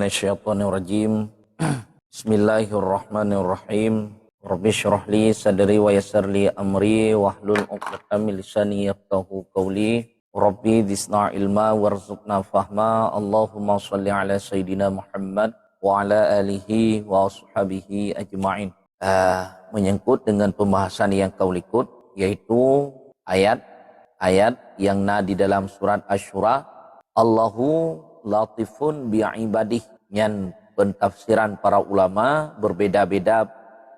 Minasyaitonirrajim. Bismillahirrahmanirrahim. Rabbi shrah li sadri wa yassir li amri wahlul 'uqdatam min lisani yafqahu qawli. Rabbi zidna ilma warzuqna fahma. Allahumma shalli ala sayidina Muhammad wa ala alihi wa ashabihi ajma'in. Menyangkut dengan pembahasan yang kau ikut, yaitu ayat yang di dalam surat Asy-Syura. Allahu latifun bi'ibadih, yang pentafsiran para ulama berbeda-beda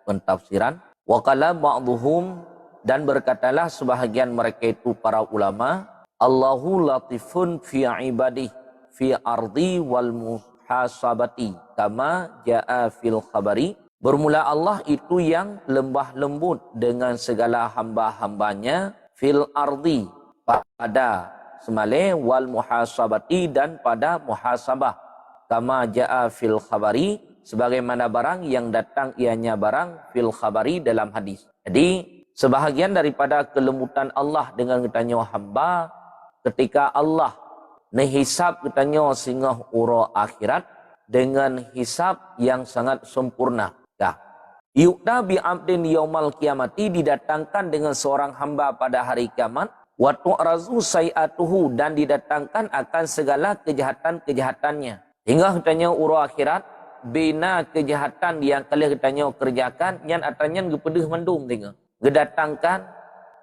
pentafsiran. Wa qala ba'dhum, dan berkatalah sebahagian mereka itu para ulama, Allahu latifun fi ibadih fi ardi wal muhasabati kama jaa fil khabari. Bermula Allah itu yang lembah lembut dengan segala hamba-hambanya, fil ardi pada semale, wal muhasabati dan pada muhasabah, kama jaa fil khabari sebagaimana barang yang datang ianya barang fil khabari dalam hadis. Jadi sebahagian daripada kelembutan Allah dengan katanya hamba, ketika Allah nehisab katanya sehingga ura akhirat dengan hisab yang sangat sempurna. Yu'ta bi abdin yaumal kiamati, didatangkan dengan seorang hamba pada hari kiamat. Wa tu'razu sayi'atuhu, dan didatangkan akan segala kejahatan-kejahatannya. Hingga katanya ura akhirat, bina kejahatan yang kalian katanya kerjakan, yang atanya gepedeh mendung tengah. Gedatangkan,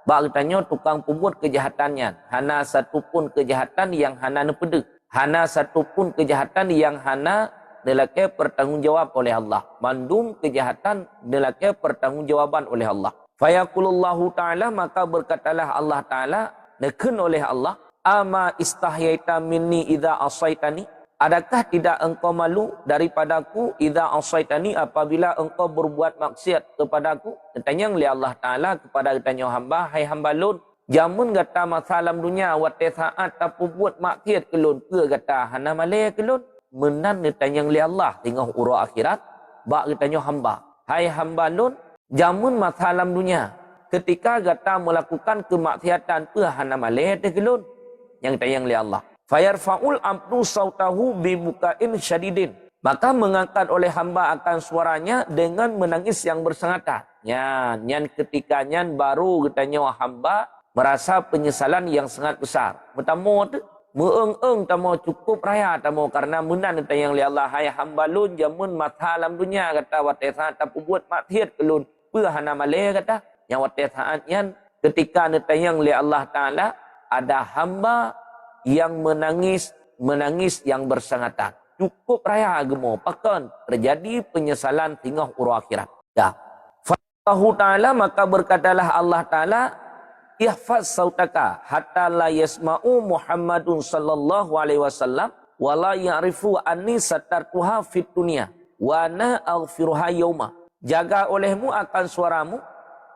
bak katanya tukang pembuat kejahatannya. Hana satu pun kejahatan yang hana nepedeh. Hana satu pun kejahatan yang hana nelakai pertanggungjawab oleh Allah. Mandum kejahatan nelakai pertanggungjawaban oleh Allah. Fayaqulullahu ta'ala, maka berkatalah Allah ta'ala, neken oleh Allah, ama istahyaita minni idza asaitani, adakah tidak engkau malu daripadaku idza asaitani, apabila engkau berbuat maksiat kepadaku? Tanya oleh Allah ta'ala kepada tanya hamba, hai hamba lun, jamun gata masalam dunia wate saat tapu buat maksiat kelun ke gata hana malai kelun, menan tanya oleh Allah tengah ura akhirat, bak tanya hamba, hai hamba lun, jamun masalam dunia ketika gata melakukan kemaksiatan pe hana malai kelun, yang tayang li Allah. Fayarfaul abdu sautahu bi bukain syadidin, maka mengangkat oleh hamba akan suaranya dengan menangis yang bersangatan. Nyan ketika nyan baru katanya hamba merasa penyesalan yang sangat besar. Pertama tu meeng-eng tamo cukup raya tamo karena menan tayang li Allah, hai hamba lun jamun masalam dunia kata wate saat tapu buat maksiat kelun hana malai kata, yang waktu saat yang ketika netayang li Allah Ta'ala ada hamba yang menangis yang bersangatan. Cukup raya agama pakan terjadi penyesalan tinggal ura akhirat. Allah Ta'ala, maka berkatalah Allah Ta'ala, ihfaz sautaka hatta la yasma'u Muhammadun sallallahu alaihi wasallam wa la ya'rifu anni satartuha fit dunya wa ana aghfiruha yauma. Jaga olehmu akan suaramu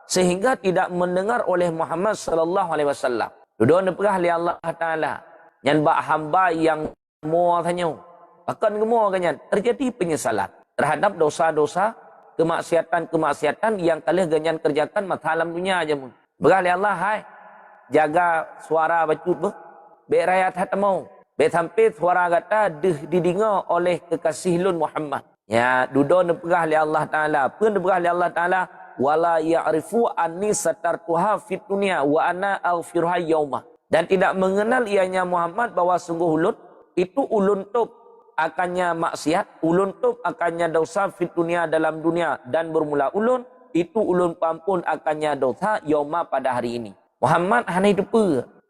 sehingga tidak mendengar oleh Muhammad sallallahu alaihi wasallam. Duduk neperah li Allah Taala. Yang bak hamba yang mo tanya. Akan gemo kanyan terjadi penyesalan terhadap dosa-dosa, kemaksiatan yang kalian ganyan kerjakan masalam dunia aja mun. Berah li Allah, hai jaga suara bacut be rakyat hatmu. Be sampai suara kata didengar oleh kekasih lun Muhammad. Ya, duduk neperah li Allah Ta'ala. Pun neperah li Allah Ta'ala. Wala ya'rifu anni satartuha fit dunya wa ana aghfiruha yauma. Dan tidak mengenal ianya Muhammad bahwa sungguh ulun itu ulun tup akannya maksiat, ulun tup akannya dosa fit dunya dalam dunia, dan bermula ulun itu ulun pampun akannya dosa yauma pada hari ini. Muhammad hana hidup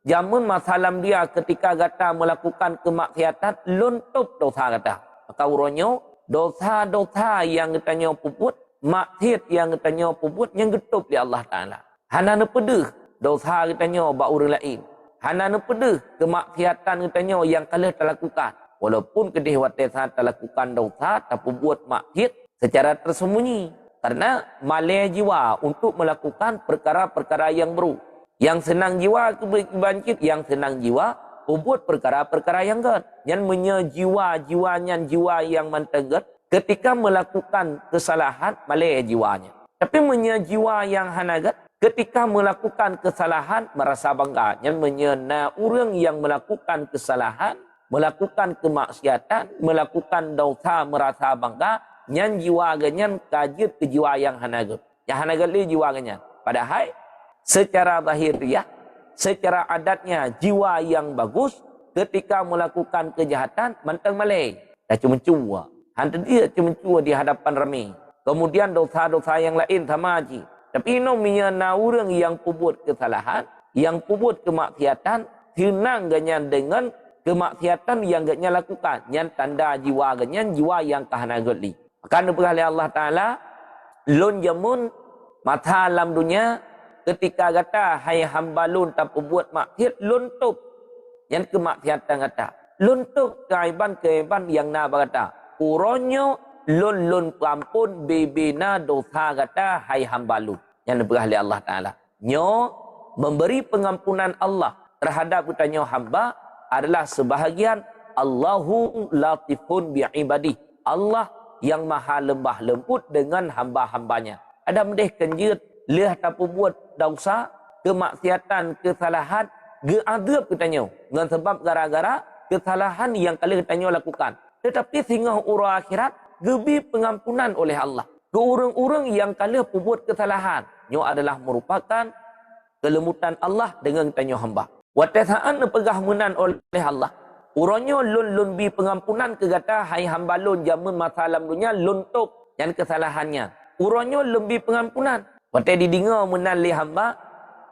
jamun masalam dia ketika gata melakukan kemaksiatan lun tup dosa kata. Maka uronyo dosa-dosa yang katanya puput, maksiat yang katanya puput, yang getup di Allah Ta'ala. Hana nepedeh dosa katanya bak orang lain. Hana nepedeh kemaksiatan katanya yang kalian telah lakukan. Walaupun kedih wate saat telah lakukan dosa, tapi buat maksiat secara tersembunyi. Karena malai jiwa untuk melakukan perkara-perkara yang baru. Yang senang jiwa kebangkit, yang senang jiwa buat perkara-perkara yang gad. Yang menyejiwa-jiwanya jiwa yang mentegat ketika melakukan kesalahan malai jiwanya. Tapi menyejiwa yang hanagat ketika melakukan kesalahan merasa bangga. Yang menyena orang yang melakukan kesalahan melakukan kemaksiatan, melakukan dosa, merasa bangga, nyan jiwa ganyan kajit ke jiwa yang hanagut. Yang hanagut li jiwa ganyan. Padahal secara zahiriah, secara adatnya jiwa yang bagus ketika melakukan kejahatan mantang malai. Dah cuma cua. Hantu dia cuma cua di hadapan ramai. Kemudian dosa-dosa yang lain sama aja. Tapi nomia na orang yang pubut kesalahan, yang pubut kemaksiatan, senang ganyan dengan kemaksiatan yang ganyan lakukan. Yang tanda jiwa ganyan, jiwa yang kahanagut li. Maka berkali Allah Ta'ala, lun jamun mata alam dunia, ketika kata, hai hamba lun tak pubut maksiat, lun tuk. Yang kemaksiatan kata. Lun tuk keaiban-keaiban yang na berkata. Uronyo lun perampun bebina dosa kata hai hamba lun. Yang berkali Allah Ta'ala. Nyo memberi pengampunan Allah terhadap kutanya hamba adalah sebahagian Allahu latifun bi'ibadih. Allah yang maha lembah lembut dengan hamba-hambanya. Ada mendeh kenjut, leh tapu buat dosa, kemaksiatan, kesalahan, geadab katanya. Dengan sebab gara-gara kesalahan yang kalian katanya lakukan. Tetapi sehingga urang akhirat, gebi pengampunan oleh Allah. Ke orang-orang yang kalian buat kesalahan. Nyo adalah merupakan kelembutan Allah dengan katanya hamba. Watasaan pegahmunan oleh Allah. Urangnya lun bi pengampunan kegata hai hamba lun jamun masa alam dunia lun tok yang kesalahannya. Urangnya lebih pengampunan. Watai didengar menan li hamba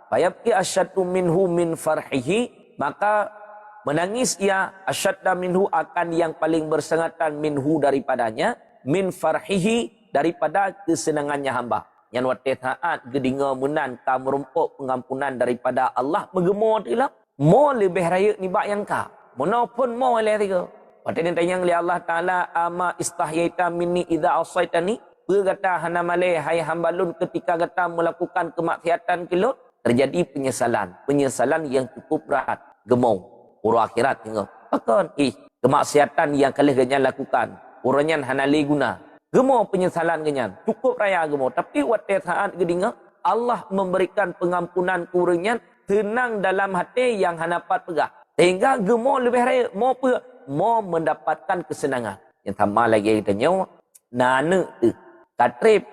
fayabki asyaddu minhu min farhihi, maka menangis ia asyadda minhu akan yang paling bersengatan minhu daripadanya, min farhihi daripada kesenangannya hamba. Yang watai saat didengar menan ka merumpuk pengampunan daripada Allah mengemor tilap mo lebih raya ni bak yang ka. Monopun mau oleh tiga. Waktu dia tanya oleh Allah Ta'ala, ama istahyaita minni idza asaitani. Berkata hana malai hai hamba lun ketika kata melakukan kemaksiatan kilut, terjadi penyesalan. Penyesalan yang cukup berat. Gemau. Urang akhirat tengok. Pakon. Kemaksiatan yang kalian ganyan lakukan. Urangnya hana le guna. Gemau penyesalan ganyan. Cukup raya gemau. Tapi waktu saat gedinga, Allah memberikan pengampunan kurangnya tenang dalam hati yang hana pat pegah. Sehingga gemau lebih raya, mau mendapatkan kesenangan. Yang sama lagi kita nyawa, nana tu, katrip,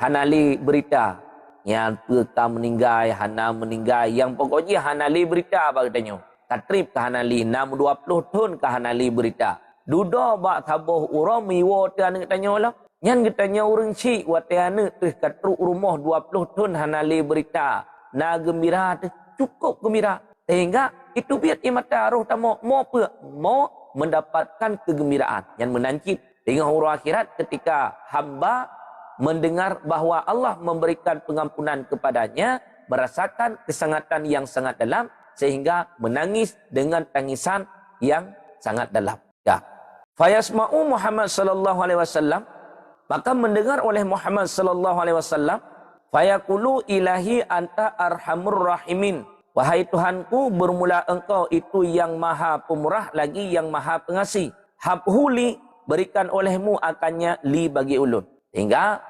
hanali berita, yang peka meninggal, hana meninggal, yang pokoknya hanali berita apa kita nyawa. Katrip ke hanali, 6-20 tahun ke hanali berita. Duda bak sabuh urang miwa tu anak kita nyawa lah. Yang kita nyawa orang cik, wate anak tu katruk rumah 20 tahun hanali berita. Na gembira tu, cukup gembira. Sehingga itu biar mata roh tamu mau mendapatkan kegembiraan yang menancip dengan huruf akhirat ketika hamba mendengar bahawa Allah memberikan pengampunan kepadanya, merasakan kesangatan yang sangat dalam sehingga menangis dengan tangisan yang sangat dalam. Ya. Fayasma'u Muhammad sallallahu alaihi wasallam, maka mendengar oleh Muhammad sallallahu alaihi wasallam, fayaqulu ilahi anta arhamur rahimin. Wahai Tuhanku, bermula engkau itu yang maha pemurah lagi yang maha pengasih. Habhuli, berikan olehmu akannya li bagi ulun. Hingga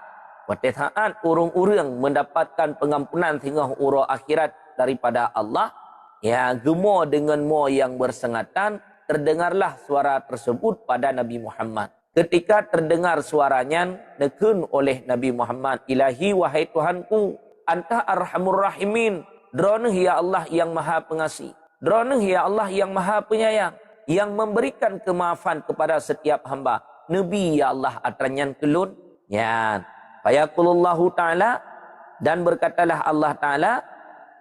pada saat urung-urung mendapatkan pengampunan sehingga urang akhirat daripada Allah, ya gemo dengan mo yang bersengatan, terdengarlah suara tersebut pada Nabi Muhammad. Ketika terdengar suaranya, nekun oleh Nabi Muhammad, ilahi wahai Tuhanku, anta arhamur rahimin. Dronuh ya Allah yang maha pengasih. Dronuh ya Allah yang maha penyayang. Yang memberikan kemaafan kepada setiap hamba. Nabi ya Allah atranyan kelun. Ya. Fayakulullahu ta'ala. Dan berkatalah Allah ta'ala.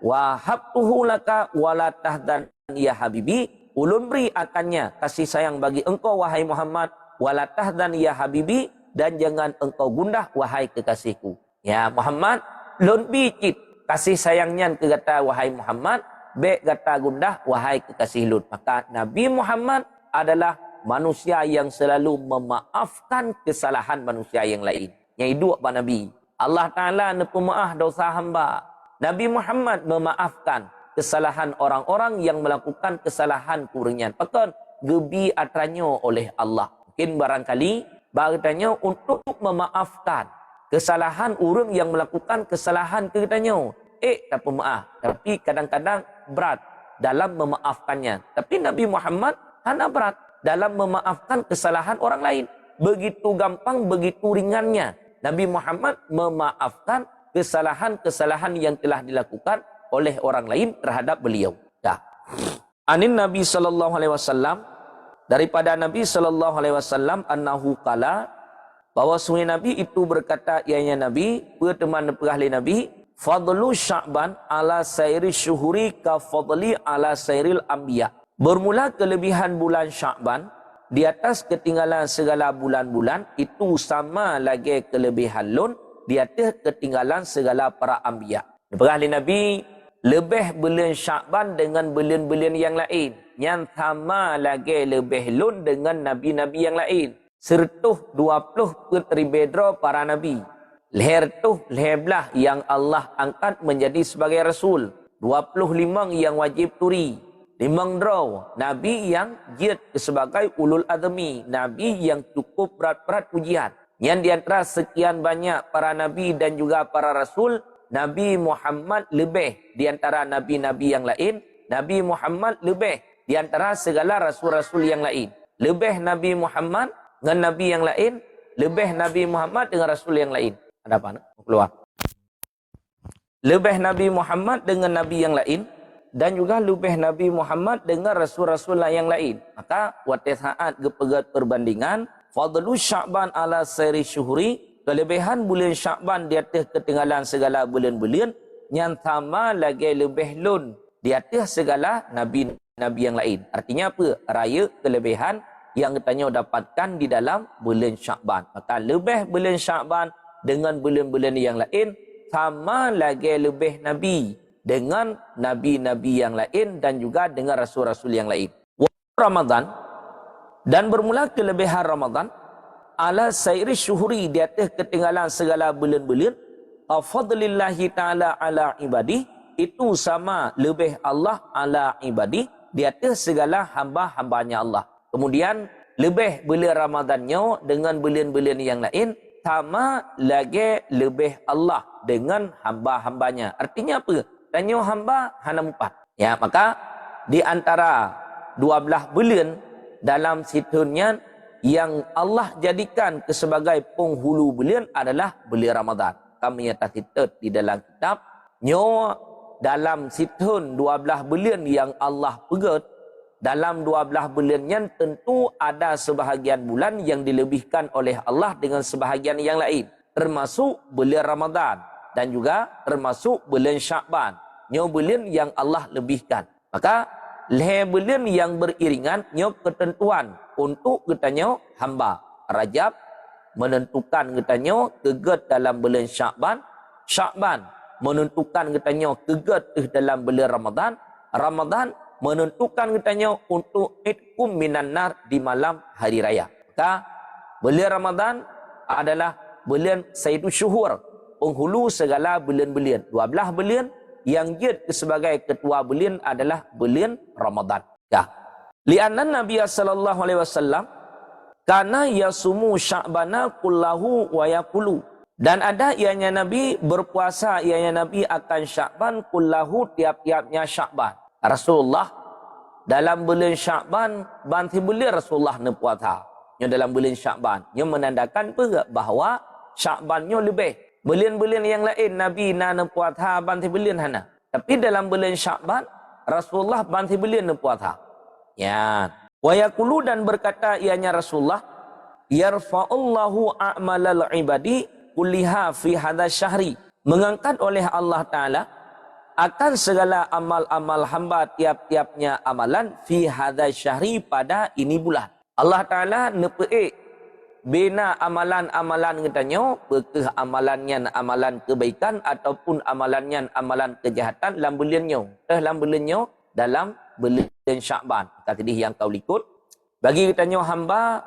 Wahabtuhu laka wala tahdan ya habibi. Ulun beri akannya kasih sayang bagi engkau wahai Muhammad. Wala tahdan ya habibi. Dan jangan engkau gundah wahai kekasihku. Ya Muhammad. Lun bicit. Kasih sayangnya ke kata wahai Muhammad, baik kata gundah wahai kekasih Lut. Maka Nabi Muhammad adalah manusia yang selalu memaafkan kesalahan manusia yang lain. Yang hidup Pak Nabi. Allah Ta'ala pemaaf dosa hamba. Nabi Muhammad memaafkan kesalahan orang-orang yang melakukan kesalahan kurangnya. Maka gebi atranyo oleh Allah. Mungkin barangkali bertanya untuk memaafkan kesalahan orang yang melakukan kesalahan katanya. Tak pemaaf. Tapi kadang-kadang berat dalam memaafkannya. Tapi Nabi Muhammad hana berat dalam memaafkan kesalahan orang lain. Begitu gampang, begitu ringannya Nabi Muhammad memaafkan kesalahan-kesalahan yang telah dilakukan oleh orang lain terhadap beliau. Ya. Anin Nabi sallallahu alaihi wasallam, daripada Nabi sallallahu alaihi wasallam, annahu qala, bahwa sungai Nabi itu berkata, ianya Nabi, teman ahli Nabi, fadlu Sya'ban ala sairi syuhuri ka fadli ala sairil anbiya. Bermula kelebihan bulan Sya'ban di atas ketinggalan segala bulan-bulan itu sama lagi kelebihan lun di atas ketinggalan segala para anbiya. Ahli Nabi, lebih bulan Sya'ban dengan bulan-bulan yang lain, yang sama lagi lebih lun dengan nabi-nabi yang lain. Sertuh 20 putri bedro para nabi. Leher tuh leher belah yang Allah angkat menjadi sebagai Rasul. 25 yang wajib turi. 5 draw nabi yang jid sebagai ulul azmi. Nabi yang cukup berat-berat ujian. Yang diantara sekian banyak para nabi dan juga para Rasul, Nabi Muhammad lebih diantara nabi-nabi yang lain. Nabi Muhammad lebih diantara segala Rasul-Rasul yang lain. Lebih Nabi Muhammad dengan nabi yang lain. Lebih Nabi Muhammad dengan Rasul yang lain. Ada apa? Keluar. Lebih Nabi Muhammad dengan nabi yang lain dan juga lebih Nabi Muhammad dengan rasul-rasul yang lain. Maka waktu saat gepegat perbandingan, fadlu Sya'ban ala sairi syuhuri, kelebihan bulan Sya'ban di atas ketinggalan segala bulan-bulan yang sama lagi lebih lun di atas segala nabi-nabi yang lain. Artinya apa? Raya kelebihan yang kita dapatkan di dalam bulan Sya'ban. Maka lebih bulan Sya'ban dengan bulan-bulan yang lain sama lagi lebih nabi dengan nabi-nabi yang lain dan juga dengan rasul-rasul yang lain. Ramadan, dan bermula kelebihan Ramadan ala sairi syuhuri di atas ketinggalan segala bulan-bulan, fadlillahi ta'ala ala ibadi, itu sama lebih Allah ala ibadi di atas segala hamba-hambanya Allah. Kemudian lebih bulan Ramadannya dengan bulan-bulan yang lain sama lagi lebih Allah dengan hamba-hambanya. Artinya apa? Tanya hamba hana 4. Ya, maka di antara 12 bulan dalam situnya yang Allah jadikan sebagai penghulu bulan adalah bulan Ramadan. Kami nyata kita di dalam kitab nyo dalam situn 12 bulan yang Allah pegat, dalam 12 bulannya tentu ada sebahagian bulan yang dilebihkan oleh Allah dengan sebahagian yang lain. Termasuk bulan Ramadan dan juga termasuk bulan Sya'ban. Nyo bulan yang Allah lebihkan. Maka leher bulan yang beriringan nyo ketentuan untuk katanya hamba. Rajab menentukan katanya kegat dalam bulan Sya'ban. Sya'ban menentukan katanya kegat dalam bulan Ramadan. Ramadan menentukan katanya untuk itkum minan nar di malam hari raya. Maka bulan Ramadan adalah bulan Sayyidus Syuhur, penghulu segala bulan-bulan. 12 bulan yang jid sebagai ketua bulan adalah bulan Ramadan. Ya. Li'anna Nabi sallallahu alaihi wasallam kana yasumu Sya'bana kullahu wa yaqulu. Dan ada ianya Nabi berpuasa, ianya Nabi akan Sya'ban kullahu tiap-tiapnya Sya'ban. Rasulullah dalam bulan Sya'ban banti bulan Rasulullah puasa. Nya dalam bulan Sya'ban, nya menandakan bahawa Sya'bannya lebih. Bulan-bulan yang lain Nabi nak puasa banti bulan hana. Tapi dalam bulan Sya'ban Rasulullah banti bulan puasa. Ya. Wa yaqulu, dan berkata ianya Rasulullah, yarfa'ullahu a'malal ibadi kulliha fi hadha syahri. Mengangkat oleh Allah Ta'ala akan segala amal-amal hamba tiap-tiapnya amalan fi hadha syahri pada ini bulan. Allah Ta'ala nepeik bina amalan-amalan katanya, bekah amalannya amalan kebaikan ataupun amalannya amalan kejahatan dalam bulannya. Dalam bulannya dalam bulan Sya'ban. Kata dia yang kau ikut. Bagi katanya hamba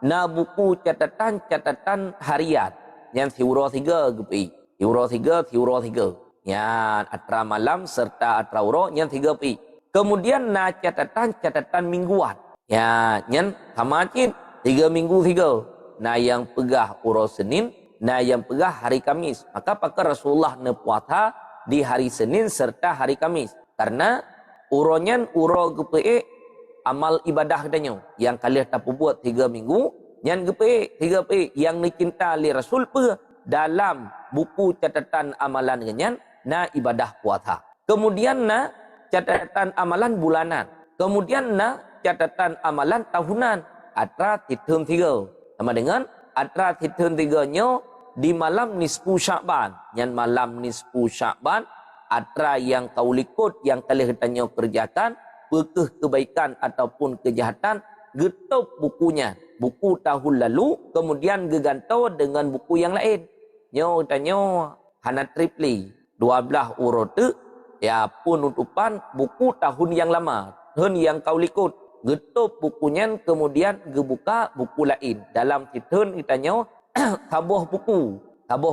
na buku catatan harian yang tiura 3 gepi. Tiura 3. Yang atra malam serta atra uro yang 3 pi. Kemudian na catatan mingguan. Ya, yang hamacin 3 minggu 3. Na yang pegah uro Senin, na yang pegah hari Kamis. Maka pakar Rasulullah puasa di hari Senin serta hari Kamis. Karena uronyan uro gepe amal ibadah katanya yang kalian tak buat 3 minggu yang gepe 3 pe yang dicinta li Rasul pe dalam buku catatan amalan kenyan na ibadah puasa. Kemudian na catatan amalan bulanan. Kemudian na catatan amalan tahunan. Atra titun 3. Sama dengan atra titun 3-nya di malam nisfu Sya'ban. Yang malam nisfu Sya'ban atra yang kau likut yang kalian katanya kerjakan bekeh kebaikan ataupun kejahatan getup bukunya. Buku tahun lalu kemudian gegantau dengan buku yang lain. Nyo katanya hana tripli 12 urut ya penutupan buku tahun yang lama. Tahun yang kau likut getup bukunya kemudian gebuka buku lain. Dalam tahun katanya tabuh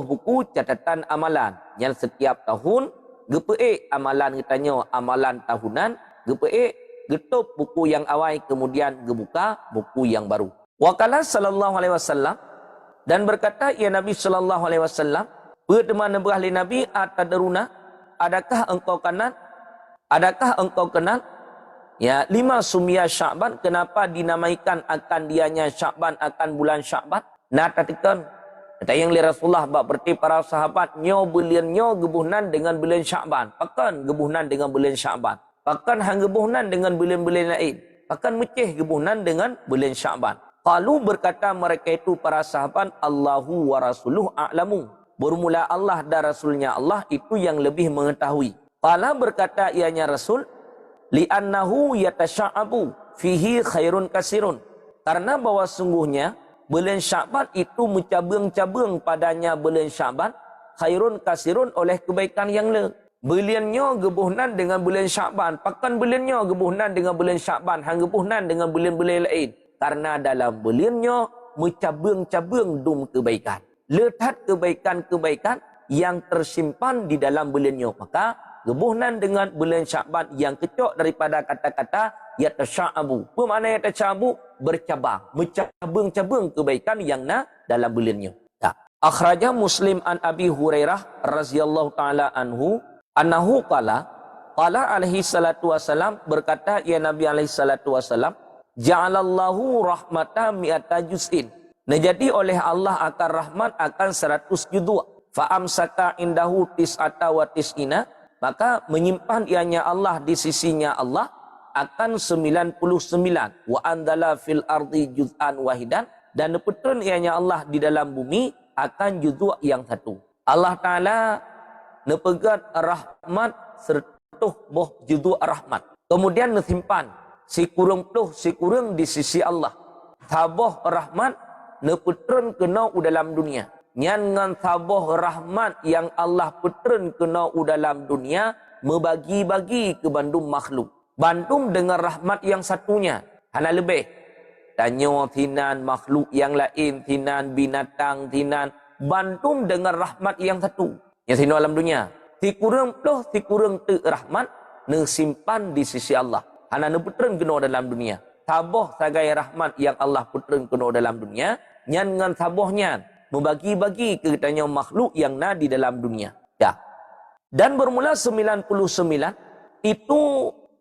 buku catatan amalan yang setiap tahun gepe amalan katanya amalan tahunan gepe getup buku yang awal kemudian gebuka buku yang baru. Waqala sallallahu alaihi wasallam dan berkata ya Nabi sallallahu alaihi wasallam berteman berahli Nabi atadruna adakah engkau kenal ya 5 sumia Sya'ban kenapa dinamaikan akan dianya Sya'ban akan bulan Sya'ban nah tatikan kata yang li Rasulullah bab berti para sahabat nyo belian nyo gebuhnan dengan bulan Sya'ban pakan gebuhnan dengan bulan Sya'ban pakan hang gebuhnan dengan bulan-bulan lain pakan meceh gebuhnan dengan bulan Sya'ban. Qalu berkata mereka itu para sahabat Allahu wa rasuluh a'lamu. Bermula Allah dan Rasulnya Allah itu yang lebih mengetahui. Qala berkata ianya Rasul li'annahu yatasya'abu fihi khairun kasirun. Karena bahwa sungguhnya bulan Sya'ban itu mencabang-cabang padanya bulan Sya'ban khairun kasirun oleh kebaikan yang le. Bulannya gebuhnan dengan bulan Sya'ban. Pakan bulannya gebuhnan dengan bulan Sya'ban. Hang gebuhnan dengan bulan-bulan lain. Karena dalam bulannya mencabang-cabang dum kebaikan. Letak kebaikan-kebaikan yang tersimpan di dalam bulannya. Maka gebuhnan dengan bulan Sya'ban yang kecok daripada kata-kata yatasya'abu. Apa makna yatasya'abu? Bercabang. Mencabang-cabang kebaikan yang dalam bulannya. Akhraja Muslim an Abi Hurairah radhiyallahu taala anhu annahu qala alaihi salatu wasalam berkata ya Nabi alaihi salatu wasalam ja'alallahu rahmatan mi'ata juz'in. Nah jadi oleh Allah akan rahmat akan 100 judu. Fa'amsaka indahu tis'ata wa tis'ina. Maka menyimpan ianya Allah di sisinya Allah akan 99. Wa andala fil ardi juz'an wahidan. Dan neputun ianya Allah di dalam bumi akan judu yang satu. Allah Ta'ala nepegat rahmat sertuh boh judu rahmat. Kemudian nesimpan si kurung di sisi Allah. Taboh rahmat neputren kena dalam dunia. Ngan taboh rahmat yang Allah putren kena dalam dunia membagi-bagi ke bandum makhluk. Bandum dengan rahmat yang satunya. Hana lebih. Tanya tinan makhluk yang lain, tinan binatang, tinan bandum dengan rahmat yang satu. Yang sini dalam dunia. Si kurung tu rahmat nesimpan di sisi Allah. Hana neputren kena dalam dunia. Taboh sagai rahmat yang Allah putren kena dalam dunia. Nyan dengan tabohnya membagi-bagi ke tanya makhluk yang di dalam dunia. Ya. Dan bermula 99 itu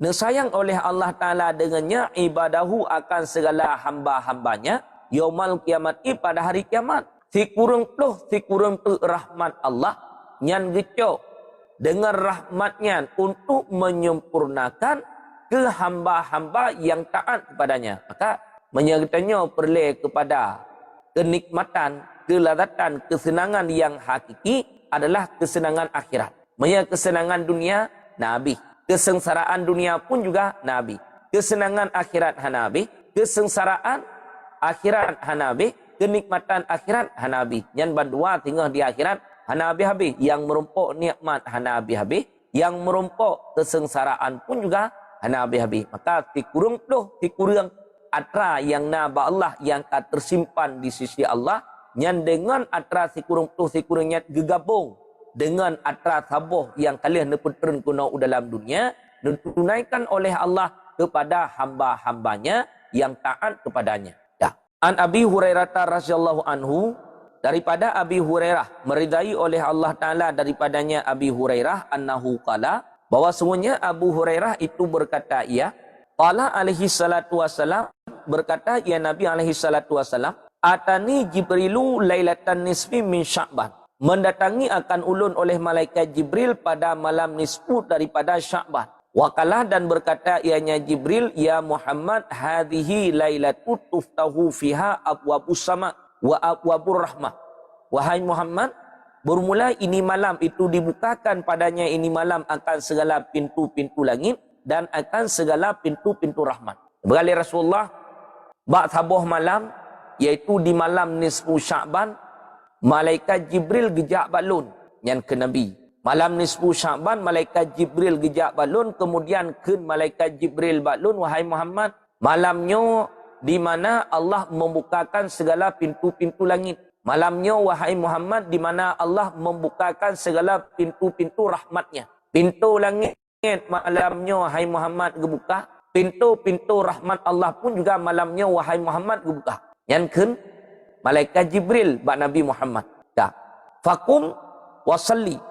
disayang oleh Allah Ta'ala dengannya ibadahu akan segala hamba-hambanya yaumal kiamati pada hari kiamat. Si kurung tu rahmat Allah nyan gecok dengan rahmatnya untuk menyempurnakan ke hamba-hamba yang taat kepadanya. Maka menyertanya perleh kepada kenikmatan, kelazatan, kesenangan yang hakiki adalah kesenangan akhirat. Maya kesenangan dunia, Nabi. Kesengsaraan dunia pun juga Nabi. Kesenangan akhirat Hanabi. Kesengsaraan akhirat Hanabi. Kenikmatan akhirat Hanabi. Yang bandua tinggal di akhirat Hanabi habis. Yang merumpuk nikmat Hanabi habis. Yang merumpuk kesengsaraan pun juga Hanabi habis. Maka tikurung atra yang naba Allah yang tersimpan di sisi Allah. Yang dengan atra sikurungnya gegabung dengan atra taboh yang kalian neputren kuna dalam dunia ditunaikan oleh Allah kepada hamba-hambanya yang taat kepadanya. Ya. An Abi Hurairah radhiyallahu anhu daripada Abi Hurairah meridai oleh Allah Taala daripadanya Abi Hurairah annahu qala bahwa sungguhnya Abu Hurairah itu berkata ia Qala alaihi salatu wassalam, berkata ya Nabi alaihi salatu wassalam, atani Jibrilu lailatan nisfi min Sya'ban. Mendatangi akan ulun oleh malaikat Jibril pada malam nisfu daripada Sya'ban. Wakalah dan berkata ianya Jibril, ya Muhammad, hadhihi lailatu tuftahu fiha abwabus sama wa abwabur rahmah. Wahai Muhammad, bermula ini malam itu dibukakan padanya ini malam akan segala pintu-pintu langit dan akan segala pintu-pintu rahmat. Berkali Rasulullah, bak tabuh malam, iaitu di malam nisfu Sya'ban, malaikat Jibril gejak balun yang ke Nabi. Malam nisfu Sya'ban, malaikat Jibril gejak balun, kemudian ke malaikat Jibril balun, wahai Muhammad, malamnya di mana Allah membukakan segala pintu-pintu langit. Malamnya, wahai Muhammad, di mana Allah membukakan segala pintu-pintu rahmatnya. Pintu langit malamnya, wahai Muhammad, gebuka. Pintu-pintu rahmat Allah pun juga malamnya, wahai Muhammad, gebuka. Yang ke malaikat Jibril bak Nabi Muhammad. Fakum wasalli.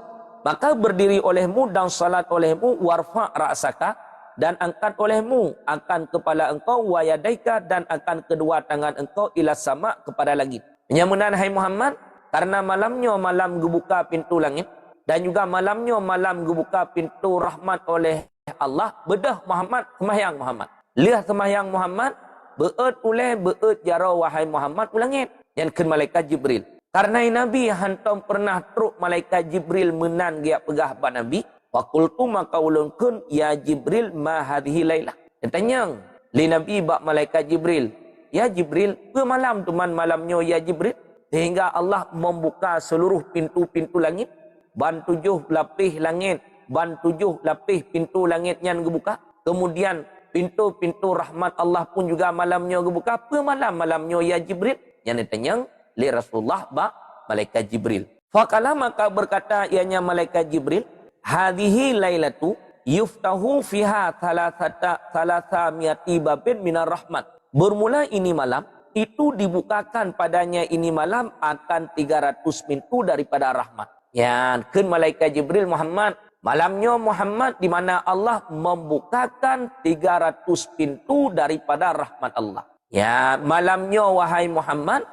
Maka berdiri olehmu dan salat olehmu, warfa' ra'saka, dan angkat olehmu akan kepala engkau, wayadaika, dan akan kedua tangan engkau ila sama kepada langit. Penyamunan hai Muhammad, karena malamnya malam gebuka pintu langit, dan juga malamnya malam gebuka pintu rahmat oleh Allah, bedah Muhammad, semahyang Muhammad. Lihat semahyang Muhammad, beut jara wahai Muhammad ulangit. Yang ke malaikat Jibril. Karena Nabi hantam pernah truk malaikat Jibril menan giak pegah ba Nabi. Fakultu maka ulun kun, ya Jibril ma hadhihi lailah. Tanya li Nabi bak malaikat Jibril, ya Jibril, ke malam tu malamnya ya Jibril, sehingga Allah membuka seluruh pintu-pintu langit, ban 7 lapis langit, ban 7 lapis pintu langit yang dibuka. Kemudian pintu-pintu rahmat Allah pun juga malamnya dibuka. Apa malamnya ya Jibril? Yang ditanya li Rasulullah bak malaikat Jibril. Faqala maka berkata ianya malaikat Jibril, hadhihi lailatu yuftahu fiha thalatha miati babin minar rahmat. Bermula ini malam, itu dibukakan padanya ini malam akan 300 pintu daripada rahmat. Ya, ke malaikat Jibril Muhammad, malamnya Muhammad di mana Allah membukakan 300 pintu daripada rahmat Allah. Ya, malamnya wahai Muhammad,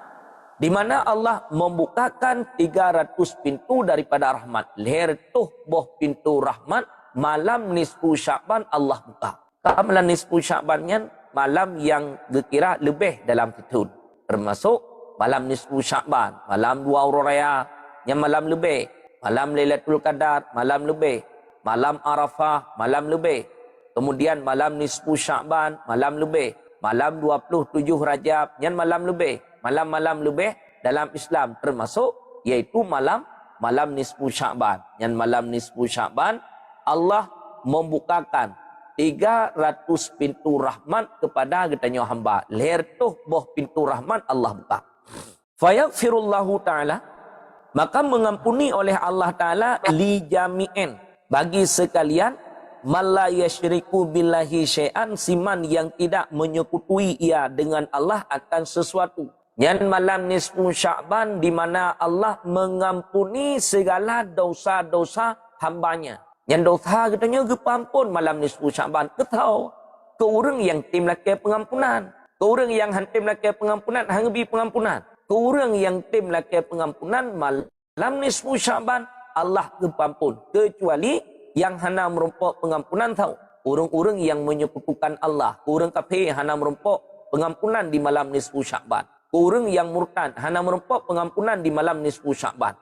di mana Allah membukakan 300 pintu daripada rahmat. Leher tuh boh pintu rahmat, malam nisfu Sya'ban Allah buka. Malam nisfu Sya'bannya malam yang dikira lebih dalam tahun. Termasuk malam nisfu Sya'ban, malam 2 Aurora Raya, yang malam lebih. Malam Lailatul Qadar, malam lebih. Malam Arafah, malam lebih. Kemudian malam nisfu Sya'ban, malam lebih. Malam 27 Rajab, yang malam lebih. Malam-malam lebih dalam Islam termasuk yaitu malam nisfu Sya'ban. Yang malam nisfu Sya'ban Allah membukakan 300 pintu rahmat kepada katanya hamba. Leher tuh boh pintu rahmat Allah buka. Fayaghfirullahu ta'ala, maka mengampuni oleh Allah Ta'ala li jami'in, bagi sekalian, malla yasyriku billahi syai'an, siman yang tidak menyekutui ia dengan Allah akan sesuatu. Yang malam nisfu Sya'ban di mana Allah mengampuni segala dosa-dosa hambanya. Yang dosa katanya gepampun malam nisfu Sya'ban. Ketau ke orang yang tim laki pengampunan. Ke orang yang hantim laki pengampunan, hangbi pengampunan. Ke orang yang tim laki pengampunan malam nisfu Sya'ban Allah gepampun. Kecuali yang hana merumpok pengampunan tahu. Orang-orang yang menyekutukan Allah. Orang kafir hana merumpok pengampunan di malam nisfu Sya'ban. Orang yang murtad hana merumpok pengampunan di malam nisfu Sya'ban.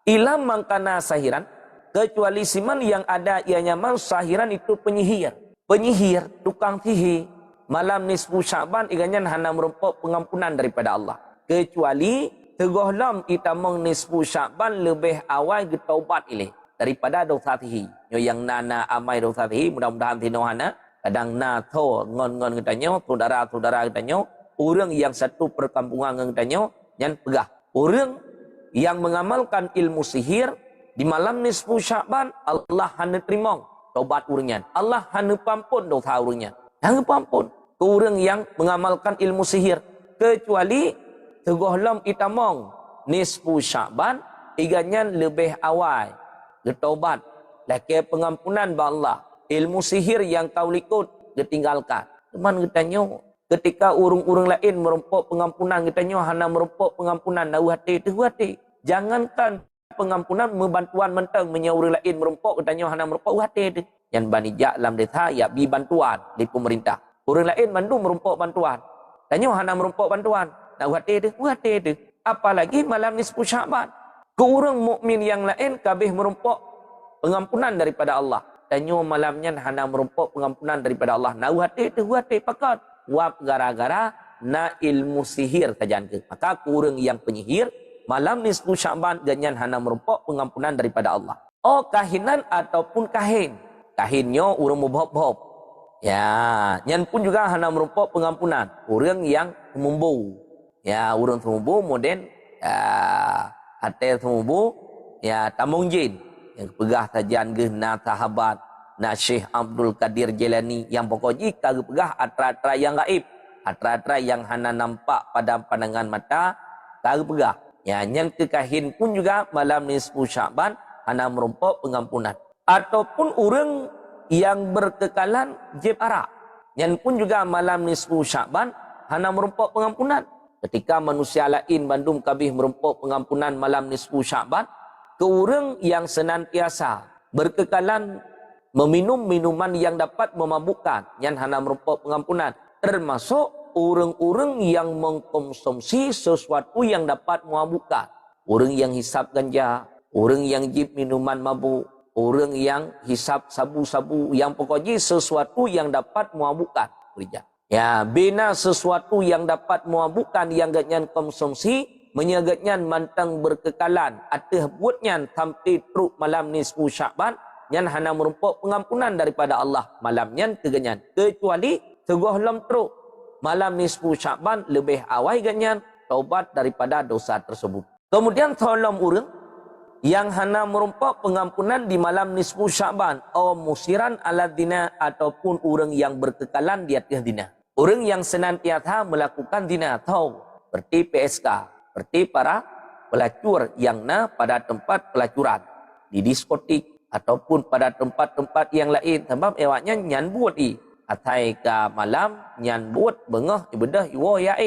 Ilam mangkana sahiran, kecuali siman yang ada ianya mal sahiran itu penyihir. Penyihir, tukang sihir, malam nisfu Sya'ban iganya hana merumpok pengampunan daripada Allah. Kecuali tegohlam itamang nisfu Sya'ban lebih awal getaubat ilih daripada dosa sihir. Yang nana amai dosa sihir, mudah-mudahan tinohana. Kadang na tho ngon-ngon katanya, saudara-saudara katanya, orang yang satu perkampungan katanya, yang pegah. Orang yang mengamalkan ilmu sihir di malam nisfu Sya'ban, Allah hanya terima taubat orangnya. Allah hanya pampun dosa orangnya. Hanya pampun ke orang yang mengamalkan ilmu sihir. Kecuali tegohlam itamong nisfu Sya'ban, iganya lebih awal bertaubat. Laki pengampunan ba Allah. Ilmu sihir yang kau likut dia tinggalkan. Teman katanya, ketika urung-urung lain merumpok pengampunan, katanya hana merumpok pengampunan dah hati tu hati. Jangankan pengampunan membantuan mentang menyauring lain merumpok, katanya hana merumpok hati tu. Yang banijak dalam desa ya bi bantuan di pemerintah. Orang lain mandu merumpok bantuan. Tanya hana merumpok bantuan. Dah hati tu. Apalagi malam nisfu Syaban. Ke orang mukmin yang lain kabeh merumpok pengampunan daripada Allah. Tanya malamnya hana merumpok pengampunan daripada Allah. Nau hati pakat. Wap gara-gara na ilmu sihir kajian ke. Maka kurang yang penyihir malam nisfu Syaban ganyan hana merumpok pengampunan daripada Allah. Oh kahinan ataupun kahin. Kahinnya urang mubhob-hob. Ya, nyan pun juga hana merumpok pengampunan. Orang yang memumbu. Ya, orang memumbu moden hati memumbu ya tamung jin. Yang pegah tajan ge na sahabat na Syekh Abdul Qadir Jilani yang pokoknya kagak pegah atra-atra yang gaib, atra-atra yang hana nampak pada pandangan mata kagak pegah. Ya nyan kekahin pun juga malam nisfu Syaban hana merumpok pengampunan. Ataupun orang yang berkekalan jeb arak, nyan pun juga malam nisfu Syaban hana merumpok pengampunan. Ketika manusia lain bandung kabih merumpok pengampunan malam nisfu Syaban, ke orang yang senantiasa berkekalan meminum minuman yang dapat memabukkan, yang hana merupakan pengampunan, termasuk orang-orang yang mengkonsumsi sesuatu yang dapat memabukkan, orang yang hisap ganja, orang yang jip minuman mabuk, orang yang hisap sabu-sabu, yang pokoknya sesuatu yang dapat memabukkan. Ya, bina sesuatu yang dapat memabukkan yang ganyan konsumsi, menyagatnyan mantang berkekalan ateh buatnyan sampai truk malam nisfu Syaban nyan hana merumpok pengampunan daripada Allah malamnyan keganyan, kecuali teguh lam truk malam nisfu Syaban lebih awal ganyan taubat daripada dosa tersebut. Kemudian tolong urang yang hana merumpok pengampunan di malam nisfu Syaban atau musiran ala dina ataupun urang yang berkekalan di atas dina, urang yang senantiasa melakukan dina atau seperti PSK, seperti para pelacur yang pada tempat pelacuran di diskotik ataupun pada tempat-tempat yang lain, sebab ewaknya nyan buat atai ka malam nyan buat bengah ibadah iwo ya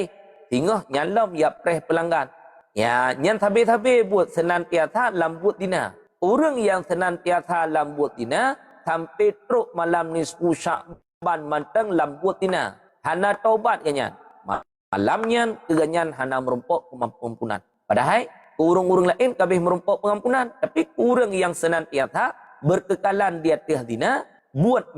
tingah nyalam ya preh pelanggan ya nyan tabe-tabe buat senantiasa lambut dina. Orang yang senantiasa lambut dina sampai truk malam nisfu Syaban mantang lambut dina hana taubat kanyan, malamnya keganyan hana merumpok pengampunan. Padahal urang-urang lain kabeh merumpok pengampunan, tapi urang yang senantiasa berkekalan di atas dina buat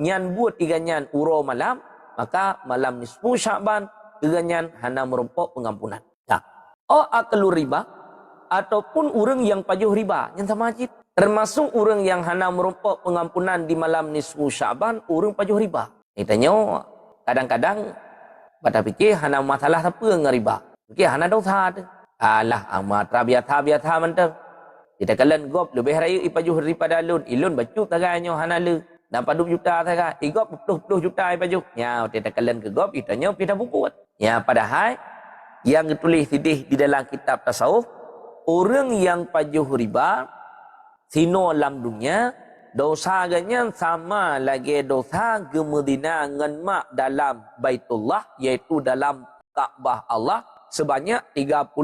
iganyan uro malam, maka malam nisfu Syaban keganyan hana merumpok pengampunan. Ya. Oh aklu riba ataupun urang yang pajuh riba yang samajid, termasuk urang yang hana merumpok pengampunan di malam nisfu Syaban, urang pajuh riba. Itanya kadang-kadang pada fikir hana masalah apa dengan riba. Fikir hana dosa tu. Alah amat biasa mantap. Kita kalian gop lebih raya ipajuh daripada alun. Ilun baju taganya hana le. Nampak 20 juta saja. Igop 20 juta ipajuh. Ya, kita kalian ke gop itanya kita buat. Ya, padahal yang ditulis di dalam kitab tasawuf, orang yang pajuh riba sino dalam dunia dosa ganyan sama lagi dosa ke Medina ngan mak dalam Baitullah, iaitu dalam Kaabah Allah sebanyak 35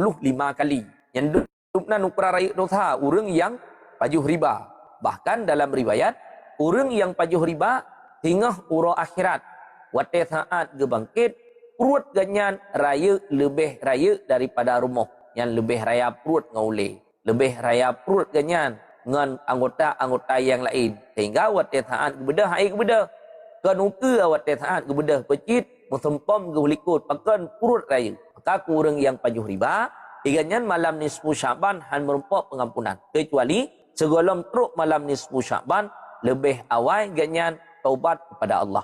kali. Yang dudukna nukra raya dosa orang yang pajuh riba. Bahkan dalam riwayat orang yang pajuh riba tingah uro akhirat wate saat ge bangkit perut ganyan raya lebih raya daripada rumah, yang lebih raya perut ngaule, lebih raya perut ganyan dengan anggota-anggota yang lain, sehingga wate saat kebedah hai kebedah kanuka wate saat kebedah pecit musempom gehulikut pakan perut raya. Maka kurang yang pajuh riba iganyan malam nisfu Syaban han merumpok pengampunan, kecuali segolong truk malam nisfu Syaban lebih awal ganyan taubat kepada Allah.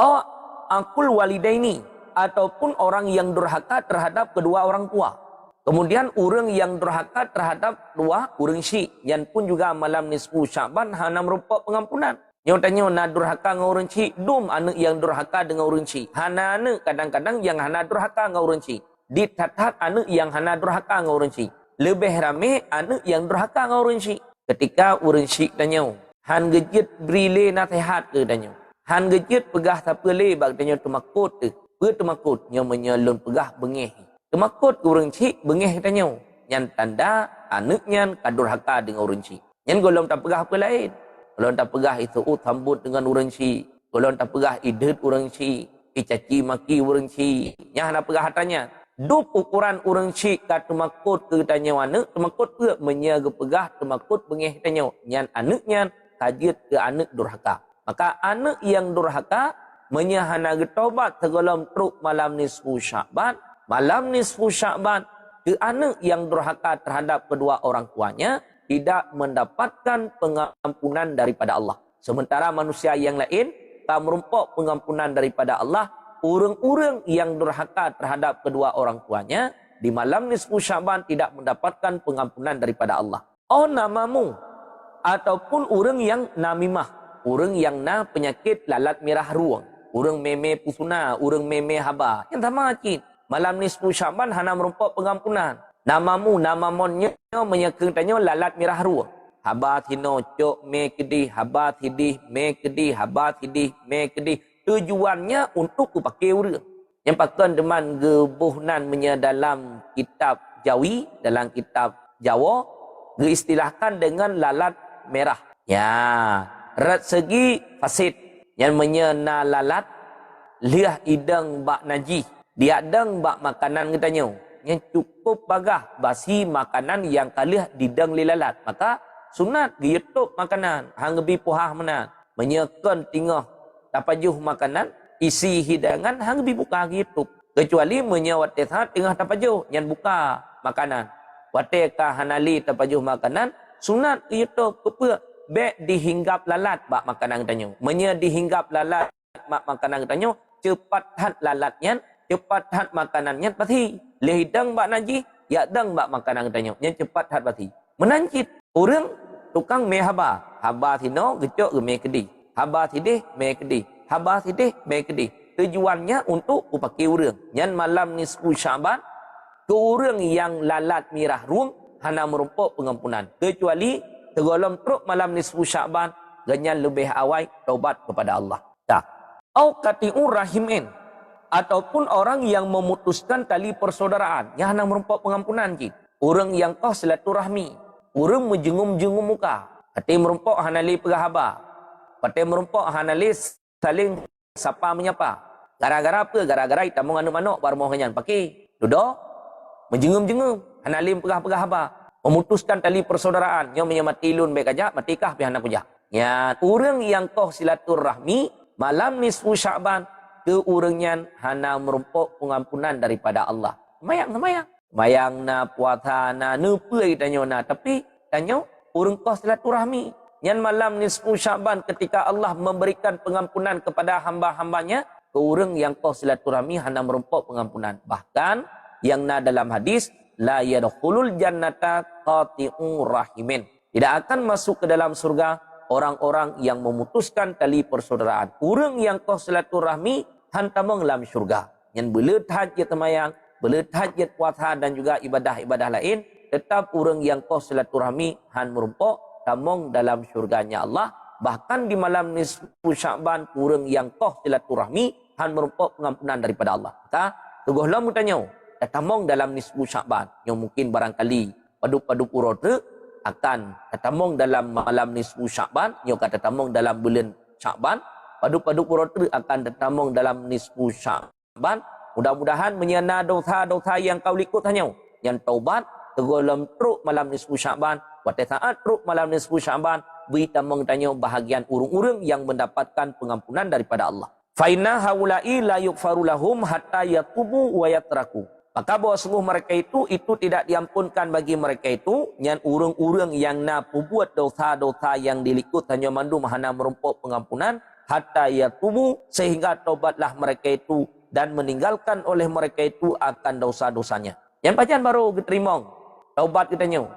Oh akul walidaini ataupun orang yang durhaka terhadap kedua orang tua. Kemudian orang yang durhaka terhadap dua orang syik, yang pun juga malam nisfu Syaban hana merupakan pengampunan. Yang tanya nak durhaka dengan orang syik, dum anak yang durhaka dengan orang syik. Hana anak kadang-kadang yang hana durhaka dengan orang syik. Ditatat anak yang hana durhaka dengan orang syik. Lebih ramai anak yang durhaka dengan orang syik. Ketika orang syik tanya, han gejit brile nasihat ke tanya. Han gejut pegah tapi le bak tanya temakut tu. Temakut nya menyelun pegah bengih. Temakut ke urang cik bengih tanya. Nyan tanda anak nyan kadurhaka dengan urang cik. Nyan golong tak pegah apa lain. Golong tak pegah itu sambut dengan urang cik. Golong tak pegah idet urang cik. Icaci maki urang cik. Nya nak pegah tanya. Dup ukuran urang cik ka temakut ke tanya anak. Temakut ke menyaga pegah temakut bengih tanya. Nyan anak nyan kajit ke anak durhaka. Maka anak yang durhaka menyahana getobat segala truk malam nisfu Sya'ban. Malam nisfu Sya'ban ke anak yang durhaka terhadap kedua orang tuanya tidak mendapatkan pengampunan daripada Allah. Sementara manusia yang lain tak merumpok pengampunan daripada Allah. Orang-orang yang durhaka terhadap kedua orang tuanya di malam nisfu Sya'ban tidak mendapatkan pengampunan daripada Allah. Oh namamu ataupun orang yang namimah. Orang yang na penyakit lalat merah ruang. Orang meme pusuna, orang meme haba. Yang sama cik. Malam nisfu Sya'ban hana merumpok pengampunan. Namamu, namamonnya menyekeng tanya lalat merah ruang. Haba tino cok me kedih, haba tidih, me kedih, haba tidih, me kedih. Tujuannya untuk kupakai orang. Yang pakan deman gebuhnan menya dalam kitab Jawi, dalam kitab Jawa, geistilahkan dengan lalat merah. Ya. Rat segi fasid yang menyena lalat liah idang bak najis dia dang bak makanan katanya yang cukup bagah basi makanan yang kalih didang lilalat maka sunat giyutup makanan hang lebih puhah menan menyekan tingah tapajuh makanan isi hidangan hang lebih buka giyutup kecuali menyawat tethat tengah tapajuh yang buka makanan wateka hanali tapajuh makanan sunat giyutup kepe Bek dihinggap lalat bak makanan tanya. Menya dihinggap lalat bak makanan tanya. Cepat hat lalatnya. Cepat hat makanannya pasti. Lehidang bak najis. Ya dang bak makanan tanya. Yang cepat hat pasti. Menancit. Orang tukang me haba. Haba tino gecok ke me kedih. Haba tidih me kedih. Haba tidih me kedih. Tujuannya untuk upakai orang. Yang malam nisfu Sya'ban. Ke orang yang lalat mirah ruang. Hana merumpuk pengampunan. Kecuali tergolong truk malam nisfu Sya'ban ganyan lebih awal taubat kepada Allah. Tak. Au qati'ur rahimin ataupun orang yang memutuskan tali persaudaraan yang hendak merumpok pengampunan cik. Orang yang kau silaturahmi, orang menjengum-jengum muka, hati merumpok hanali perahaba. Hati merumpok hanali saling sapa menyapa. Gara-gara apa? Gara-gara kita mau nganu-manuk baru mau kenyan pakai. Duduk menjengum-jengum hanali perah-perahaba. Memutuskan tali persaudaraan yang menyamati lun baik aja matikah pihak nak puja. Ya, orang yang kau silaturahmi malam nisfu Sya'ban ke orangnya hana merumpok pengampunan daripada Allah. Mayang na puasa na nepai tanya na tapi tanya orang kau silaturahmi yang malam nisfu Sya'ban ketika Allah memberikan pengampunan kepada hamba-hambanya ke orang yang kau silaturahmi hana merumpok pengampunan. Bahkan yang na dalam hadis la yadkhulul jannata qati'ur rahimin. Tidak akan masuk ke dalam surga orang-orang yang memutuskan tali persaudaraan. Orang yang kau silaturahmi hantamang dalam surga. Yang belet hajat temayang, belet hajat puasa dan juga ibadah-ibadah lain, tetap orang yang kau silaturahmi han merumpok tamong dalam surganya Allah. Bahkan di malam nisfu Sya'ban orang yang kau silaturahmi han merumpok pengampunan daripada Allah. Maka teguhlah mutanya tamong dalam nisfu Sya'ban yang mungkin barangkali paduk-paduk urut akan tamong dalam malam nisfu Sya'ban yang kata tamong dalam bulan Sya'ban paduk-paduk urut akan tamong dalam nisfu Sya'ban. Mudah-mudahan menyana dosa-dosa yang kau likut hanya yang taubat tergolong truk malam nisfu Sya'ban pada saat truk malam nisfu Sya'ban beri tamong tanya bahagian urung-urung yang mendapatkan pengampunan daripada Allah. Fa inna haula'i la yughfaru lahum hatta yatubu wa yatraku. Maka bahawa sungguh mereka itu tidak diampunkan bagi mereka itu yang urang-urang yang nak buat dosa-dosa yang dilikut hanya mandu mahana merumpuk pengampunan hatta yatubu sehingga taubatlah mereka itu dan meninggalkan oleh mereka itu akan dosa-dosanya. Yang pajan baru diterima taubat kitanya.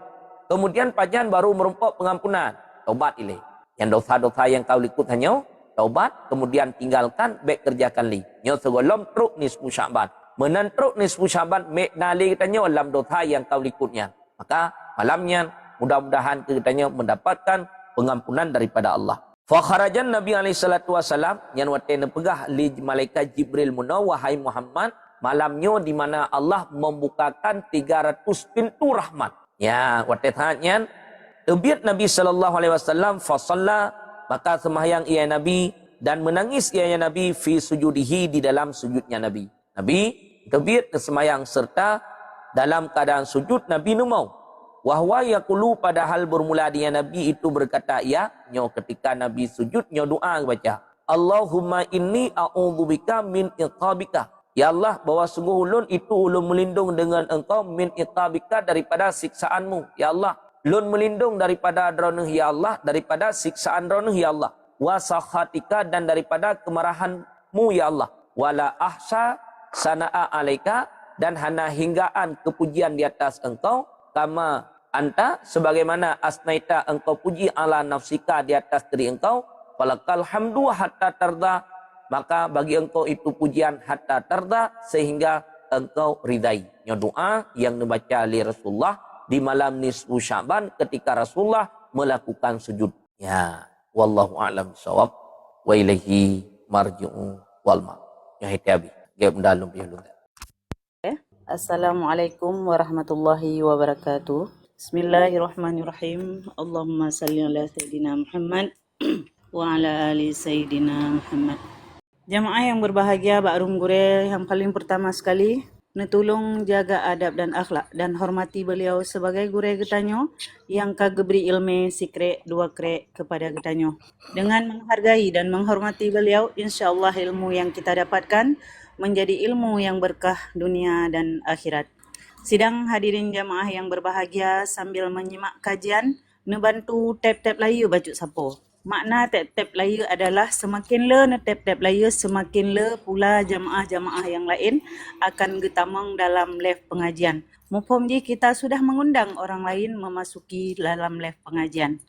Kemudian pajan baru merumpuk pengampunan, taubat ile. Yang dosa-dosa yang kau likut hanya taubat kemudian tinggalkan baik kerjakan li. Nyo segolom truk nisfu Sya'ban. Menantruk nisfu Sya'ban mek nali katanya dalam dosa yang kau likutnya. Maka malamnya mudah-mudahan kita mendapatkan pengampunan daripada Allah. Fa kharajan Nabi alaihi salatu wasalam yang wate nepegah li malaikat Jibril muna wahai Muhammad malamnya di mana Allah membukakan 300 pintu rahmat. Ya, wate tanya tebiat Nabi sallallahu alaihi wasallam fa shalla maka sembahyang ia Nabi dan menangis ia Nabi fi sujudihi di dalam sujudnya Nabi. Nabi tebiat kesembahyang serta dalam keadaan sujud Nabi numau. Wahwa yaqulu padahal bermula dia Nabi itu berkata ya nyo ketika Nabi sujud nyo doa baca Allahumma inni a'udzubika min iqabika. Ya Allah bahwa sungguh ulun itu ulun melindung dengan engkau min iqabika daripada siksaanmu. Ya Allah ulun melindung daripada droneh ya Allah daripada siksaan droneh ya Allah. Wa sakhatika dan daripada kemarahanmu ya Allah. Wala ahsa sana'a alaika dan hana hinggaan kepujian di atas engkau kama anta sebagaimana asnaita engkau puji ala nafsika di atas diri engkau falakal hamdu hatta tarda maka bagi engkau itu pujian hatta tarda sehingga engkau ridai. Nya doa yang dibaca oleh Rasulullah di malam nisfu Sya'ban ketika Rasulullah melakukan sujud. Ya, wallahu a'lam bissawab wa ilaihi marji'u wal ma. Ya hitabi. Gap dalem pihulun. Assalamualaikum warahmatullahi wabarakatuh. Bismillahirrahmanirrahim. Allahumma salli ala Sayyidina Muhammad wa ala ali Sayyidina Muhammad. Jamaah yang berbahagia, Pak Rum Gure yang paling pertama sekali, netulung jaga adab dan akhlak dan hormati beliau sebagai Gure Getanyo yang kageberi ilmu sikre dua kre kepada Getanyo. Dengan menghargai dan menghormati beliau, insyaallah ilmu yang kita dapatkan menjadi ilmu yang berkah dunia dan akhirat. Sidang hadirin jamaah yang berbahagia sambil menyimak kajian, nebantu tap-tap layu bacut sapo. Makna tap-tap layu adalah semakin le tap-tap layu semakin le pula jamaah-jamaah yang lain akan getamang dalam live pengajian. Mufhum ji kita sudah mengundang orang lain memasuki dalam live pengajian.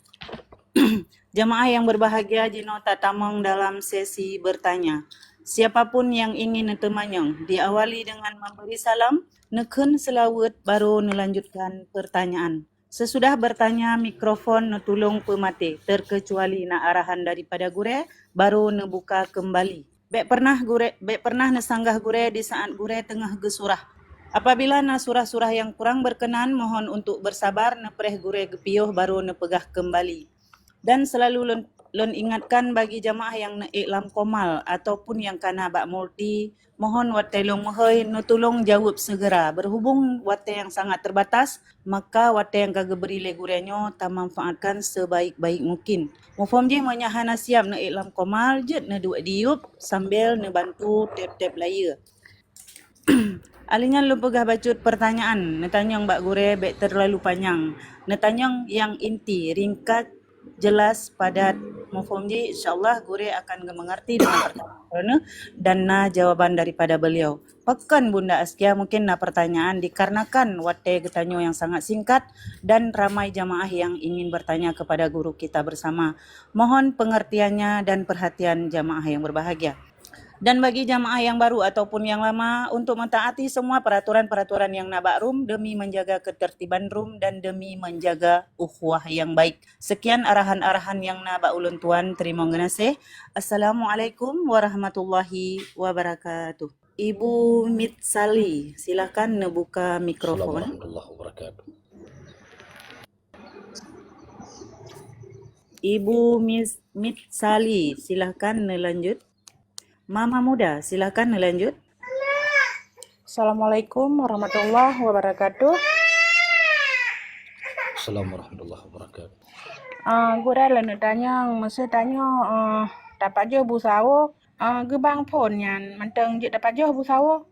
Jamaah yang berbahagia jino tatamang dalam sesi bertanya. Siapapun yang ingin netemanyang diawali dengan memberi salam, neken selawat baru nelanjutkan pertanyaan. Sesudah bertanya mikrofon netulung pemate terkecuali na arahan daripada gure baru nebuka kembali. Bek pernah nesanggah gure di saat gure tengah gesurah. Apabila na surah-surah yang kurang berkenan mohon untuk bersabar nepreh gure gepioh baru nepegah kembali. Dan selalu lon ingatkan bagi jamaah yang iklam komal ataupun yang kana bak multi, mohon wate long mohoi nutulong jawab segera. Berhubung wate yang sangat terbatas, maka wate yang kagak beri legurenyo tak manfaatkan sebaik-baik mungkin. Mufhum je menyahana siap na iklam komal jet na dua diup sambil na bantu tap-tap laya. Alingan lu pegah bacut pertanyaan, netanyang bak gure bek terlalu panjang. Netanyang yang inti, ringkat, jelas, padat. Mufhum ji insyaallah gure akan mengerti dengan pertanyaan dan na jawaban daripada beliau. Pekan Bunda Askia mungkin na pertanyaan dikarenakan wate getanyo yang sangat singkat dan ramai jamaah yang ingin bertanya kepada guru kita bersama. Mohon pengertiannya dan perhatian jamaah yang berbahagia. Dan bagi jamaah yang baru ataupun yang lama untuk mentaati semua peraturan-peraturan yang nabak rum demi menjaga ketertiban rum dan demi menjaga ukhuwah yang baik. Sekian arahan-arahan yang nabak ulun tuan. Terima kasih. Assalamualaikum warahmatullahi wabarakatuh. Ibu Mitsali, silakan nebuka mikrofon. Assalamualaikum warahmatullahi wabarakatuh. Ibu Mitsali, silakan nelanjut. Mama muda, silakan lanjut. Assalamualaikum warahmatullahi wabarakatuh. Assalamualaikum warahmatullahi wabarakatuh. Gura lena tanya, masa tanya dapat jo bu sawo, gebang pon nyan menteng je dapat jo bu sawo.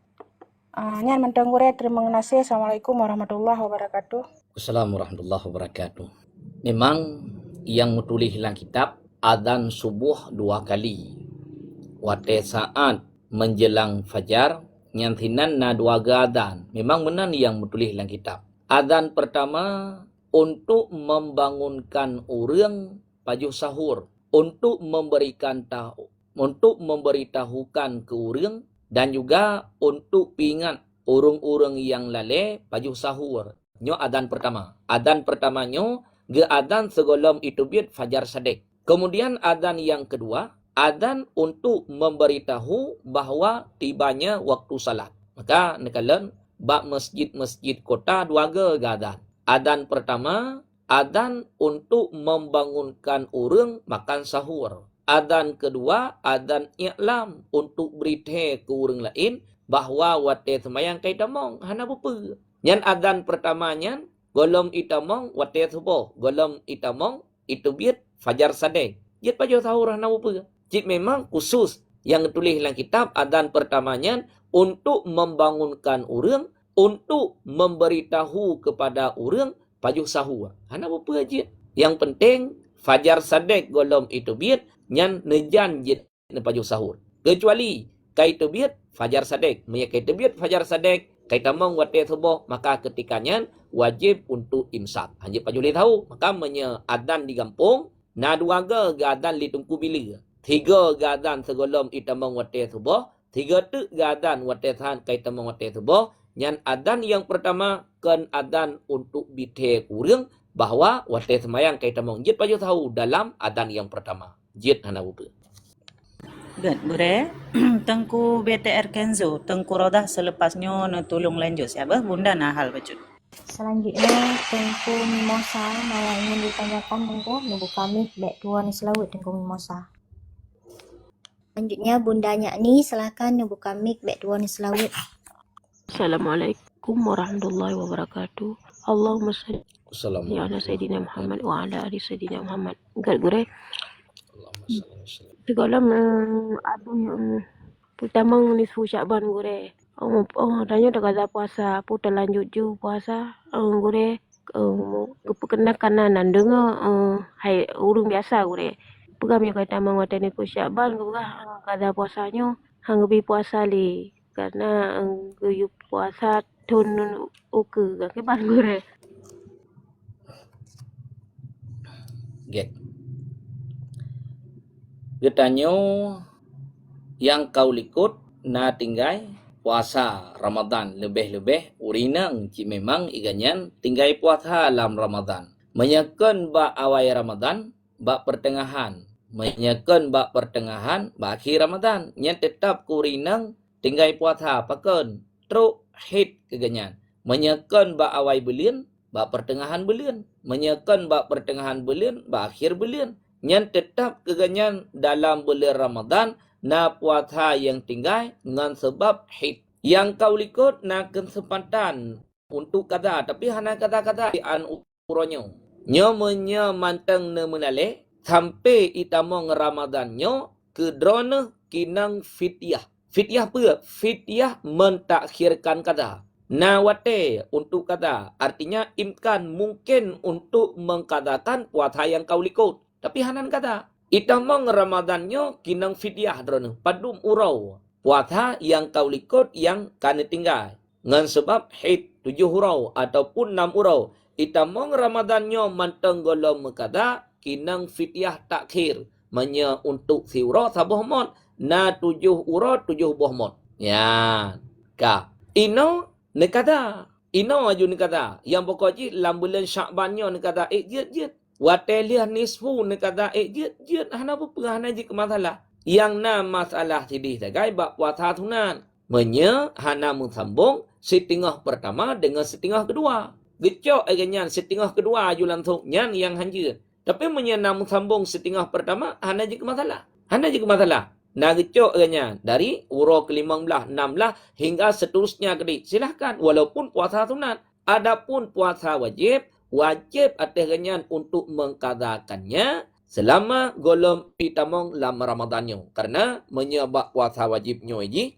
Nyan menteng gura terima kasih. Assalamualaikum warahmatullahi wabarakatuh. Assalamualaikum warahmatullahi wabarakatuh. Memang yang menulis dalam kitab adzan subuh 2 kali. Wate saat menjelang fajar nyantinan na 2 adzan. Memang benar yang menulis dalam kitab. Adzan pertama untuk membangunkan orang pajuh sahur, untuk memberitahukan ke orang dan juga untuk ingat orang-orang yang lalai pajuh sahur. Nyo adzan pertama. Adzan pertamanya ge adzan sebelum itu biat fajar sadek. Kemudian adzan yang kedua, adzan untuk memberitahu bahawa tibanya waktu salat. Maka nekalan bab masjid-masjid kota dua ga adzan. Adzan pertama, adzan untuk membangunkan orang makan sahur. Adzan kedua, adzan i'lam untuk beritahu ke orang lain bahawa wate semayang kai tamong hana bupa. Nyan adzan pertamanya golom itamong wate subuh, golom itamong itu biat fajar sadek. Jit pajo sahur hana bupa. Jit memang khusus yang tulis dalam kitab adzan pertamanya untuk membangunkan orang, untuk memberitahu kepada orang pajuh sahur. Hana bupa jit. Yang penting fajar sadek golom itu biat nyan nejan jit ne pajuh sahur. Kecuali kai tu biat fajar sadek, kai tu biat fajar sadek, kai tamong wate subuh, maka ketikanya wajib untuk imsak. Hanya pajuli tahu, maka adzan di kampung, na dua ga adzan li tungku bila. Tiga ga adzan segolom itamong wate subuh, tiga tu ga adzan wate tahan kai tamong wate subuh. Nyan adzan yang pertama kan adzan untuk bite kurang bahawa wate semayang kai tamong. Jit paju tahu dalam adzan yang pertama. Jit hana bupa. Good, Bure. Tengku BTR Kenzo, Tengku Rodah selepasnya na tolong lanjut. Siapa? Bunda nah hal bacut. Selanjutnya, Tengku Mimosa yang ingin ditanyakan Tengku, Nubu kami baik dua ni selawat Tengku Mimosa. Selanjutnya, bundanya ni silakan Nubu kami baik dua ni selawat. Assalamualaikum warahmatullahi wabarakatuh. Allahumma salli ala Assalamualaikum. Sayyidina Muhammad wa ala ali Sayyidina Muhammad. Gal gure. Allahumma salli wa sallim. Segala ada yang pertama nisfu Syaban gure. Tanya dah kata puasa, putar lanjut ju puasa. Gure kepekenakan kanan dengar hai urung biasa gure. Pegam yang kata mengwata nisfu Syaban gure kata puasanya hang lebih puasa li. Karena guyup puasa tun uke ke ban gure. Get. Dia tanya yang kau likut na tinggai puasa Ramadan lebih-lebih urinang ci memang iganyan tinggai puasa dalam Ramadan. Menyekan ba awal Ramadan, ba pertengahan. Menyekan ba pertengahan, ba akhir Ramadan. Nya tetap kurinang tinggai puasa paken. Truk hit keganyan. Menyekan ba awal bulan, ba pertengahan bulan. Menyekan ba pertengahan bulan, ba akhir bulan. Yang tetap keganyan dalam bulan Ramadan na puasa yang tinggal dengan sebab hid. Yang kau likut na kesempatan untuk kata tapi hana kata-kata an ukurannya. Nyo manteng ne menale sampai itamong Ramadan nyo kedrona kinang fitiah. Fitiah apa? Fitiah mentakhirkan kata. Na wate untuk kata artinya imkan mungkin untuk mengkatakan puasa yang kau likut. Tapi hanan kata, itamong Ramadannya kinang fidyah drone, padum urau. Puasa yang kau likut yang kane tinggal. Ngan sebab hid 7 urau ataupun 6 urau. Itamong Ramadannya manteng golom kata kinang fidyah takhir. Manya untuk si urau sabuh mon. Na 7 urau 7 buah mon. Ya. Ka. Ino ne kata. Ino aju ne kata. Yang pokoknya lam bulan Syakbannya ne kata jit. Wateliah nisfu ni kata jit hana apa hana je ke masalah. Yang na masalah sidih sagai bab puasa sunan. Menya hana sambung setengah pertama dengan setengah kedua. Gecok aganyan setengah kedua aju langsung nyan yang hanja. Tapi menya na sambung setengah pertama hana je ke masalah. Hana je ke masalah. Na gecok aganyan dari urau ke-15, 16 hingga seterusnya kedik. Silahkan walaupun puasa sunan. Adapun puasa wajib atas ganyan untuk mengkadakannya selama golom itamong lam Ramadannya. Karena menyebab puasa wajibnya ini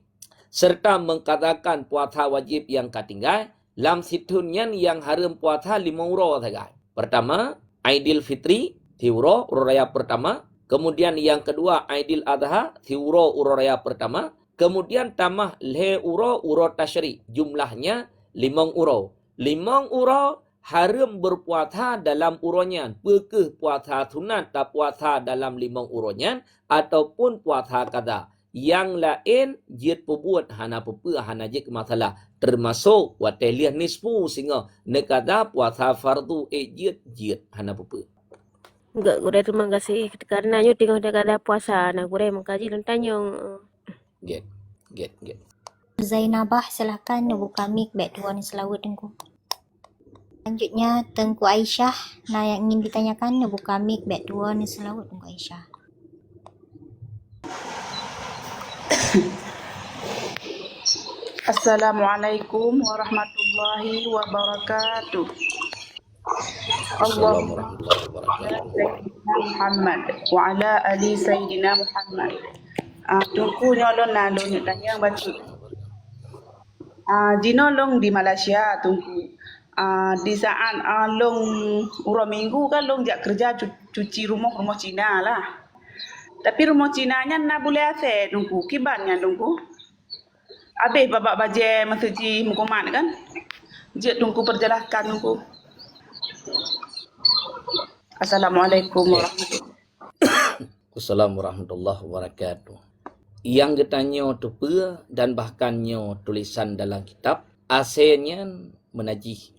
serta mengkadakan puasa wajib yang katinggal lam situnyan yang haram puasa 5 urau saja. Pertama, Aidil Fitri, urau raya pertama. Kemudian yang kedua, Aidil Adha, urau raya pertama. Kemudian tamah le urau tasyrik. Jumlahnya 5 urau. 5 urau haram berpuasa dalam uronyan. Pekeh puasa sunat tak puasa dalam 5 uronyan ataupun puasa kada. Yang lain jid perbuat hana pepe hana jid masalah. Termasuk wateliah nisfu sehingga nekada puasa fardu jid hana pepe. Enggak gure terima kasih karena nyo tengok dah kada puasa nah gure mengkaji dan tanya. Get. Zainabah silakan buka mic back dua ni selawat tengku. Selanjutnya Tengku Aisyah. Nah yang ingin ditanyakan buka mic back dua ni selawat Tengku Aisyah. Assalamualaikum warahmatullahi wabarakatuh. Assalamualaikum Allahumma warahmatullahi wabarakatuh. Sayyidina Muhammad wa ala ali Sayyidina Muhammad. Tungku nyolong nalong tanya baca. Dinolong di Malaysia tungku. Di saat long urang minggu kan long jak kerja cuci rumah Cina lah. Tapi rumah Cinanya na boleh ase tungku. Kibannya tungku. Habis babak baje masjid mukomat kan. Jek tungku perjelaskan tungku. Assalamualaikum warahmatullahi wabarakatuh. Assalamualaikum warahmatullahi wabarakatuh. Yang getanya tupa dan bahkannya tulisan dalam kitab asalnya menajih.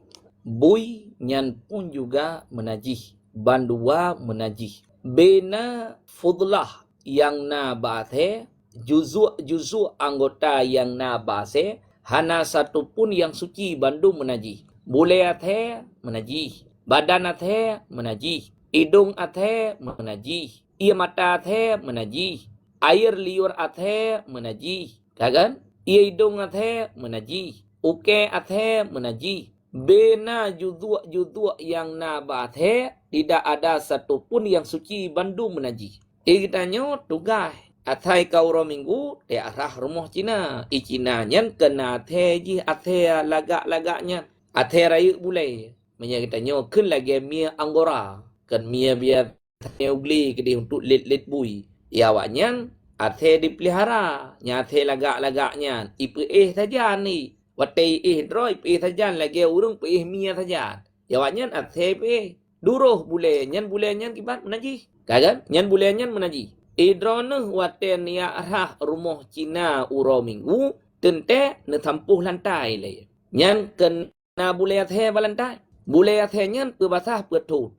Bui nyan pun juga menajih. Bandua menajih. Bena fudlah yang na baathe juzu anggota yang na bahase hana satu pun yang suci bandung menajih. Bule athe menajih, badan athe menajih, hidung athe menajih, ia mata athe menajih, air liur athe menajih, kan? Ia hidung athe menajih, uke athe menajih. Bena juzu yang na bathe tidak ada satu pun yang suci bandung menajih. Ikutanya tugas athai kauro minggu te arah rumah Cina. Cina nyan kena the ji athe lagak-lagaknya. Athe rayu boleh. Menyakitanya kun lagi mia anggora. Kan mia biar tanya ugli kedi untuk lit bui. Ya awaknya athe dipelihara. Nya athe lagak-lagaknya. Ipe saja ni. Watai droi pe saja lagi urung pe mia saja. Ya awaknya athe pe. Duruh boleh. Nyan boleh nyan kibat menajih. Kan? Nyan boleh nyan menajih. Idroneh waten ya arah rumah Cina uro minggu tente ne tampuh lantai le. Nyan kena bule athe balantai. Bule athe nyan berbasah bertu.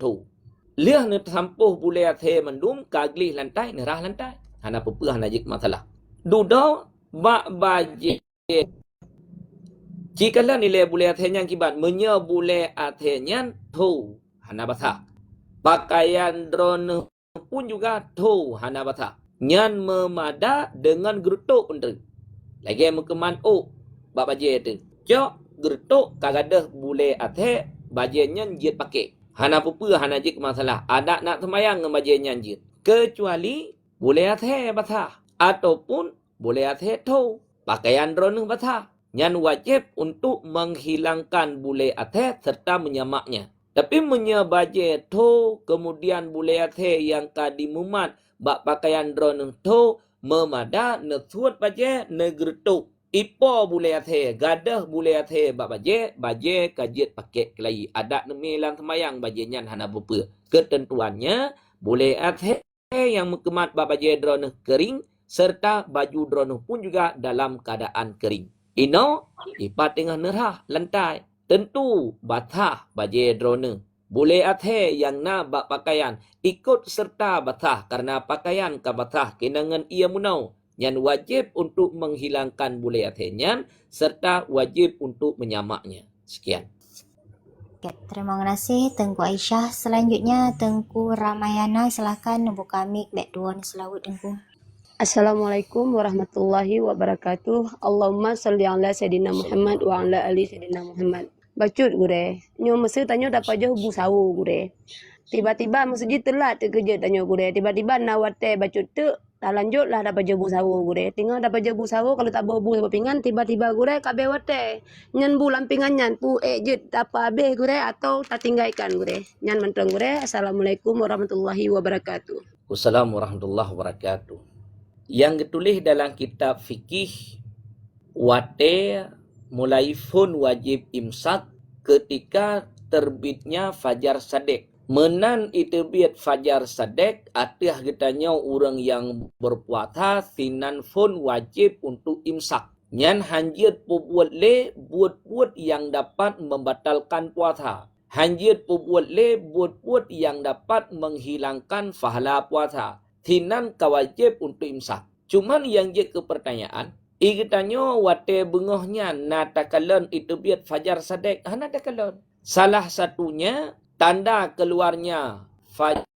Liah ne tampuh bule athe mendum kagli lantai ne rah lantai. Hana pepuh najik masalah. Dudo ba baje. Jikalau nilai bule athe nyan kibat menye bule athe nyan tu hana basah. Pakaian drone pun juga tu hana bata. Nyan memada dengan gerutuk untuk. Lagi mukeman bab baje tu. Jok gerutuk kagadah bule athe baje nyan jit pakai. Hana pupu hana jik masalah. Ada nak semayang dengan baje nyan jit. Kecuali bule athe bata ataupun bule athe tu pakaian drone bata. Nyan wajib untuk menghilangkan bule athe serta menyamaknya. Tapi menyebaje tu kemudian bule athe yang kadimumat bak pakaian drone tu memada nesuat baje negretuk ipo bule athe gadah bule athe bak baje kajit pakai kelai adat nemilang semayang baje nyan hana bepe ketentuannya bule athe yang mekemat bak baje drone kering serta baju drone pun juga dalam keadaan kering. Ino ipat tengah nerah lantai. Tentu batah baje drone. Boleh athe yang na bak pakaian ikut serta batah karena pakaian ka batah kenangan ia munau. Yang wajib untuk menghilangkan boleh athe nyan serta wajib untuk menyamaknya. Sekian. Okay, terima kasih Tengku Aisyah. Selanjutnya Tengku Ramayana silakan buka mic back dua ni selawat Tengku. Assalamualaikum warahmatullahi wabarakatuh. Allahumma salli ala Sayyidina Muhammad wa ala ali Sayyidina Muhammad. Bacut gure. Nyo mesti tanya dapat jauh bu sawu gure. Tiba-tiba masjid telat kerja tanya gure. Tiba-tiba nawate bacut tu tak lanjut lah dapat jauh bu sawu gure. Tinggal dapat jauh bu sawu kalau tak bawa bu pingan tiba-tiba gure kabe wate. Nyan bu lampingan nyan pu ejit apa abe gure atau tak tinggalkan gure. Nyan menteng gure. Assalamualaikum warahmatullahi wabarakatuh. Wassalamualaikum warahmatullahi wabarakatuh. Yang ditulis dalam kitab fikih wate mulai fun wajib imsak ketika terbitnya fajar sadek. Menan iterbit fajar sadek atih getanya orang yang berpuasa sinan fun wajib untuk imsak. Nyan hanjir buat yang dapat membatalkan puasa. Hanjit buat le buat yang dapat menghilangkan pahala puasa. Tinan kawajib untuk imsak. Cuman yang je ke pertanyaan, ikitanyo wate bengohnya natakalan itu biat fajar sadek. Natakalan. Salah satunya tanda keluarnya fajar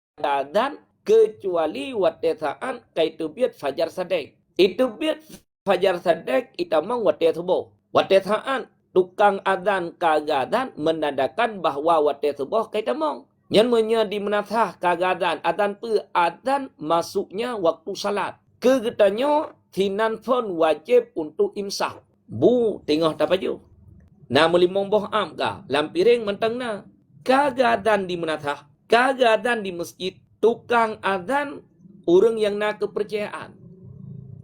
dan kecuali wate saan kaitu biat fajar sadek. Itu biat fajar sadek itamang wate subuh. Wate saan tukang adzan kagadan menandakan bahawa wate subuh kaitu mong. Yang menjadi menasah kagadan adzan adzan masuknya waktu salat. Kegetanyo tinan pun wajib untuk imsak. Bu tengah tak baju. Na melimong boh am ka lampiring mentang na. Kagadan di menasah, kagadan di masjid, tukang adzan orang yang na kepercayaan.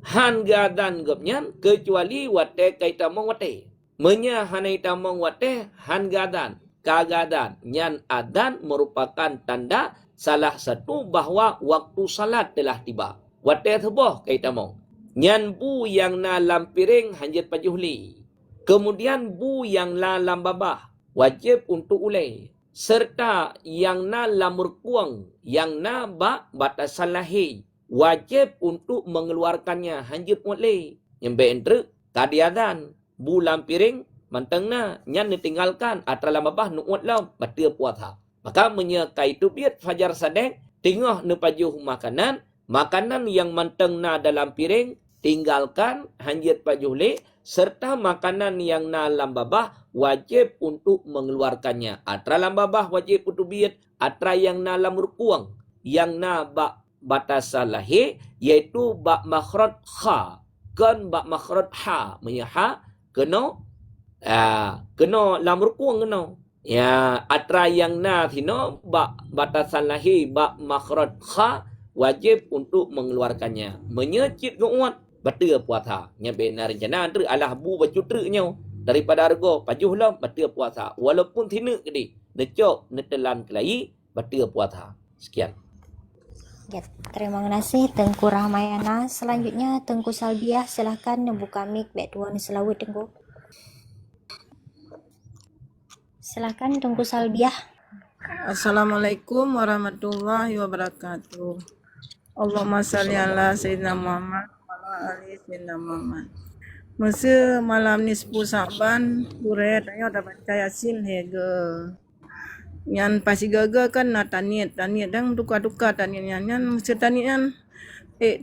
Han gadan gapnyan kecuali wate kaitu mong wate. Menya hanai tamang wate han gadan. Kagadan. Nyan adan merupakan tanda salah satu bahawa waktu salat telah tiba. Wate subuh kait tamang. Nyan bu yang na lampiring hanjit pajuhli. Kemudian bu yang na lambabah. Wajib untuk ulai. Serta yang na lamur kuang. Yang na batas salahi. Wajib untuk mengeluarkannya hanjit ulai. Yang beenter tadi adan. Bulan piring mantang na nyan ditinggalkan atra lamabah nuut lam batia puasa. Maka menyekai tu biat fajar sadek tengah nepajuh makanan yang mantang na dalam piring tinggalkan hanjit pajuh le serta makanan yang na lambabah wajib untuk mengeluarkannya. Atra lambabah wajib untuk biat atra yang na lamur kuang yang na batas salahi yaitu makhraj kha kan makhraj ha menyaha kena lamur kuang kena ya atra yang na thino batasan lahi makhraj kha wajib untuk mengeluarkannya menyecit kuat batal puasa nya benar rencana antara alah bu bacutreknya daripada argo pajuh lam batal puasa walaupun thina kedi necok netelan kelai batal puasa. Sekian. Ya, terima kasih Tengku Rahmayana. Selanjutnya Tengku Salbiah, silahkan membuka mic back dua ni selawat Tengku. Silahkan Tengku Salbiah. Assalamualaikum warahmatullahi wabarakatuh. Allahumma salli ala Sayyidina Muhammad wa ala ali Sayyidina Muhammad. Masa malam ni 10 Saban, Buret ayo dah baca Yasin hega. Yang pasti gagal kan na taniat dan duka taniat yang mesti taniat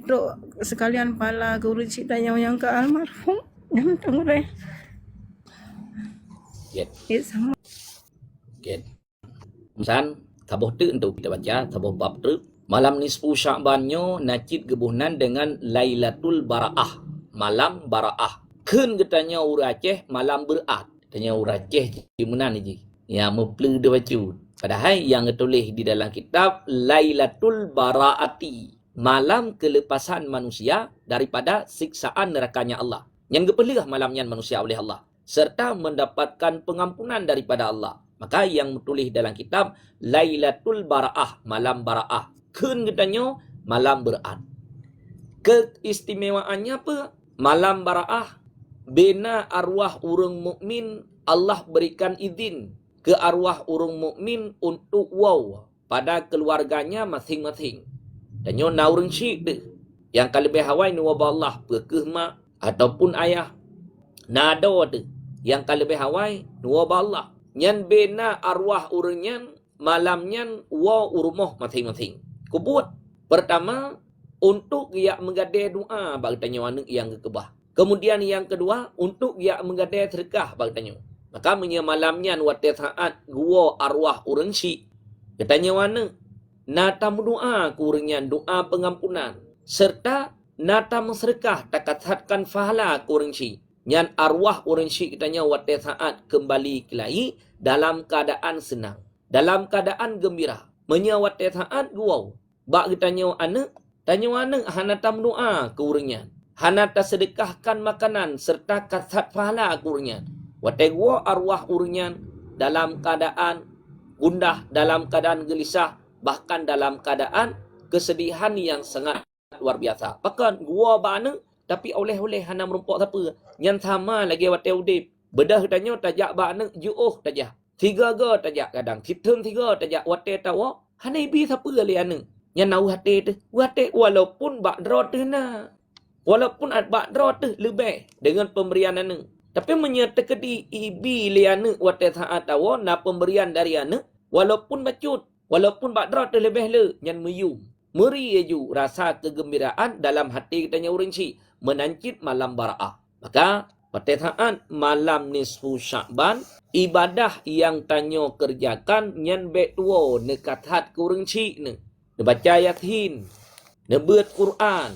tu sekalian pala guru cita yang ke almarhum yang tengure. Sama. Misan tabuh tu untuk kita baca tabuh bab tu malam nisfu Sya'bannya nacid gebuhnan dengan Lailatul Bara'ah, malam Bara'ah. Keun katanya uraceh malam berat. Tanya uraceh di mana ni? Ya mempelu dia baca. Padahal yang tertulis di dalam kitab Lailatul Bara'ati, malam kelepasan manusia daripada siksaan nerakanya Allah. Yang kepelah malamnya manusia oleh Allah serta mendapatkan pengampunan daripada Allah. Maka yang tertulis dalam kitab Lailatul Bara'ah, malam Bara'ah. Keun katanya malam berat. Keistimewaannya apa? Malam Bara'ah bina arwah orang mukmin Allah berikan izin ke arwah orang mukmin untuk pada keluarganya masing-masing. Dan nyo na orang syik tu yang kalebih hawai nu Allah pekeh mak ataupun ayah. Nado tu yang kalebih hawai nu Allah. Nyan bina arwah orangnya malamnya urmoh masing-masing. Kubut pertama untuk dia menggadai doa bagi tanya anak yang kekebah. Kemudian yang kedua untuk dia menggadai sedekah bagi tanya. Maka malamnya wate saat gua arwah orang syik. Katanya mana? Nata doa kurangnya doa pengampunan. Serta nata sedekah takathatkan fahala kurang syik. Nyan arwah orang syik katanya wate saat kembali kelai dalam keadaan senang. Dalam keadaan gembira. Wate saat gua. Bak katanya anak. Tanya anak hanata doa kurangnya. Hanata sedekahkan makanan serta kathat fahala kurangnya. Wategwa arwah urunyan dalam keadaan gundah, dalam keadaan gelisah, bahkan dalam keadaan kesedihan yang sangat luar biasa. Bahkan gua bana tapi oleh-oleh hana merumpok siapa. Yang sama lagi wate udip. Bedah tanya tajak bana juuh tajak. Tiga ga tajak kadang. Kiteng tiga tajak wate tawa. Hanai bi siapa lian ni? Yang nau hati tu. Wate walaupun bak drot tu na. Walaupun bak drot tu lebih dengan pemberian anu. Tapi menyertakan di ibi lian ni wate saat tawa na pemberian dari anu. Walaupun bacut. Walaupun bak drot tu lebih le. Yang meyum. Meri ju rasa kegembiraan dalam hati kita orang si. Menancit malam bara'ah. Maka pada saat malam nisfu Sya'ban, ibadah yang tanyo kerjakan nyan baik tua nekat hat kurang cik ne. Ne baca yatin, ne buat Quran,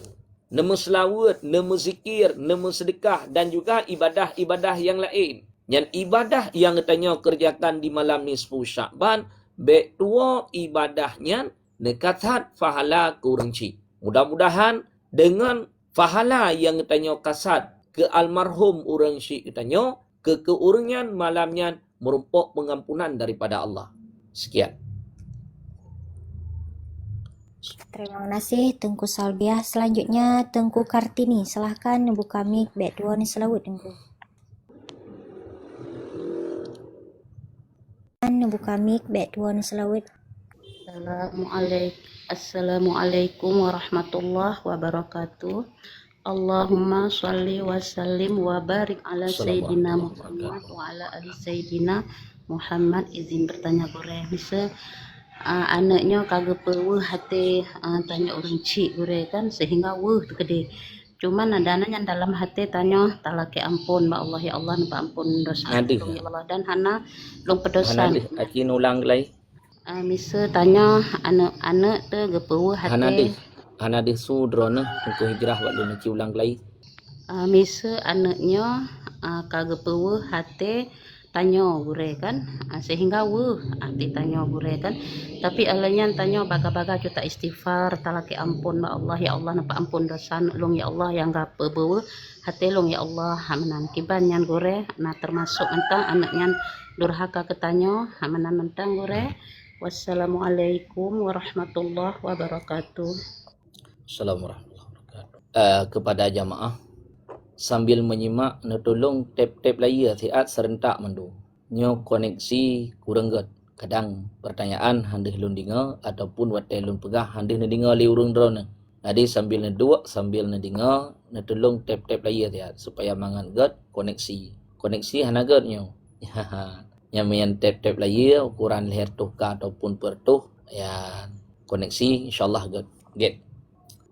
ne meselawat, ne mezikir, ne sedekah dan juga ibadah-ibadah yang lain. Nyan ibadah yang tanyo kerjakan di malam nisfu Sya'ban, baik tua ibadahnya nekat hat fahala kurang cik. Mudah-mudahan dengan fahala yang tanyo kasat ke almarhum orang syik katanya, ke keurangan malamnya merupakan pengampunan daripada Allah. Sekian. Terima kasih Tengku Salbiah. Selanjutnya Tengku Kartini. Silahkan buka mic back dua ni selawat Tengku. Buka mic back dua ni selawat. Assalamualaikum warahmatullahi wabarakatuh. Allahumma salli wa sallim wa barik ala Sayyidina Muhammad wa ala ali Sayyidina Muhammad. Izin bertanya gore. Misal anaknya kagak perlu hati tanya orang cik gore kan sehingga tu gede. Cuman ada yang dalam hati tanya talaki ampun ba Allah ya Allah napa ampun dosa ya Allah dan hana long pedosan. Aci ulang lagi. Misal tanya anak-anak tu gepewu hati. Hana di sudrona untuk hijrah waktu nanti ulang lagi. Misal anaknya kagak perlu hati tanya gure kan sehingga hati tanya gure kan tapi alanya tanya baga-baga kita istighfar talaki ampun ba Allah ya Allah napa ampun dosa long ya Allah yang gak perlu hati long ya Allah hamanan kiban yang gure nah termasuk entang anaknya durhaka ketanya hamanan mentang gure. Wassalamualaikum warahmatullahi wabarakatuh. Assalamualaikum warahmatullahi wabarakatuh. Kepada jamaah sambil menyimak tolong tap-tap layar siat serentak mendu. Nyo koneksi kurang get. Kadang pertanyaan handih lun dengar ataupun watai lun pegah handih ne dengar li urung drone. Jadi sambil ne dua sambil ne dengar tolong tap-tap layar siat supaya mangan get koneksi. Koneksi hana get nyo. Yang main tap-tap layar ukuran leher tuhkah ataupun pertuh ya koneksi insyaallah get.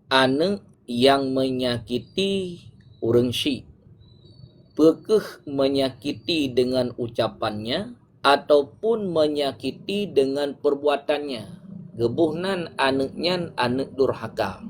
Anak yang menyakiti orang syik, apakah menyakiti dengan ucapannya ataupun menyakiti dengan perbuatannya? Gebuhnan anaknya anak durhaka.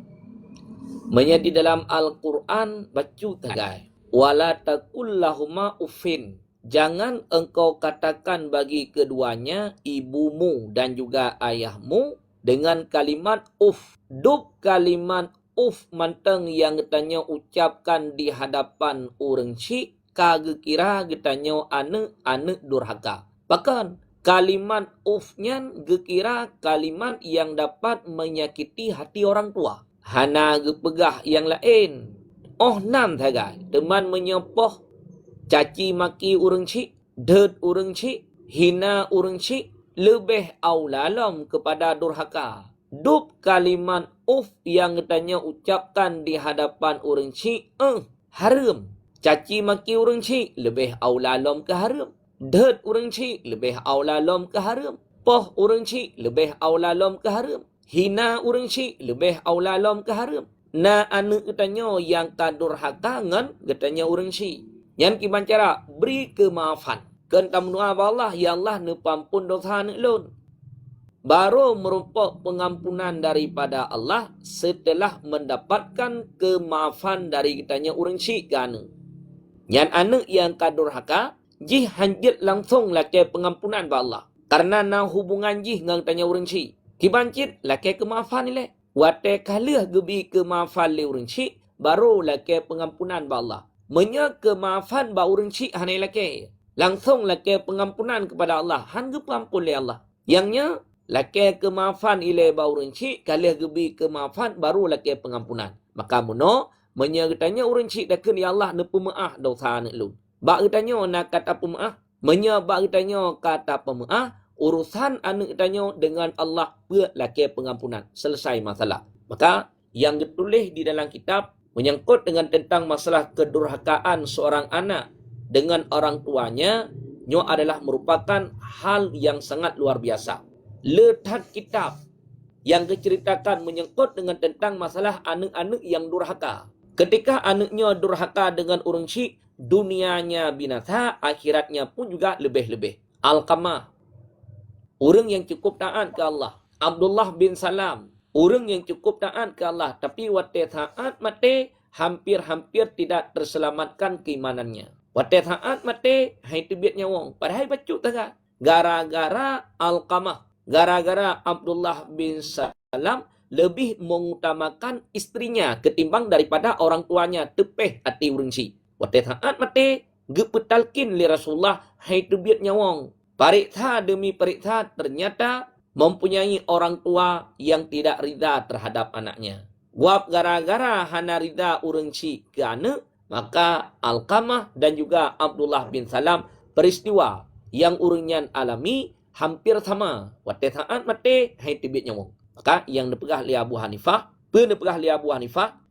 Menyati dalam Al-Quran baca tagai. Wala taqul lahuma uffin. Jangan engkau katakan bagi keduanya ibumu dan juga ayahmu dengan kalimat uf. Duk kalimat uf manteng yang getanya ucapkan di hadapan orang syik kage kira getanya anak durhaka. Bahkan kalimat ufnya gekira kalimat yang dapat menyakiti hati orang tua. Hana gepegah yang lain. Oh nam thagai. Teman menyopoh caci maki orang syik, ded orang syik, hina orang syik, lebih aulalam kepada durhaka. Duk kalimat uf yang katanya ucapkan di hadapan orang syik, haram. Caci maki orang syik, lebih aulalam ke haram. Ded orang syik, lebih aulalam ke haram. Poh orang syik, lebih aulalam ke haram. Hina orang syik, lebih aulalam ke haram. Na anak katanya yang kadurhaka ngan katanya orang syik. Yang kiban cara beri kemaafan. Kentam doa Allah ya Allah ne pampun dosa ne lun. Baru merupakan pengampunan daripada Allah setelah mendapatkan kemaafan dari kitanya orang syik kana. Yang anak yang kadurhaka jih hanjit langsung laki pengampunan ba Allah. Karena na hubungan jih ngang tanya orang syik. Kibancit laki kemaafan ile. Wate kalih gebi kemaafan le orang syik baru laki pengampunan ba Allah. Menya kemaafan ba orang syik hanai laki. Langsung laki pengampunan kepada Allah. Han ge pengampun le Allah. Yangnya laki kemaafan ile ba orang syik kalih gebi kemaafan baru laki pengampunan. Maka muno menya getanya orang syik dakun ya Allah ne pemaaf dosa ne lu. Ba getanya nak kata pemaaf Menyabak tanya kata pemaaf, urusan anak tanya dengan Allah laki pengampunan. Selesai masalah. Maka yang ditulis di dalam kitab menyangkut dengan tentang masalah kedurhakaan seorang anak dengan orang tuanya, nyo adalah merupakan hal yang sangat luar biasa. Letak kitab yang diceritakan menyangkut dengan tentang masalah anak-anak yang durhaka. Ketika anaknya durhaka dengan orang syrik, dunianya binasa, akhiratnya pun juga lebih-lebih. Alqamah, orang yang cukup taat ke Allah. Abdullah bin Salam, orang yang cukup taat ke Allah. Tapi waktu saat mati, hampir-hampir tidak terselamatkan keimanannya. Waktu saat mati, hai tibitnya wong. Padahal bacuk tak? Gara-gara Alqamah, gara-gara Abdullah bin Salam lebih mengutamakan istrinya ketimbang daripada orang tuanya, tepeh hati urungsi. Waktu saat mati, gepetalkin li Rasulullah, hai tibitnya wong. Periksa demi periksa ternyata mempunyai orang tua yang tidak rida terhadap anaknya. Guap gara-gara hana rida urungsi ke anak, maka Alqamah dan juga Abdullah bin Salam peristiwa yang urunyan alami hampir sama. Waktu saat mati, hai tibitnya wong. Maka yang dipegah li Abu Hanifah,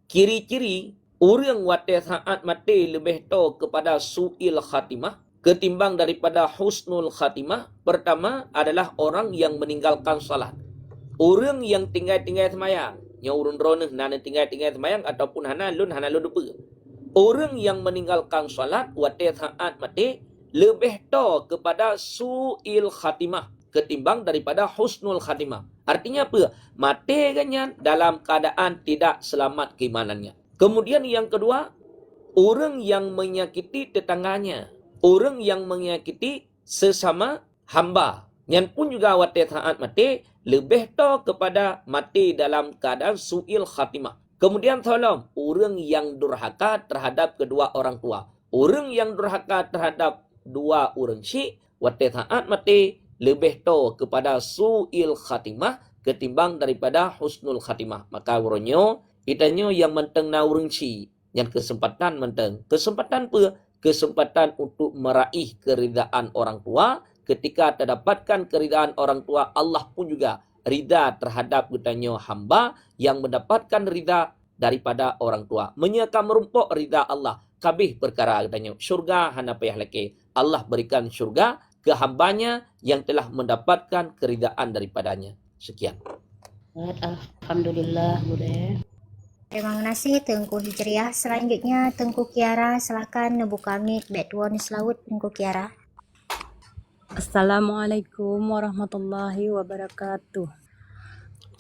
ciri-ciri orang waktu saat mati lebih tahu kepada su'il khatimah ketimbang daripada husnul khatimah. Pertama adalah orang yang meninggalkan salat. Orang yang tinggal-tinggal semayang, yang urun roneh nana tinggal-tinggal semayang ataupun hana lun lupa. Orang yang meninggalkan salat waktu saat mati lebih tahu kepada su'il khatimah ketimbang daripada husnul khatimah. Artinya apa? Mati ganyan dalam keadaan tidak selamat keimanannya. Kemudian yang kedua, orang yang menyakiti tetangganya, orang yang menyakiti sesama hamba. Yang pun juga waktu saat mati lebih tahu kepada mati dalam keadaan su'il khatimah. Kemudian tolong, orang yang durhaka terhadap kedua orang tua. Orang yang durhaka terhadap dua orang syik, waktu saat mati lebih tahu kepada su'il khatimah ketimbang daripada husnul khatimah. Maka uronyo, itanya yang menteng na orang syik, yang kesempatan menteng. Kesempatan apa? Kesempatan untuk meraih keridaan orang tua. Ketika terdapatkan keridaan orang tua, Allah pun juga rida terhadap katanya hamba yang mendapatkan rida daripada orang tua. Menyekam merumpuk rida Allah. Kabih perkara katanya syurga hana payah lagi. Allah berikan syurga ke hambanya yang telah mendapatkan keridaan daripadanya. Sekian. Alhamdulillah, Bude. Terima kasih Tengku Hijriah. Selanjutnya Tengku Kiara, silakan membuka mic back to one selawat Tengku Kiara. Assalamualaikum warahmatullahi wabarakatuh.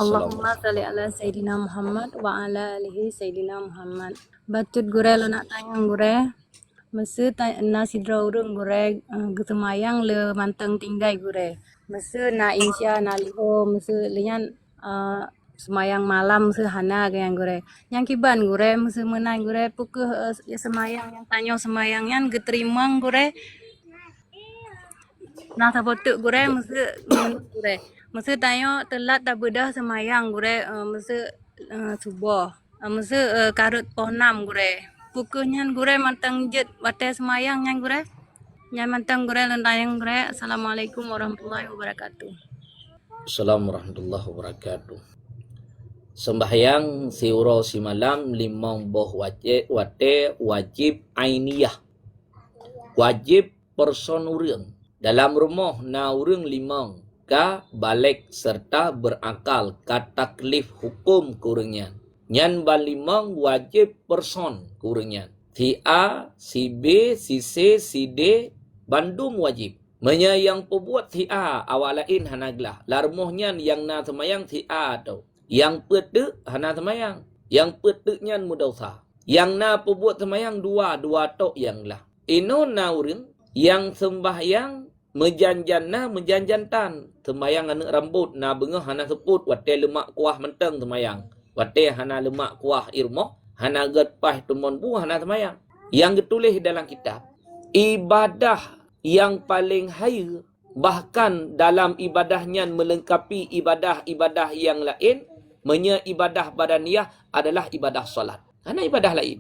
Allahumma salli ala Sayyidina Muhammad wa ala alihi Sayyidina Muhammad. Batut gure lo nak tanya gure. Masa nasi draurung gure kesemayang le mantang tinggai gure. Masa na insya na liho masa lian semayang malam masa hana yang gure. Yang kiban gure masa menang gure pukul semayang yang tanya semayang yang geterimang gure. Nah sabotuk gure masa gure. Masa tanya telat dah bedah semayang gure masa subuh. Masa karut pohnam gure. Pukunya gure mantang jet wate semayang yang gure. Yang mantang gure lentayang gure. Assalamualaikum warahmatullahi wabarakatuh. Assalamualaikum warahmatullahi wabarakatuh. Sembahyang siuro si malam limang boh wate wajib ainiyah. Wajib person urang. Dalam rumah na urang limang ka balik serta berakal ka taklif hukum kurangnya. Nyan balimang wajib person kurangnya. Si A, si B, si C, si D bandum wajib. Menyayang pebuat si A awalain hanaglah. Larmuhnya yang na semayang si A atau yang petuk hana semayang. Yang petuknya mudausa. Yang na pebuat semayang dua tok yang lah. Ino na urang yang sembahyang mejanjantan semayang anak rambut na bengah hana seput wate lemak kuah menteng semayang wate hana lemak kuah irmoh hana getpah tumon bu hana semayang. Yang ditulis dalam kitab ibadah yang paling haya, bahkan dalam ibadahnya melengkapi ibadah-ibadah yang lain, ibadah badaniyah adalah ibadah solat. Karena ibadah lain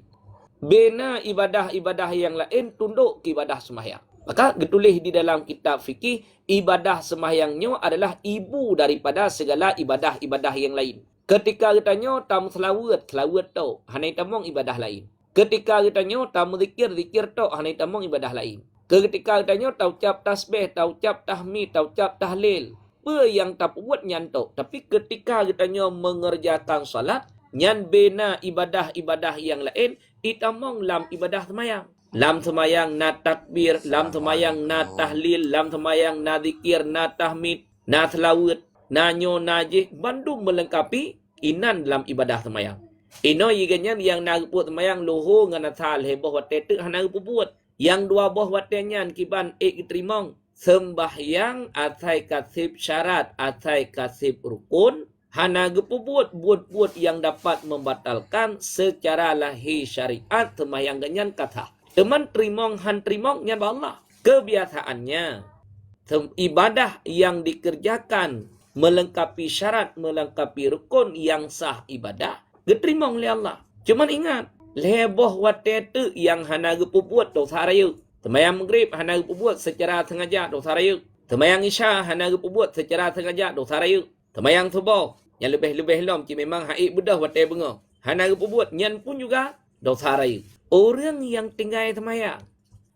bina ibadah-ibadah yang lain tunduk ke ibadah semayang. Maka ditulis di dalam kitab fikih, ibadah sembahyangnya adalah ibu daripada segala ibadah-ibadah yang lain. Ketika katanya tamu selawat tu, hanai tamong ibadah lain. Ketika katanya tamu zikir tu, hanai tamong ibadah lain. Ketika katanya taucap tasbih, taucap tahmid, taucap tahlil, apa yang tak buat nyan tu. Tapi ketika katanya mengerjakan salat, nyan bina ibadah-ibadah yang lain, itamong lam ibadah semayang. Lam semayang na takbir, lam semayang na tahlil, lam semayang na zikir, na tahmid, na selawat, na nyo najih, bandung melengkapi inan dalam ibadah semayang. Ino yiganyan yang nagput semayang luhu ngana sal heboh wate tu hana buat. Yang dua boh watenyan kiban diterimong sembahyang atai kasib syarat, atai kasib rukun, hana gepubuat buat yang dapat membatalkan secara lahir syariat semayang ganyan kata. Teman terimong han terimong nyan Allah. Kebiasaannya ibadah yang dikerjakan melengkapi syarat, melengkapi rukun yang sah ibadah, diterimong oleh Allah. Cuman ingat, leboh wate tu yang hana gepubuat dosa raya. Semayang maghrib hana gepubuat secara sengaja dosa raya. Semayang isya hana gepubuat secara sengaja dosa raya. Semayang subuh yang lebih-lebih lom memang haid bedah wate benga. Hana gepubuat nyan pun juga dosa raya. Orang yang tinggal semayang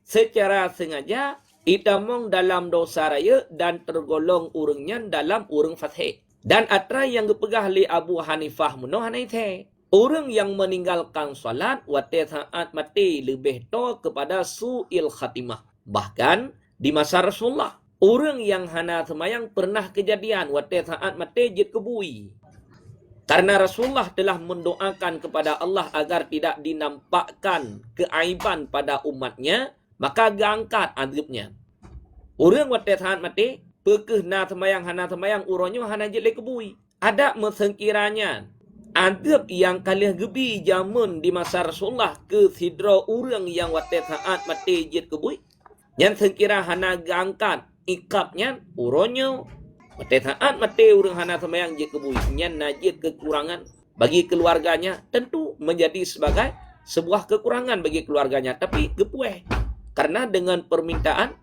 secara sengaja itamong dalam dosa raya dan tergolong orangnya dalam orang fasih. Dan atra yang dipegah li Abu Hanifah muno hanai the. Orang yang meninggalkan salat wate saat mati lebih to kepada su'il khatimah. Bahkan di masa Rasulullah, orang yang hana semayang pernah kejadian wate saat mati jid kebui. Karena Rasulullah telah mendoakan kepada Allah agar tidak dinampakkan keaiban pada umatnya, maka diangkat azabnya. Orang wate saat mati, pekeh na semayang hana semayang uronyo hana jele kebui. Ada mesengkiranya azab yang kalih gebi jamun di masa Rasulullah ke sidra orang yang wate saat mati jid kebui. Yang sengkira hana diangkat ikapnya uronyo. Wate saat mati orang hana semayang jid kebui. Nyan najid kekurangan bagi keluarganya. Tentu menjadi sebagai sebuah kekurangan bagi keluarganya. Tapi gepueh. Karena dengan permintaan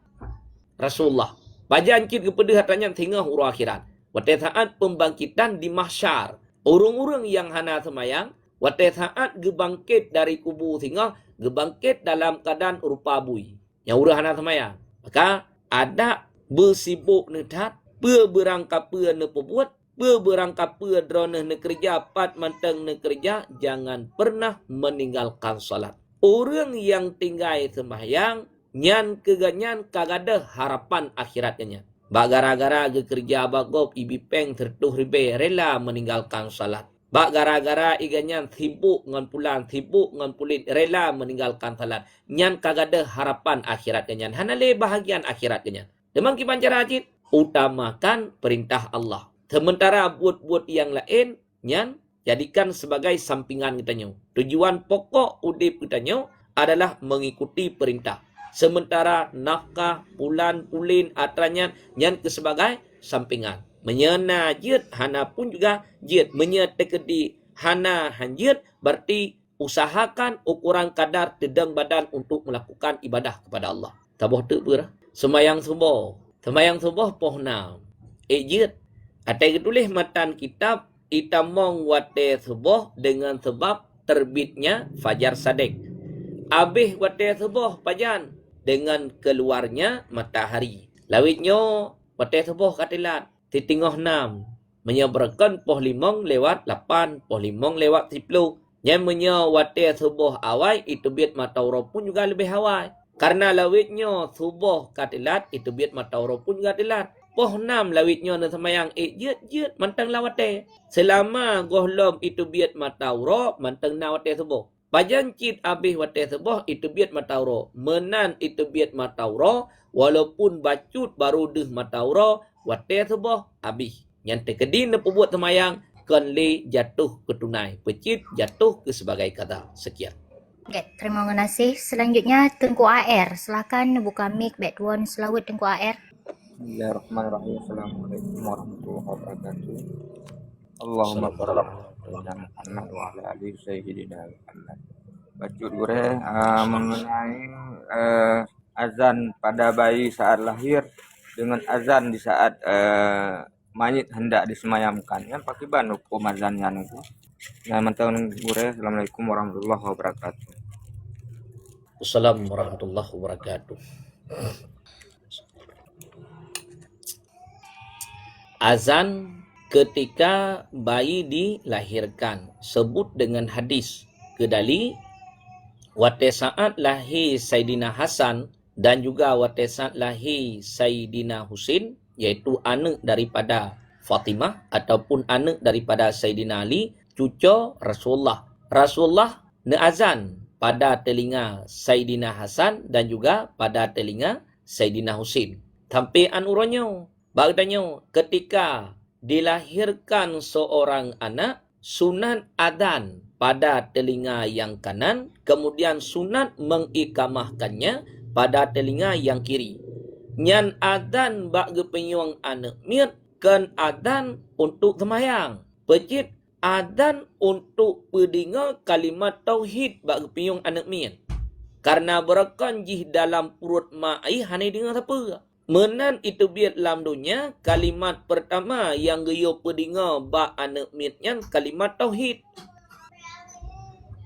Rasulullah. Bajan cid kepada hatanya tinggal huruf akhirat. Wate saat pembangkitan di mahsyar. Orang-orang yang hana semayang. Wate saat gebangkit dari kubur tinggal. Gebangkit dalam keadaan rupa bui. Yang orang hana semayang. Maka ada bersibuk netat. Berangkap ne pebuat, berangkap drone ne kerja, pat manteng ne kerja, jangan pernah meninggalkan salat. Orang yang tinggal sembahyang, nyan keganyan kagada harapan akhiratnya. Bagara-gara ge kerja bagop ibi peng tertuh ribe rela meninggalkan salat. Bagara-gara iganyan sibuk ngan pulang, sibuk ngan pulit rela meninggalkan salat. Nyan kagada harapan akhiratnya. Hanale bahagian akhiratnya. Demang kiban cara ajit utamakan perintah Allah. Sementara buat-buat yang lain, nyan jadikan sebagai sampingan kitanya. Tujuan pokok udip kitanya adalah mengikuti perintah. Sementara nafkah, pulan-pulin, atranya, nyan ke sebagai sampingan. Menyena jid, hana pun juga jid. Menyetekedi hana hanjid, berarti usahakan ukuran kadar tedang badan untuk melakukan ibadah kepada Allah. Tabuh tu berah. Semayang subuh. Semayang subuh pohna. Ejit. Atai tulis matan kitab itamong wate subuh dengan sebab terbitnya fajar sadek. Abih wate subuh pajan dengan keluarnya matahari. Lawitnya wate subuh katilat. Titingoh 6. Menyeberkan poh 5 lewat 8. Poh 5 lewat 10. Yang wate subuh awal itu biat matahari pun juga lebih awal. Karena lawitnya subuh katilat, itu biat matahari pun juga katilat. Poh 6 lawitnya na semayang jut mantang lawate. Selama gohlom itu biat matahari, mantang nawate subuh. Pajan cid abih wate subuh, itu biat matahari. Menan itu biat matahari, walaupun bacut baru deh matahari, wate subuh abih. Yang terkedi na pebuat semayang, kenli jatuh ke tunai. Pecit jatuh ke sebagai kata. Sekian. Okay, terima kasih. Selanjutnya Tengku AR. Silakan buka mic background selawat Tengku AR. Bismillahirrahmanirrahim. Assalamualaikum warahmatullahi wabarakatuh. Allahumma shalli ala Muhammad wa ala ali sayyidina Muhammad. Bacut gue mengenai azan pada bayi saat lahir dengan azan di saat mayit hendak disemayamkan. Yang pakai ban hukum azannya itu. Nah, mantauan gure. Assalamualaikum warahmatullahi wabarakatuh. Assalamualaikum warahmatullahi wabarakatuh. Azan ketika bayi dilahirkan sebut dengan hadis kedali wate saat lahir Saidina Hasan dan juga wate saat lahir Saidina Husin, yaitu anak daripada Fatimah ataupun anak daripada Saidina Ali, cucu Rasulullah. Rasulullah azan pada telinga Saidina Hasan dan juga pada telinga Saidina Husin. Sampai anurannya bagdanya ketika dilahirkan seorang anak, sunat adan pada telinga yang kanan, kemudian sunat mengikamahkannya pada telinga yang kiri. Nyan adan bagi penyuang anak mir, kan adan untuk semayang. Pecit adan untuk pendengar kalimat tauhid bagi penyuang anak mir. Karena berakan jih dalam perut ma'i hanai dengar apa? Menan itu biar dalam dunia kalimat pertama yang geyo pendengar ba anak mitnya kalimat tauhid.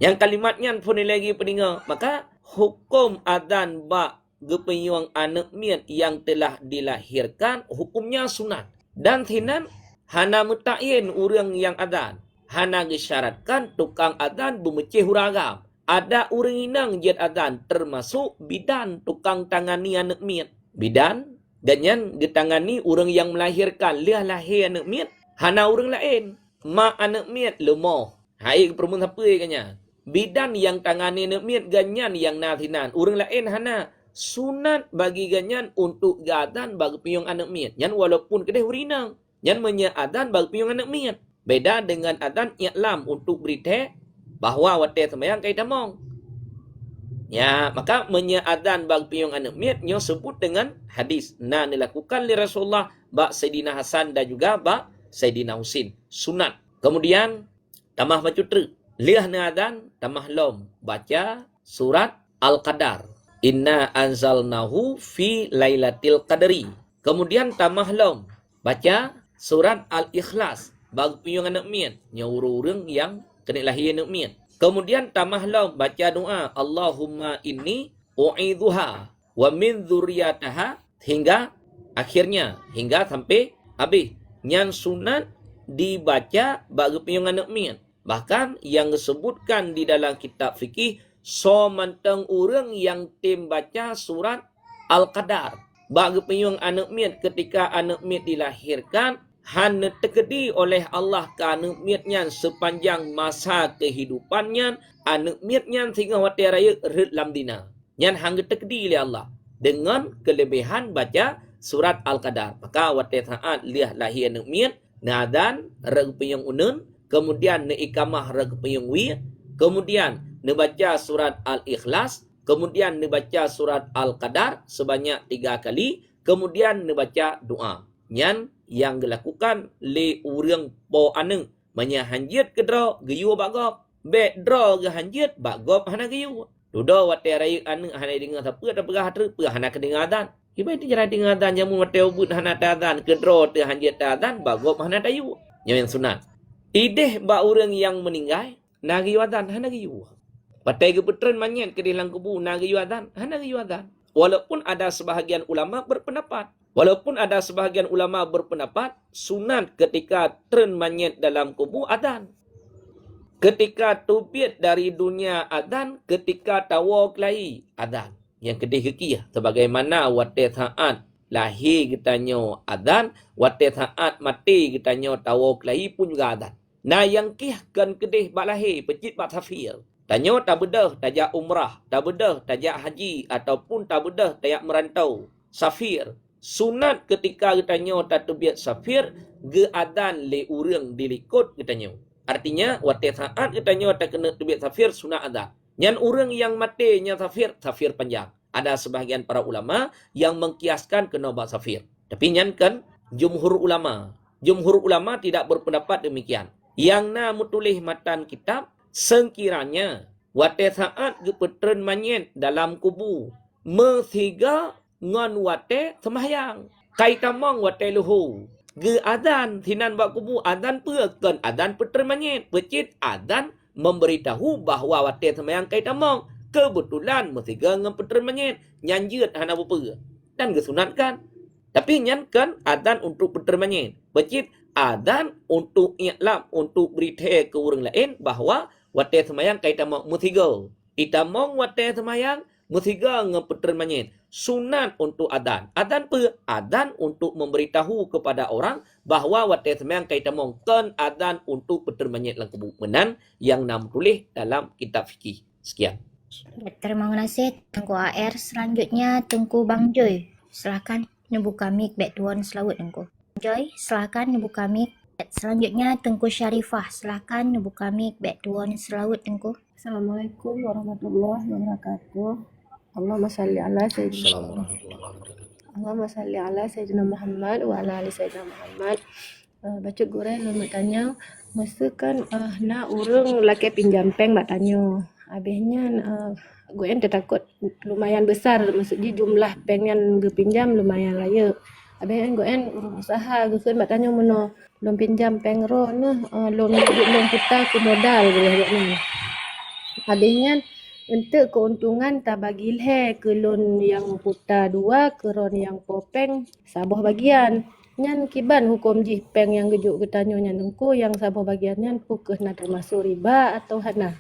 Yang kalimatnya pun lagi pendengar, maka hukum adzan ba gepenyuang anak mit yang telah dilahirkan hukumnya sunat. Dan thinan hana mutayin orang yang adzan. Hana gesyaratkan tukang adzan bumeceh huragam. Ada orang inang jet adzan termasuk bidan tukang tangani anak mit. Bidan ganyan getangani orang yang melahirkan liah lahir anak mit hana orang lain mak anak mit lemoh hai permun apa kanya bidan yang tangani anak mit ganyan yang nathinan orang lain hana sunat bagi ganyan untuk gadan bagi piung anak mit yan walaupun kedai urinang yan menya adan bagi piung anak mit beda dengan adan i'lam untuk berita bahawa wate semayang kai tamong. Ya, maka menyadan bagi piung anak mit nyo sebut dengan hadis. Nah, dilakukan oleh Rasulullah bak Sayyidina Hasan dan juga bak Sayyidina Husin. Sunat. Kemudian tamah bacutra. Liah nadan tamah lom baca surat Al-Qadar. Inna anzalnahu fi lailatul qadri. Kemudian tamah lom baca surat Al-Ikhlas bagi piung anak mit nyo urang yang kena lahir anak mit. Kemudian tamahlah baca doa Allahumma inni u'idhuha wa min dzurriyyataha hingga akhirnya hingga sampai habis. Yang sunat dibaca bagi piung anak mit. Bahkan yang disebutkan di dalam kitab fikih so manteng orang yang tim baca surat Al-Qadar bagi piung anak mit ketika anak mit dilahirkan hanya terkedi oleh Allah ke anak mitnya sepanjang masa kehidupannya anak mitnya sehingga wati raya red lam dina yang hanya terkedi oleh Allah dengan kelebihan baca surat Al-Qadar. Maka wati saat liah lahir anak mit nadan reg peyung unun kemudian ne ikamah reg peyung wi kemudian ne baca surat Al-Ikhlas kemudian ne baca surat Al-Qadar sebanyak 3 kali kemudian ne baca doa nyan yang dilakukan le urang po aneng menyahanjit ke dro geyu bagop be dro ge hanjit bagop hana geyu dudo wate rai aneng hana dengar apa da pegah ter pegah hana kedengaran ibai ti jara dengaran jamu wate ubud hana tadan ke dro te hanjit tadan bagop hana dayu yang sunat ideh ba urang yang meninggal nagi wadan hana geyu patai ge petren manyen ke dalam kubu nagi wadan hana geyu wadan walaupun ada sebahagian ulama berpendapat sunat ketika tren manyet dalam kubur adan. Ketika tubit dari dunia adan, ketika tawa kelahi adan. Yang kedih kekiyah. Sebagaimana wate saat lahir kita nyo adan, wate saat mati kita nyo tawa kelahi pun juga adan. Nah yang kih kan kedih bak lahir, pecit bak safir. Tanyo tak bedah tajak umrah, tak bedah tajak haji, ataupun tak bedah tajak merantau. Safir. Sunat ketika kita nyo tatubiat safir ge adan le urang dilikut kita nyo. Artinya wate saat kita nyo tak kena tubiat safir sunat adan. Nyan urang yang mati nya safir panjang. Ada sebahagian para ulama yang mengkiaskan kena bak safir. Tapi nyan kan jumhur ulama tidak berpendapat demikian. Yang na mutulih matan kitab sekiranya wate saat ge petren manyet dalam kubu Mesiga ngon wate sembahyang. Kai tamong wate luhu. Ge azan sinan bak kubu azan pekan azan petermanyet. Pecit azan memberitahu bahawa wate sembahyang kai tamong. Kebetulan mesiga ngon petermanyet. Nyanjut hana bupa. Dan kesunatkan. Tapi nyankan azan untuk petermanyet. Pecit azan untuk iklam, untuk beritahu ke orang lain bahawa wate sembahyang kai tamong mesiga. Itamong wate sembahyang mesiga ngon petermanyet. Sunat untuk adan. Adan apa? Adan untuk memberitahu kepada orang bahawa wate sembahyang kai tamong kan adan untuk petermanyet lang kubu. Menan yang nam tulis dalam kitab fikih. Sekian. Terima kasih Tengku AR. Selanjutnya Tengku Bang Joy. Silakan buka mic back tuan selawat Tengku. Joy, silakan buka mic. Selanjutnya Tengku Syarifah. Silakan buka mic back tuan selawat Tengku. Assalamualaikum warahmatullahi wabarakatuh. Allahumma salli ala Sayyidina Allahumma salli ala Sayyidina Muhammad wa ala ali Sayyidina Muhammad. Baca gore lu tanya, masa kan nak urang laki pinjam peng bak tanya. Habisnya gue takut lumayan besar, maksudnya jumlah peng yang gue pinjam lumayan raya. Habisnya gue urang usaha gue kan bak tanya mana lom pinjam peng ro nah lom kita ke modal gue ni. Habisnya untuk keuntungan tak bagi leh ke loan yang putar dua ke loan yang popeng sabah bagian. Nyan kiban hukum jih peng yang gejuk getanyo nyan engko yang sabah bagian nyan pukeh nak termasuk riba atau hana.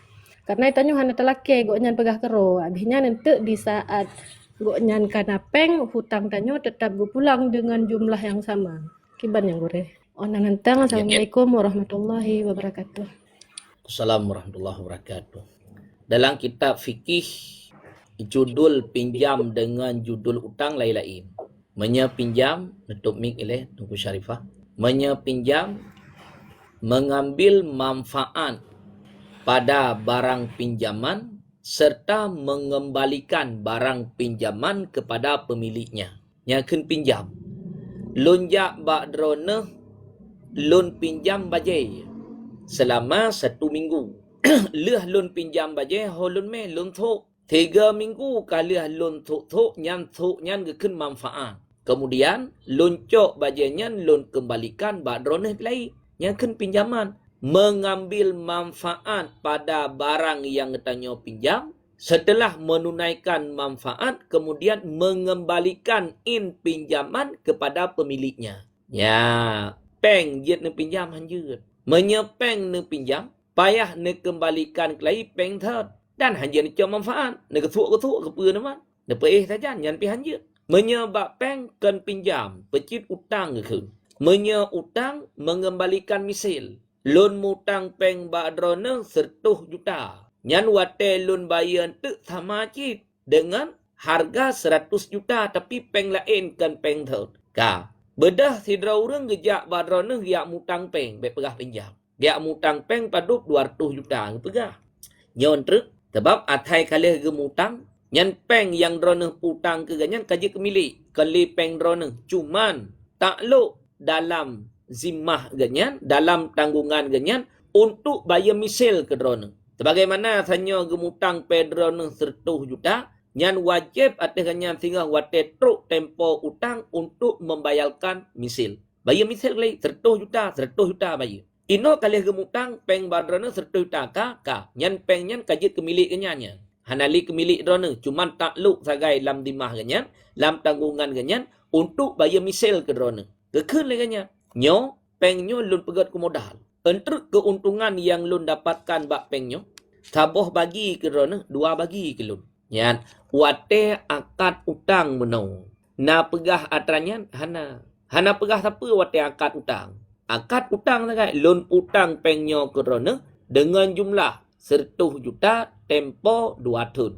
Karena itanyo hana telake gok nyan pegah kero. Habisnya nanti di saat gok nyan kana peng hutang tanyo tetap gue pulang dengan jumlah yang sama. Kiban yang gore. Onan nantang. Assalamualaikum warahmatullahi wabarakatuh. Assalamualaikum warahmatullahi wabarakatuh. Dalam kitab fikih, judul pinjam dengan judul utang lain-lain. Menyepinjam, nutup mic oleh Tengku Syarifah. Menyepinjam, mengambil manfaat pada barang pinjaman serta mengembalikan barang pinjaman kepada pemiliknya. Nyakeun pinjam. Lonjak bak drone, loan pinjam bajai selama 1 minggu. Leh lun pinjam baje ho lun me lun thuk 3 minggu kali lun thuk nyan gekun manfaat. Kemudian lun cok baje nyan lun kembalikan ba droneh lai nyakeun pinjaman. Mengambil manfaat pada barang yang tanyo pinjam, setelah menunaikan manfaat kemudian mengembalikan pinjaman kepada pemiliknya. Ya, peng jet ne pinjam hanjut. Menyepeng ne pinjam payah ne kembalikan kelai peng thot dan hanya ne cok manfaat ne ketuk ke peur nama ne peih saja nyan pi hanja menyebab peng kan pinjam pecit utang ke menye utang mengembalikan misil loan mutang peng ba drone 100 juta nyan wate loan bayar tu sama cit dengan harga 100 juta tapi peng lain kan peng thot ka bedah sidra urang gejak ba drone giak mutang peng be pegah pinjam. Dia mutang peng padup 200 juta pegah. Nyon truk sebab atai kalih ge mutang nyan peng yang drone putang ke ganyan kaji kemilik kali peng drone cuman takluk dalam zimmah ganyan dalam tanggungan ganyan untuk bayar misil ke drone. Sebagaimana hanya ge mutang pe drone 100 juta nyan wajib atas ganyan sehingga wate truk tempo utang untuk membayarkan misil. Bayar misil lagi 100 juta bayar. Ino kalih gemutang peng badrana 100 juta ka nyan peng nyan kajit kemilik kenyanya. Hanali kemilik drone cuman takluk sagai lam dimah ganyan, lam tanggungan ganyan untuk bayar misil ke drone. Kekeun le ganyan. Nyo peng nyo lun pegat ke modal. Entruk keuntungan yang lun dapatkan bak peng nyo, saboh bagi ke drone, 2 bagi ke lun. Nyan wate akad utang menau. Na pegah atranyan hana pegah siapa wate akad utang. Akad utang sagai loan utang pengnyo kerana dengan jumlah 100 juta tempo 2 tahun.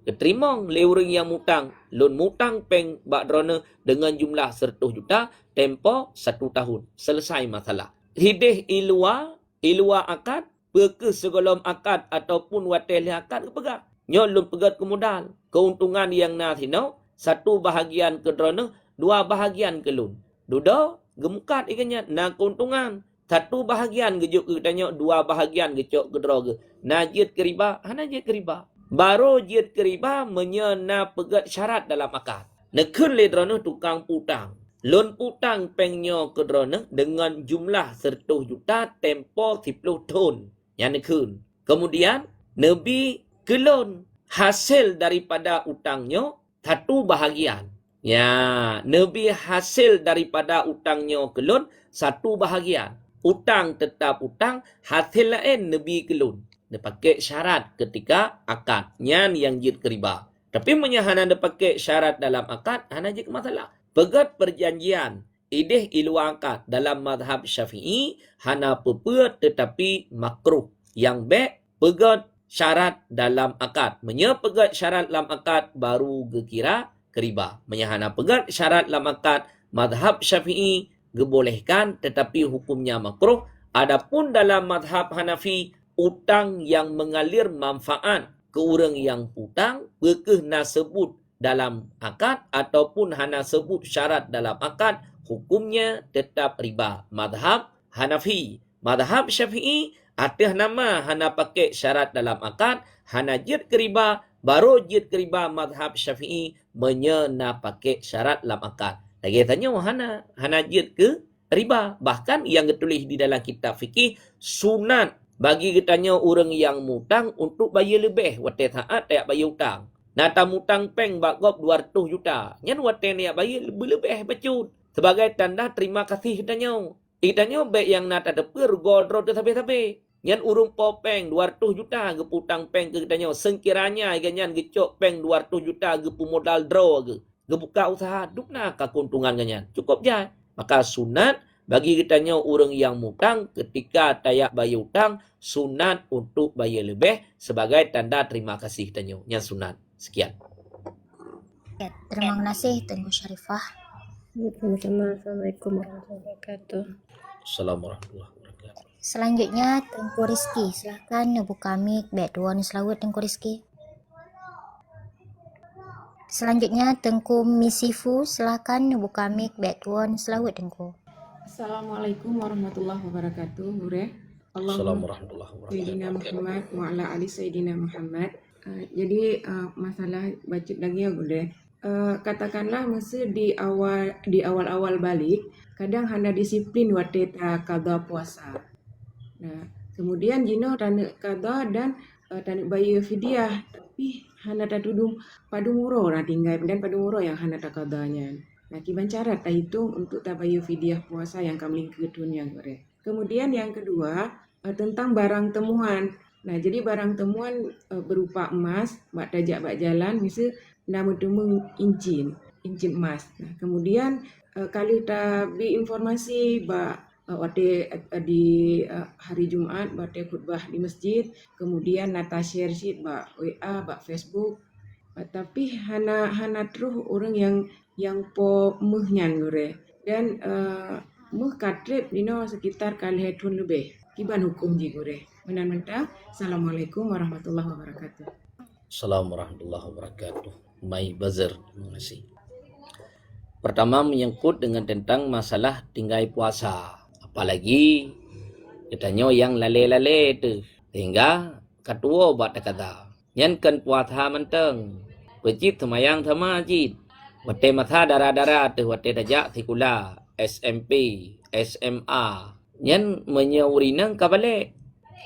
Keterimong leuring yang mutang loan mutang peng bak drone dengan jumlah 100 juta tempo 1 tahun. Selesai masalah. Hidih ilua akad peke segolom akad ataupun watel akad ke pegah. Nyo loan pegat ke modal. Keuntungan yang na tinau 1 bahagian ke drone, 2 bahagian ke loan. Dudo gemukat ikannya na keuntungan 1 bahagian gejuk ke tanya 2 bahagian gecok ke droge najit ke riba hana je ke riba Baru jid keriba menyena pegat syarat dalam akad. Nekun le drone tukang putang. Loan putang pengnyo ke drone dengan jumlah 100 juta tempo 10 tahun. Yang nekun. Kemudian Nabi kelon hasil daripada utangnya satu bahagian. Ya, Nabi hasil daripada utangnya kelon satu bahagian. Utang tetap utang, hasil lain Nabi kelon. Dia pakai syarat ketika akad. Yang jid keriba. Tapi menyahana dia pakai syarat dalam akad, hana jid masalah. Pegat perjanjian, ideh ilu akad dalam madhab syafi'i, hana pepua tetapi makruh. Yang baik, pegat syarat dalam akad. Pegat syarat dalam akad baru gekira keriba. Menyahana pegat syarat dalam akad, madhab syafi'i gebolehkan tetapi hukumnya makruh. Adapun dalam madhab Hanafi, utang yang mengalir manfaat ke orang yang hutang, berkena sebut dalam akad ataupun hana sebut syarat dalam akad, hukumnya tetap riba. Madhab Hanafi. Madhab Syafi'i, atas nama hana pakai syarat dalam akad, hana jid keriba, baru jid keriba madhab Syafi'i menyena pakai syarat dalam akad. Lagi tanya hana jid ke riba. Bahkan yang ditulis di dalam kitab fikih, sunat bagi kitanya orang yang mutang untuk bayar lebih. Wate saat tak bayar hutang. Nata mutang peng bagop 200 juta. Nyan wate ni bayar lebih becut. Sebagai tanda terima kasih kitanya. Kitanya baik yang nata depur godro tu sampai-sampai. Nyan urung popeng 200 juta geputang peng ke kitanya. Sengkiranya ganyan gecok peng 200 juta gepu modal draw ke. Gebuka usaha dukna ka keuntungan ganyan. Cukup je. Maka sunat bagi kitanya orang yang mutang ketika tayak bayar hutang, sunat untuk bayar lebih sebagai tanda terima kasih kitanya. Yang sunat. Sekian. Ya, terima kasih Tengku Syarifah. Assalamualaikum warahmatullahi wabarakatuh. Assalamualaikum warahmatullahi wabarakatuh. Selanjutnya Tengku Rizki. Silakan buka mic background selawat Tengku Rizki. Selanjutnya Tengku Misifu. Silakan buka mic background selawat Tengku. Assalamualaikum warahmatullahi wabarakatuh. Hore. Assalamualaikum warahmatullahi Sayyidina wabarakatuh. Muhammad wa ala ali Sayyidina Muhammad. Jadi masalah baca lagi ya Gude. Katakanlah masa di awal balik kadang hanya disiplin waktu ta qada puasa. Nah, kemudian jino tanda qada dan tanda bayar fidyah, tapi hanya tak tudung padu muro nah tinggal dan padu muro yang hanya tak qadanya. Nah, kiban cara tak hitung untuk tak bayar fidyah puasa yang kami ketun yang Gude. Kemudian yang kedua tentang barang temuan. Nah, jadi barang temuan berupa emas, bak tajak bak jalan, misal nama temu incin emas. Nah, kemudian kalau tak bi informasi bak waktu di hari Jumat bak khutbah di masjid, kemudian nata share sheet bak WA, bak Facebook, tapi hana terus orang yang po muhnyan gore dan muh katrip dino sekitar kali hetun lebih. Kiban hukum ji gore. Mentah. Assalamualaikum warahmatullahi wabarakatuh. Assalamualaikum warahmatullahi wabarakatuh. Mai Bazar. Terima kasih. Pertama menyangkut dengan tentang masalah tinggai puasa. Apalagi katanya yang lale-lale tu. Sehingga ketua buat kata. Yang kan puasa menteng. Pecit semayang sama jid. Wate masa darah-darah tu. Wate tajak sekula. SMP. SMA. Yang menyaurinang kabalik.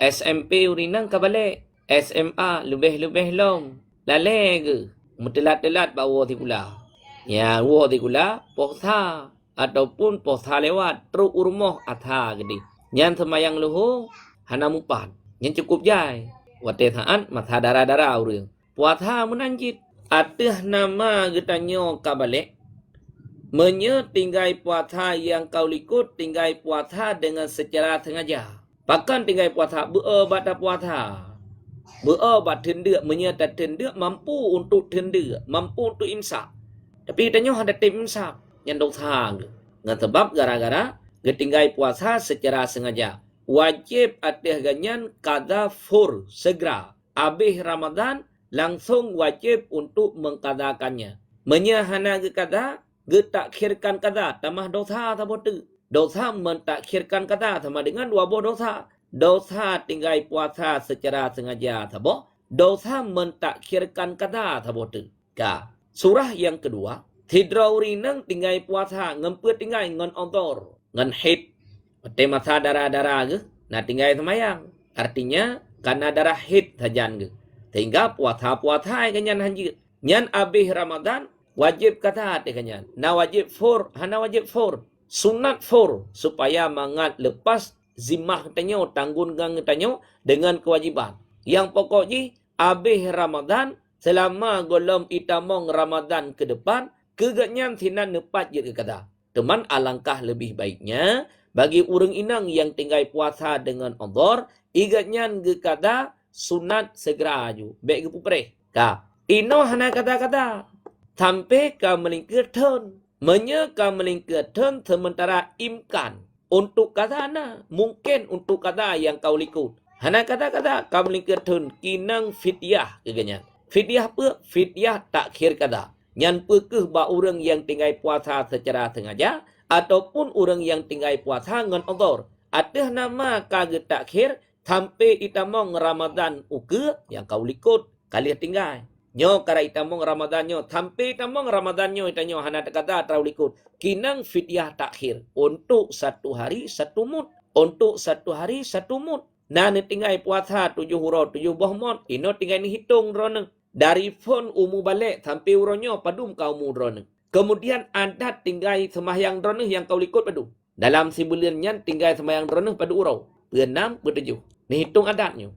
SMP urinang kabalik. SMA lebih-lebih long. Lalai ke? Telat-telat bawa tikula. Ya, bawa tikula puasa ataupun puasa lewat terus urmoh atha gede. Yang semayang luhu hana mupat. Yang cukup jai. Wate saat masa darah-darah urang. Puasa menanjit. Atah nama getanya kabalik. Tinggai puasa yang kau likut tinggai puasa dengan secara sengaja. Bahkan tinggal puasa berobat puasa. Berobat tenda, menyerta tenda mampu untuk tenda, mampu untuk imsak. Tapi katanya ada tim imsak yang dosa. Dengan sebab gara-gara ketinggai puasa secara sengaja. Wajib atas ganyan qada fur segera. Habis Ramadan langsung wajib untuk mengqadakannya. Menyahana ke qada, getakhirkan qada, tamah dosa tabotu. Dosa mentakhirkan kata sama dengan dua dosa. Dosa tinggal puasa secara sengaja. Sabo? dosa mentakhirkan kata tabote. Ka. Surah yang kedua, tidrauri nang tinggai puasa ngempet tinggai ngon ontor, ngon hit. Pete masa darah-darah ke, na tinggai semayang. Artinya, karena darah hit sajan ke. Sehingga puasa-puasa kanyan hanjir. Nyan abih Ramadan, wajib kata hati kanyan. Na wajib hana wajib sunat supaya mangat lepas zimah tanyo, tanggung gang tanyo dengan kewajiban. Yang pokoknya, abih Ramadan, selama golom itamong Ramadan ke depan, keganyan sinan nepat je kata. Teman alangkah lebih baiknya, bagi urang inang yang tinggal puasa dengan ondor, igatnyan ge kata sunat segera aju. Baik ke pupreh. Ka. Ino hana kata-kata. Sampai ka melingkir turn. Menya ka melingkir turn sementara imkan. Untuk kata na. Mungkin untuk kata yang kau likut. Hana kata-kata ka melingkir turn. Kinang fidyah keganyan. Fidyah apa? Fidyah takhir kata. Nyan pekeh ba orang yang tinggal puasa secara sengaja. Ataupun orang yang tinggal puasa dengan ondor. Ada nama kaget takhir. Sampai itamong Ramadan uke yang kau likut kali tinggal. Nyo kara itamong Ramadan nyo. Sampai itamong Ramadan nyo itanyo hana kata trau likut. Kinang fidyah takhir. Untuk 1 hari 1 mut. Untuk 1 hari 1 mut. Nah ni tinggal puasa 7 hurau 7 buah mut. Ino tinggal ni hitung drone. Dari phone umu balik sampai uronyo padum kau mu drone. Kemudian adat tinggal semahyang drone yang kau likut padum. Dalam sebulan nyan tinggal semahyang drone padu urau. Pe-6, pe-7. Ni hitung adatnya.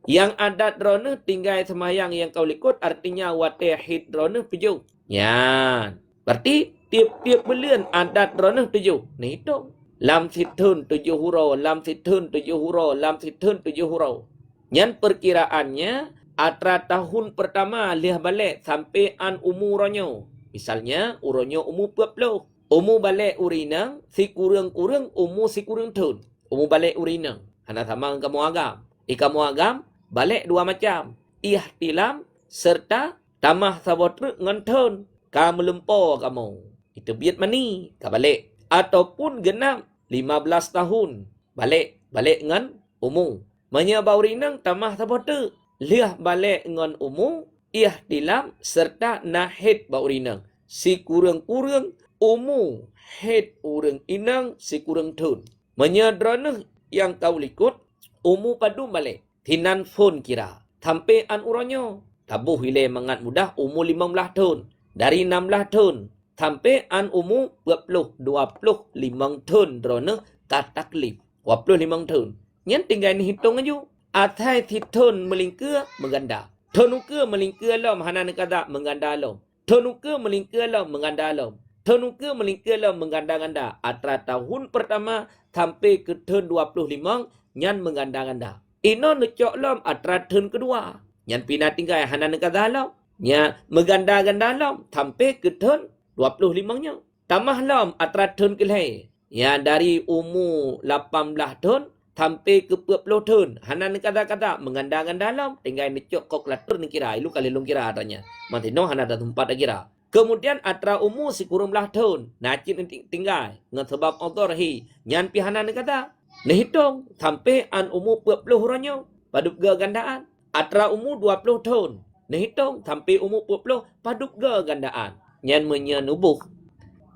Yang adat drone tinggal semayang yang kau likut artinya watehid drone 7. Ya. Berarti tiap-tiap bulan adat drone 7. Ni hitung. Lam situn 7 hurau, lam situn 7 hurau, lam situn 7 hurau. Yang perkiraannya atra tahun pertama lihat balik sampai an umurannya. Misalnya urannya umur 40. Umur balik urinang si kurang-kurang umur si kurang tahun. Umur balik urinang. Hana sama kamu agam. Kamu agam balik 2 macam. Ihtilam serta tamah sabotre nganton. Kamu lempo kamu. Itu biat mani. Ka balik. Ataupun genap 15 tahun. Balik ngan umum. Manya baurinang tamah sabotre. Liah balik ngan umum. Ihtilam serta nahid baurinang. Si kurang-kurang umum. Head urang inang si kurang tahun. Manya dranah yang kau likut, umu padu balik. Tinan phone kira. Sampai an uranyo. Tabuh hile mangat mudah umu 15 tahun. Dari 16 tahun. Sampai an umu 20, 25 tahun. Drone kataklif. 25 tahun. Nyan tinggal ni hitung aja. Atai si tahun melingkir, mengganda. Tahun uke melingkir lom, hana kata mengganda lom. Tahun uke melingkir lom, mengganda lom. Tahun uke melingkir lom, mengganda-ganda. Atra tahun pertama, sampai ke tahun 25, nyan mengganda-ganda. Ino necok lom atra tahun kedua. Nyan pina tinggal hana kata lom. Nya mengganda-ganda lom sampai ke tahun 25-nya. Tamah lom atra tahun kelai. Ya dari umur 18 tahun sampai ke 40 tahun. Hana kata-kata mengganda-ganda lom. Tinggal necok kok latur ni kira. Ilu kali long kira adanya. Mantino hana dah tempat kira. Kemudian atra umur si kurang belah tahun. Nacit tinggal. Dengan sebab autorhi. Nyan pihana kata. Dihitung. Sampai an umur 40 orangnya. Padup ke gandaan. Atra umur 20 tahun. Dihitung. Sampai umur 40. Padup ke gandaan. Nyan menyenubuh.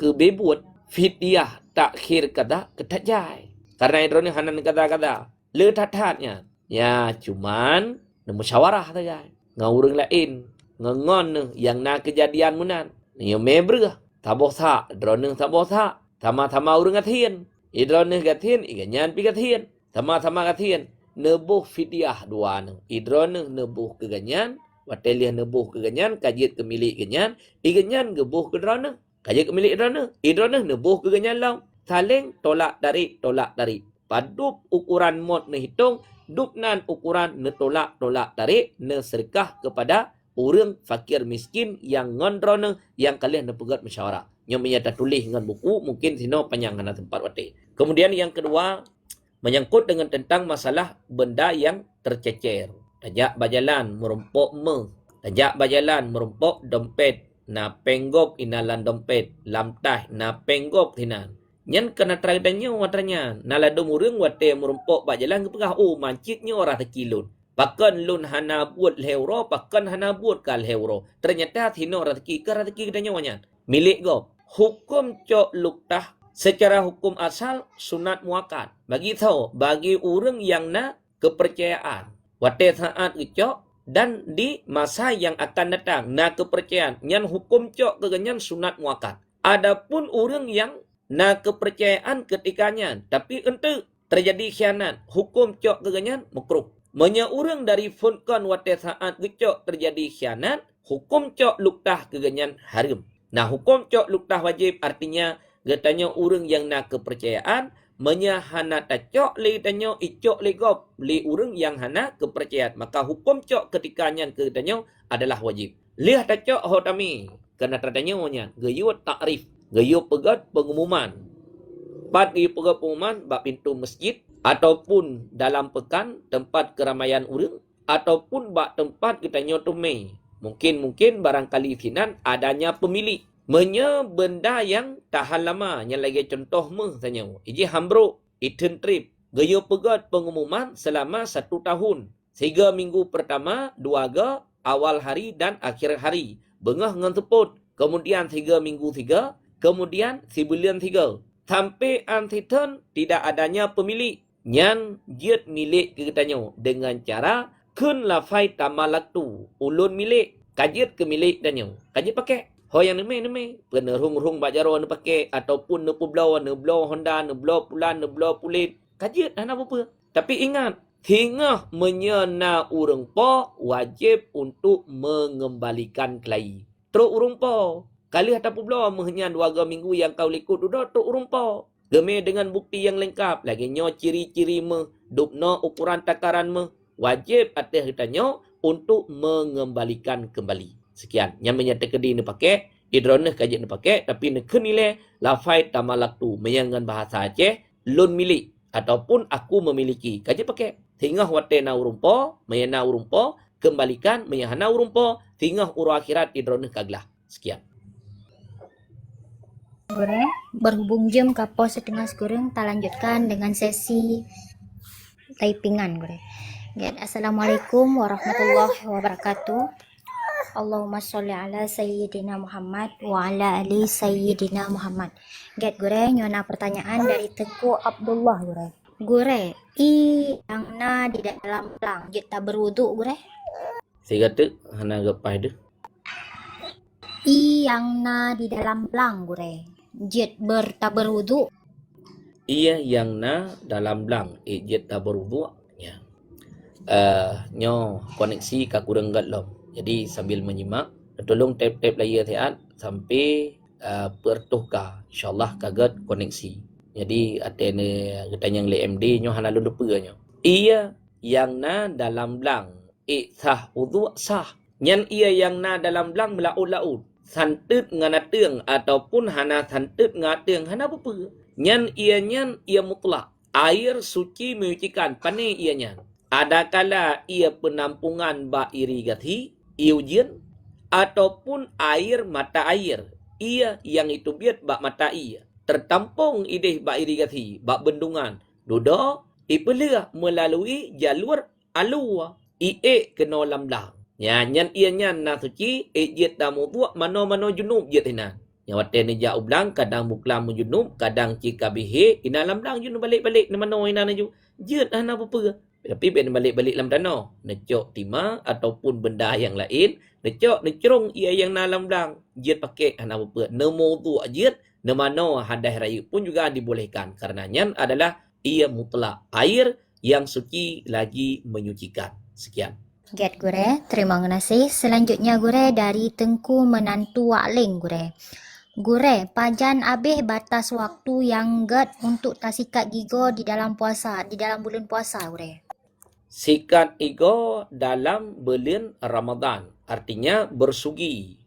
Kebebut. Fidyah takhir kata ketajai. Karena itu ni hana kata-kata. Letat-tatnya. Ya cuman. Musyawarah saja. Ngawurung lain. Ngon yang na kejadian munan. Ni mebrah. Taboh sa, drone taboh sa. Sama-sama urang gatien. Drone gatien, iganyan pi gatien. Sama-sama gatien. Nebuh fidyah dua nang. Drone nebuh ke ganyan, watelih nebuh ke ganyan, kajit ke milik ganyan, iganyan gebuh ke drone. Kajit ke milik drone. Drone nebuh ke ganyan law. Saling tolak tarik. Padup ukuran mod ne hitung, dupnan ukuran ne tolak tarik, ne serkah kepada orang fakir miskin yang ngondrone yang kalian nepegat musyawarah. Yang menyata tulis dengan buku mungkin sino panjang kana tempat wate. Kemudian yang kedua menyangkut dengan tentang masalah benda yang tercecer. Tajak bajalan merumpok tajak bajalan merumpok dompet. Na penggok inalan dompet. Lamtah na penggok hinan. Nyan kena teradannya watranya. Naladom urang wate merumpok bajalan ke pegah. Oh mancitnya orang tekilun. Pakan lun hana buat lehuro, pakan hana buat kal lehuro. Ternyata thino rezeki ke rezeki kita nyawanyan. Milik go. Hukum cok luktah secara hukum asal sunat muakkad. Bagi tahu, bagi orang yang na kepercayaan. Wate saat cok dan di masa yang akan datang na kepercayaan. Nyan hukum cok kegenyan sunat muakkad. Adapun orang yang na kepercayaan ketikanya, tapi ente terjadi khianat, hukum cok kegenyan makruh. Menya orang dari funkan wate saat gecok terjadi khianat, hukum cok luktah kegenyan haram. Nah, hukum cok luktah wajib artinya getanya orang yang nak kepercayaan, menya hana tacok li tanyo icok li gop li orang yang hana kepercayaan. Maka hukum cok ketikanya ketanya adalah wajib. Lihat tacok hotami karena tadanya nya gayut takrif, gayut pegat pengumuman. Pat di pegat pengumuman bak pintu masjid ataupun dalam pekan tempat keramaian orang ataupun bak tempat kita nyotume. Mungkin barangkali sinan adanya pemilik. Menya benda yang tahan lama. Yang lagi contoh tanya. Iji hambro, iten trip. Gaya pegat pengumuman selama 1 tahun. 3 minggu pertama, 2 ga, awal hari dan akhir hari. Bengah ngan teput. Kemudian 3 minggu 3. Kemudian sebulan 3. Sampai antiten tidak adanya pemilik. Nyan jiat milik ketanya dengan cara kun lafai tamalak tu ulun milik kajiat ke milik danyo kajiat pakai ho yang neme penerung-rung bajaro ne pakai ataupun ne publau Honda ne blau pulan ne blau pulit kajiat ana apa tapi ingat hingga menyena urang po wajib untuk mengembalikan kelai teruk urang po kali hata publau menyan 2 minggu yang kau likut duduk teruk urang po Geme dengan bukti yang lengkap. Lagi nyo ciri-ciri dupno ukuran takaran wajib atas kita nyo untuk mengembalikan kembali. Sekian. Yang menyatakan ni pakai. Idroneh kajian ni pakai. Tapi ni kenilai lafai tamalak tu. Menyangan bahasa Aceh. Lun milik. Ataupun aku memiliki. Kajian pakai. Hingga wate na urumpo. Menyana urumpo. Kembalikan. Menyahana urumpo. Hingga uru akhirat idroneh kaglah. Sekian. Gure, berhubung jam kapo setengah sekurang, kita lanjutkan dengan sesi typingan gure. Assalamualaikum warahmatullahi wabarakatuh. Allahumma sholli ala sayyidina Muhammad wa ala ali sayyidina Muhammad. Gure, nyona pertanyaan dari Tengku Abdullah gure. Gure, yang na di dalam pelang, kita berwudu gure. Saya kata, hana gapai dia. Yang na di dalam pelang gure. Jet berwudu. Ia yang na dalam belang. Jet berwudu. Ya. Nyo koneksi ka kurang gatlom. Jadi sambil menyimak, tolong tap-tap layar tiat sampai pertuhkah. InsyaAllah kaget koneksi. Jadi atene ketanyang le MD nyo hana lupa nyo. Ia yang na dalam belang. Sah wudu sah. Nyan ia yang na dalam belang melaut-laut. Santet nganateng ataupun hana santet ngateng hana apa nyan ia mutlak air suci menyucikan pane ia nyan ada kala ia penampungan ba irigasi iujian ataupun air mata air ia yang itu biat ba mata ia tertampung ideh ba irigasi ba bendungan dodo ipelah melalui jalur alua ie kena lamlang ya nyan ia nyan na suci ejit da mudu mano junub jet hina ya wate ni ja ublang kadang buklam junub kadang cikabihe ina lamlang junub balik-balik na mano ina na ju jet ana apa tapi ben balik-balik lam dano necok timah ataupun benda yang lain necok necerong ia yang na lamlang jet pakai ana apa ne mudu jet ne mano hadah raya pun juga dibolehkan karena nyan adalah ia mutlak air yang suci lagi menyucikan. Sekian. Gure, terima kasih. Selanjutnya gure dari Tengku Menantu Wakling gure. Gure, pajan abih batas waktu yang untuk tasikat gigo di dalam puasa, di dalam bulan puasa gure. Sikat ego dalam bulan Ramadan. Artinya bersugi.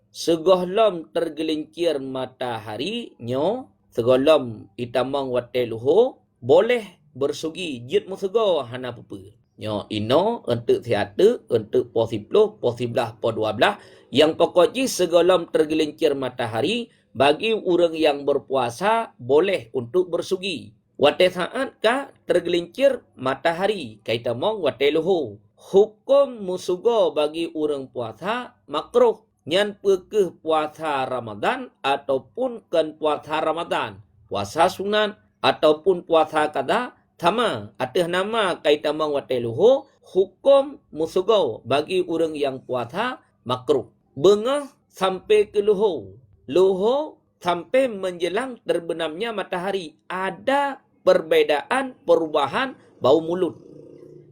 Segohlom tergelincir matahari nyo, segohlom itamang wate luho, boleh bersugi. Jit musego hana pupu. Nyo ino untuk siatu untuk posiplo posiblah po 12 yang pokoknya segolom tergelincir matahari bagi orang yang berpuasa boleh untuk bersugi Wate saat ka tergelincir matahari kaita mong wate luhu. Hukum musugo bagi orang puasa makruh. Nyan pekeh puasa Ramadan ataupun kan puasa Ramadan. Puasa sunan ataupun puasa kada sama. Ateh nama kaita mong wate luhu. Hukum musugo bagi orang yang puasa makruh. Bengah sampai ke luhu. Luhu sampai menjelang terbenamnya matahari. Ada perbedaan perubahan bau mulut.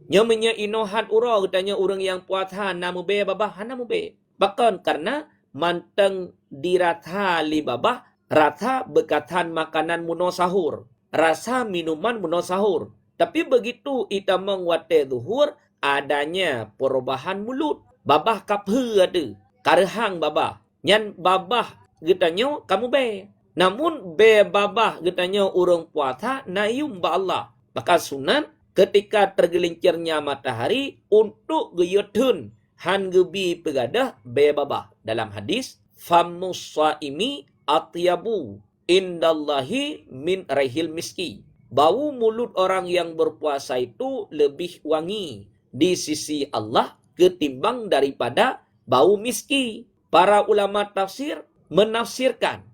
Nyamanya inohat ura katanya orang yang puasa namu be babah namu be. Bahkan karena manteng dirata li babah rasa bekatan makanan muno sahur, rasa minuman muno sahur. Tapi begitu ita mengwate zuhur adanya perubahan mulut. Babah kaphe ada, karehang babah. Nyan babah katanya kamu be. Namun be babah katanya orang puasa nayum ba Allah. Maka sunan ketika tergelincirnya matahari untuk geyutun han gebi pegadah be babah. Dalam hadis famus saimi atyabu indallahi min raihil miski. Bau mulut orang yang berpuasa itu lebih wangi di sisi Allah ketimbang daripada bau miski. Para ulama tafsir menafsirkan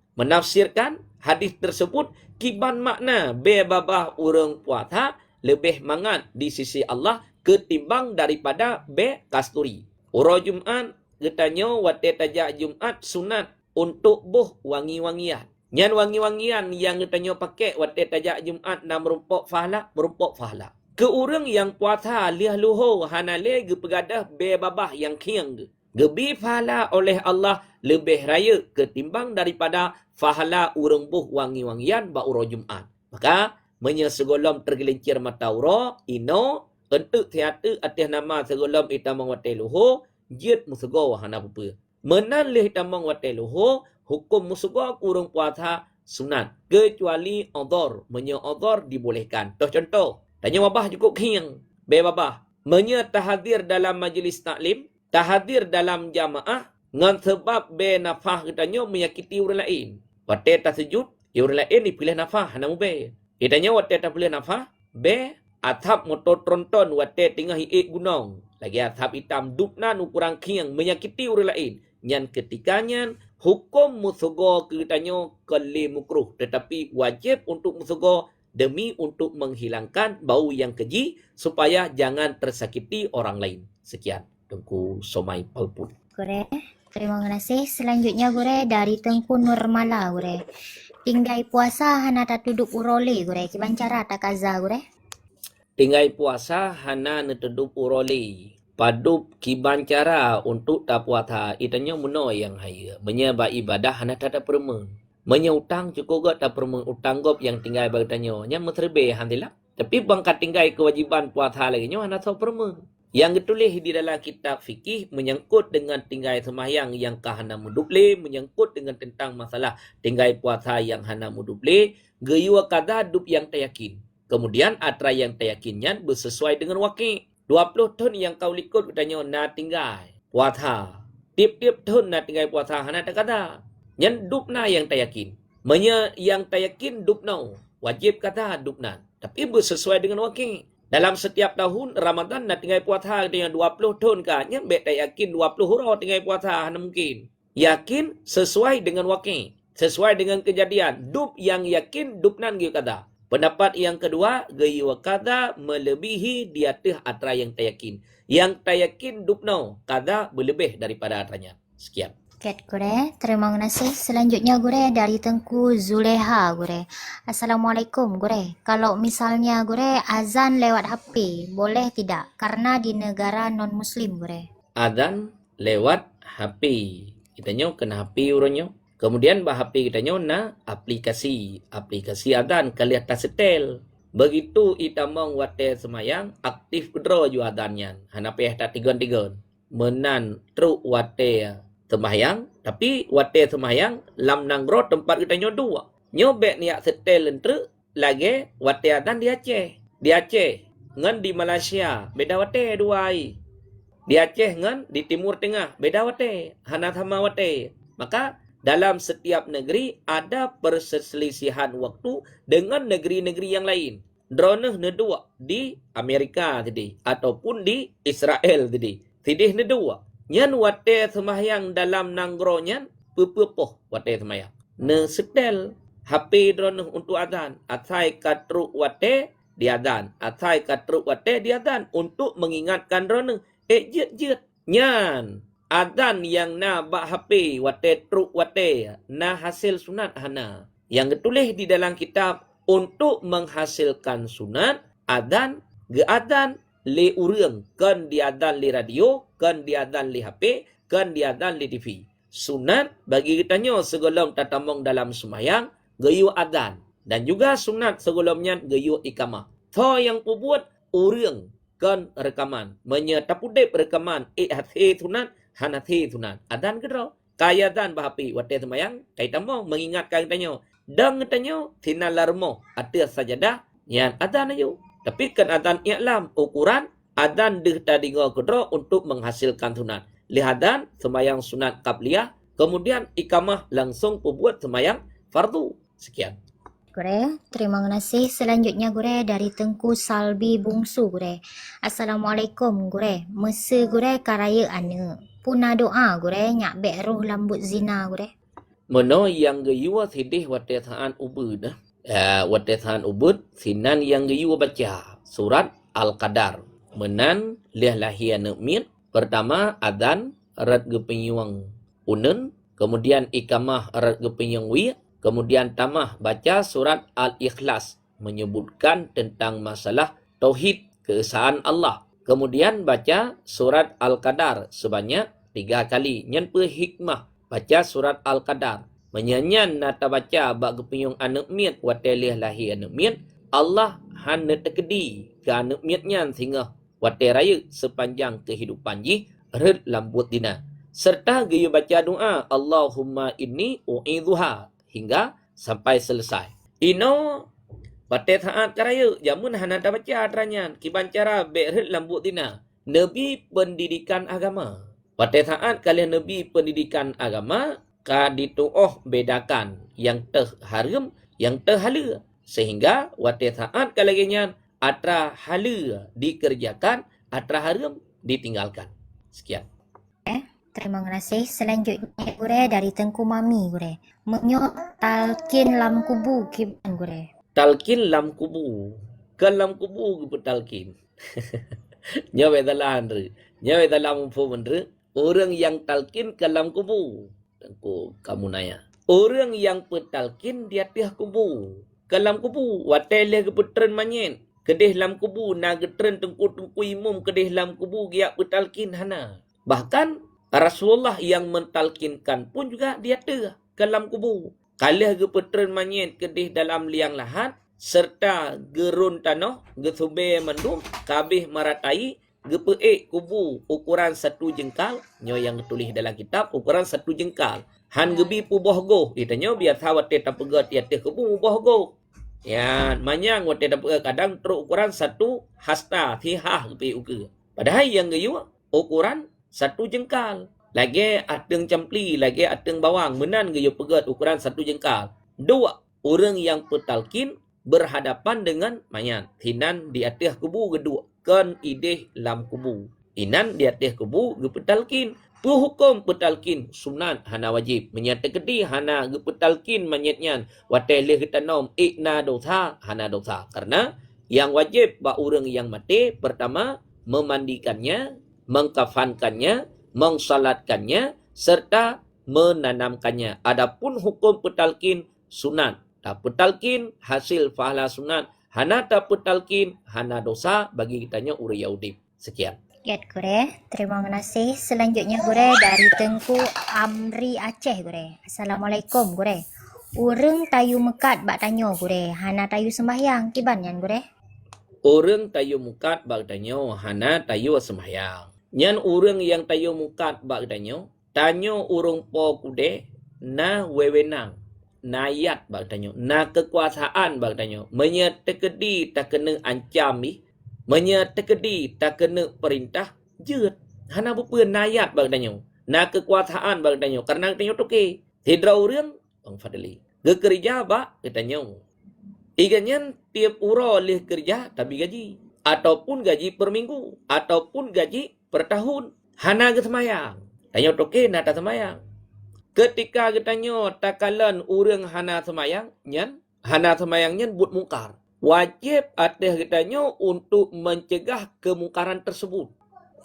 hadis tersebut kiban makna be babah orang puasa lebih mangat di sisi Allah ketimbang daripada be kasturi. Ura Jumat katanya wate tajak Jumat sunat untuk buh wangi-wangian. Nyan wangi-wangian yang katanya pakai wate tajak Jumat na merumpok fahala. Ke orang yang puasa liah luho hanale ge pegadah be babah yang kiang ge. Gebi fahala oleh Allah lebih raya ketimbang daripada fahala urang buh wangi-wangian ba ura Jumat. Maka menyesegolom tergelincir mata ura ino untuk teater atas nama segolom itamang wate luho jid musego hana pupa. Menan leh itamang wate luho hukum musego kurang puasa sunat kecuali odor. Menya odor dibolehkan. Contoh tanya babah cukup khiang. Be babah menya tahadir dalam majlis taklim, tahadir dalam jamaah ngan sebab be nafah katanya menyakiti orang lain. Wate tasujud, orang lain dipilih nafah hana be. Itanya wate tak pilih nafah, be atap motor tronton wate tinggal hiik gunung. Lagi atap hitam dupnan ukurang kiang menyakiti orang lain. Nyan ketikanya hukum musugo katanya kali mukruh. Tetapi wajib untuk musugo demi untuk menghilangkan bau yang keji supaya jangan tersakiti orang lain. Sekian. Tengku Somai Palput. Gure, terima kasih. Selanjutnya gure dari Tengku Nurmala gure. Tinggai puasa hana tak duduk urole gure. Kiban cara tak kaza gure. Tinggai puasa hana neteduk urole. Padup kiban cara untuk tak puasa. Itanya muno yang haya. Menyebab ibadah hana tak ada permen. Menyeutang cukup tak permen utang gop yang tinggal bertanya. Nya meterbe handilah. Tapi bangkat tinggai kewajiban puasa lagi nya hana tak permen. Yang ditulis di dalam kitab fikih menyangkut dengan tinggai sembahyang yang kahana muduble, menyangkut dengan tentang masalah tinggai puasa yang hana muduble, geyua kada dup yang tayakin. Kemudian atra yang tayakinnya bersesuai dengan wakil. 20 tahun yang kau likut katanya na tinggai puasa. Tiap-tiap tahun na tinggai puasa hana tak kada. Yang dup na yang tayakin. Menya yang tayakin dup na. Wajib kata dup na. Tapi bersesuai dengan wakil. Dalam setiap tahun Ramadan nak tinggal puasa dengan 20 tahun kan, yang bet tak yakin 20 hurau tinggal puasa hanya mungkin. Yakin sesuai dengan wakil, sesuai dengan kejadian. Dup yang yakin dup nan giu kata. Pendapat yang kedua, giu kata melebihi di atas atra yang tak yakin. Yang tak yakin dup no kata berlebih daripada atranya. Sekian. Ket gure, terima kasih. Selanjutnya gure dari Tengku Zuleha gure. Assalamualaikum gure. Kalau misalnya gure azan lewat HP, boleh tidak? Karena di negara non muslim gure. Azan lewat HP. Kitanya kena HP urangnya. Kemudian bah HP kitanya na aplikasi azan kali atas setel. Begitu itamang wate semayang aktif kedro ju azannya. Hana payah tak tigon-tigon. Menan truk wate sembahyang, tapi wate sembahyang lam nanggro tempat kita dua. Nyobek niat setel lentre lagi wate adan di Aceh. Di Aceh ngan di Malaysia beda wate dua ai. Di Aceh ngan di Timur Tengah beda wate, hana sama wate. Maka dalam setiap negeri ada perselisihan waktu dengan negeri-negeri yang lain. Droneh nedua di Amerika tadi ataupun di Israel tadi. Tidih nedua. Nyan wate sembahyang dalam nanggronya pepepoh wate sembahyang. Ne setel HP droneh untuk azan. Atai katruk wate di azan. Atai katruk wate di azan untuk mengingatkan droneh. Jet. Nyan azan yang na bak HP wate truk wate na hasil sunat hana. Yang ditulis di dalam kitab untuk menghasilkan sunat azan geazan li urang kan diazan li radio kan diazan li HP kan diazan li TV. Sunat bagi kitanya sebelum tatamong dalam sembahyang gayu azan dan juga sunat sebelumnya gayu ikamah. Tho yang buat urang kan rekaman menyetapudep rekaman hati sunat hanati sunat adan kedro kaya dan bahapi wate semayang kai tamong mengingatkan tanya dang tanya tina larmo ada sajadah yang adan ayo tapi kan adan i'lam ukuran adan deh tadi kedro untuk menghasilkan sunat lihadan semayang sunat qabliyah kemudian ikamah langsung buat semayang fardu. Sekian Gure, terima kasih. Selanjutnya gure dari Tengku Salbi Bungsu gure. Assalamualaikum gure. Masa gure karaya ana. Puna doa gure nyak bek roh lambut zina gure. Meno yang gayua sidih wate thaan ubud. Wate thaan ubud sinan yang gayua baca surat Al-Qadar. Menan liah lahia nekmit. Pertama adan rat gepenyuang unen. Kemudian ikamah rat gepenyuang wi. Kemudian tamah baca surat Al-Ikhlas menyebutkan tentang masalah tauhid keesaan Allah. Kemudian baca surat Al-Qadar sebanyak 3 kali. Nyan pe hikmah baca surat Al-Qadar. Menyanyan nata baca bak gepenyong anak miat watelih lahir anak miat. Allah hanya tekedi ke anak miatnya sehingga wate raya sepanjang kehidupan ji red lambut dina. Serta gaya baca doa Allahumma inni u'idhuha hingga sampai selesai. Ino bate taat karaya jamun hanada baca adranyan kiban cara berit lambut dina. Nabi pendidikan agama. Bate taat kalian nabi pendidikan agama ka dituoh bedakan yang teh haram yang teh halal sehingga wate taat kalian atra halal dikerjakan atra haram ditinggalkan. Sekian. Terima kasih. Selanjutnya gure dari Tengku Mami gure. Menyok talkin lam kubu kiban gure. Talkin lam kubu. Kan lam kubu ke talkin. Nyawa dalam andre. Nyawa dalam umfu andre. Orang yang talkin ke lam kubu. Tengku kamu nanya. Orang yang petalkin di atas kubu. Ke lam kubu. Wateleh ke petren manyen. Kedih lam kubu. Na getren tengku imum. Kedih lam kubu. Giak petalkin hana. Bahkan Rasulullah yang mentalkinkan pun juga dia ada ke dalam kubu. Kalih gepetren manyet kedih dalam liang lahat serta gerun tanah gesube mendum kabih maratai gepeek kubu ukuran 1 jengkal nyo yang tulis dalam kitab ukuran 1 jengkal. Han gebi pu bohgo ditanya biar sawat te tapegat ya teh kubu bohgo. Ya manyang wate dapat kadang teruk ukuran 1 hasta thihah gepe uke. Padahal yang geyu ukuran 1 jengkal. Lagi ateng campli, lagi ateng bawang. Menan gayo pegat ukuran 1 jengkal. 2. Orang yang petalkin berhadapan dengan mayat. Hinan di atas kubu kedua. Kan ideh lam kubu. Hinan di atas kubu gepetalkin. Hukum petalkin sunat hana wajib. Menyatakan hana gepetalkin mayatnya. Watai kita nom ikna dosa hana dosa. Karena yang wajib bak orang yang mati pertama memandikannya, mengkafankannya, mengsalatkannya, serta menanamkannya. Adapun hukum petalkin sunat. Tak petalkin hasil pahala sunat. Hana tak petalkin hana dosa bagi kitanya uri yaudib. Sekian. Yat gure, terima kasih. Selanjutnya gure dari Tengku Amri Aceh gure. Assalamualaikum gure. Urang tayu mekat bak tanyo gure. Hana tayu sembahyang kiban yan gure. Orang tayu mukat bak tanyo hana tayu sembahyang. Nyan orang yang tayu mukat bak tanyo urung po kude na wewenang na yat bak tanyo na kekuasaan bak tanyo menyetekedi tak kena ancam ni menyetekedi tak kena perintah jeut hana bepeun na yat bak tanyo na kekuasaan bak tanyo karena tanyo toke Hidrau riang bang fadli. Ge kerja ba katanya. Iganyan tiap uro leh kerja tapi gaji. Ataupun gaji per minggu. Ataupun gaji per tahun. Hana ke semayang. Tanya toke nata semayang. Ketika katanya takalan urang hana semayang. Nyan. Hana semayang nyan buat mungkar. Wajib atas katanya untuk mencegah kemungkaran tersebut.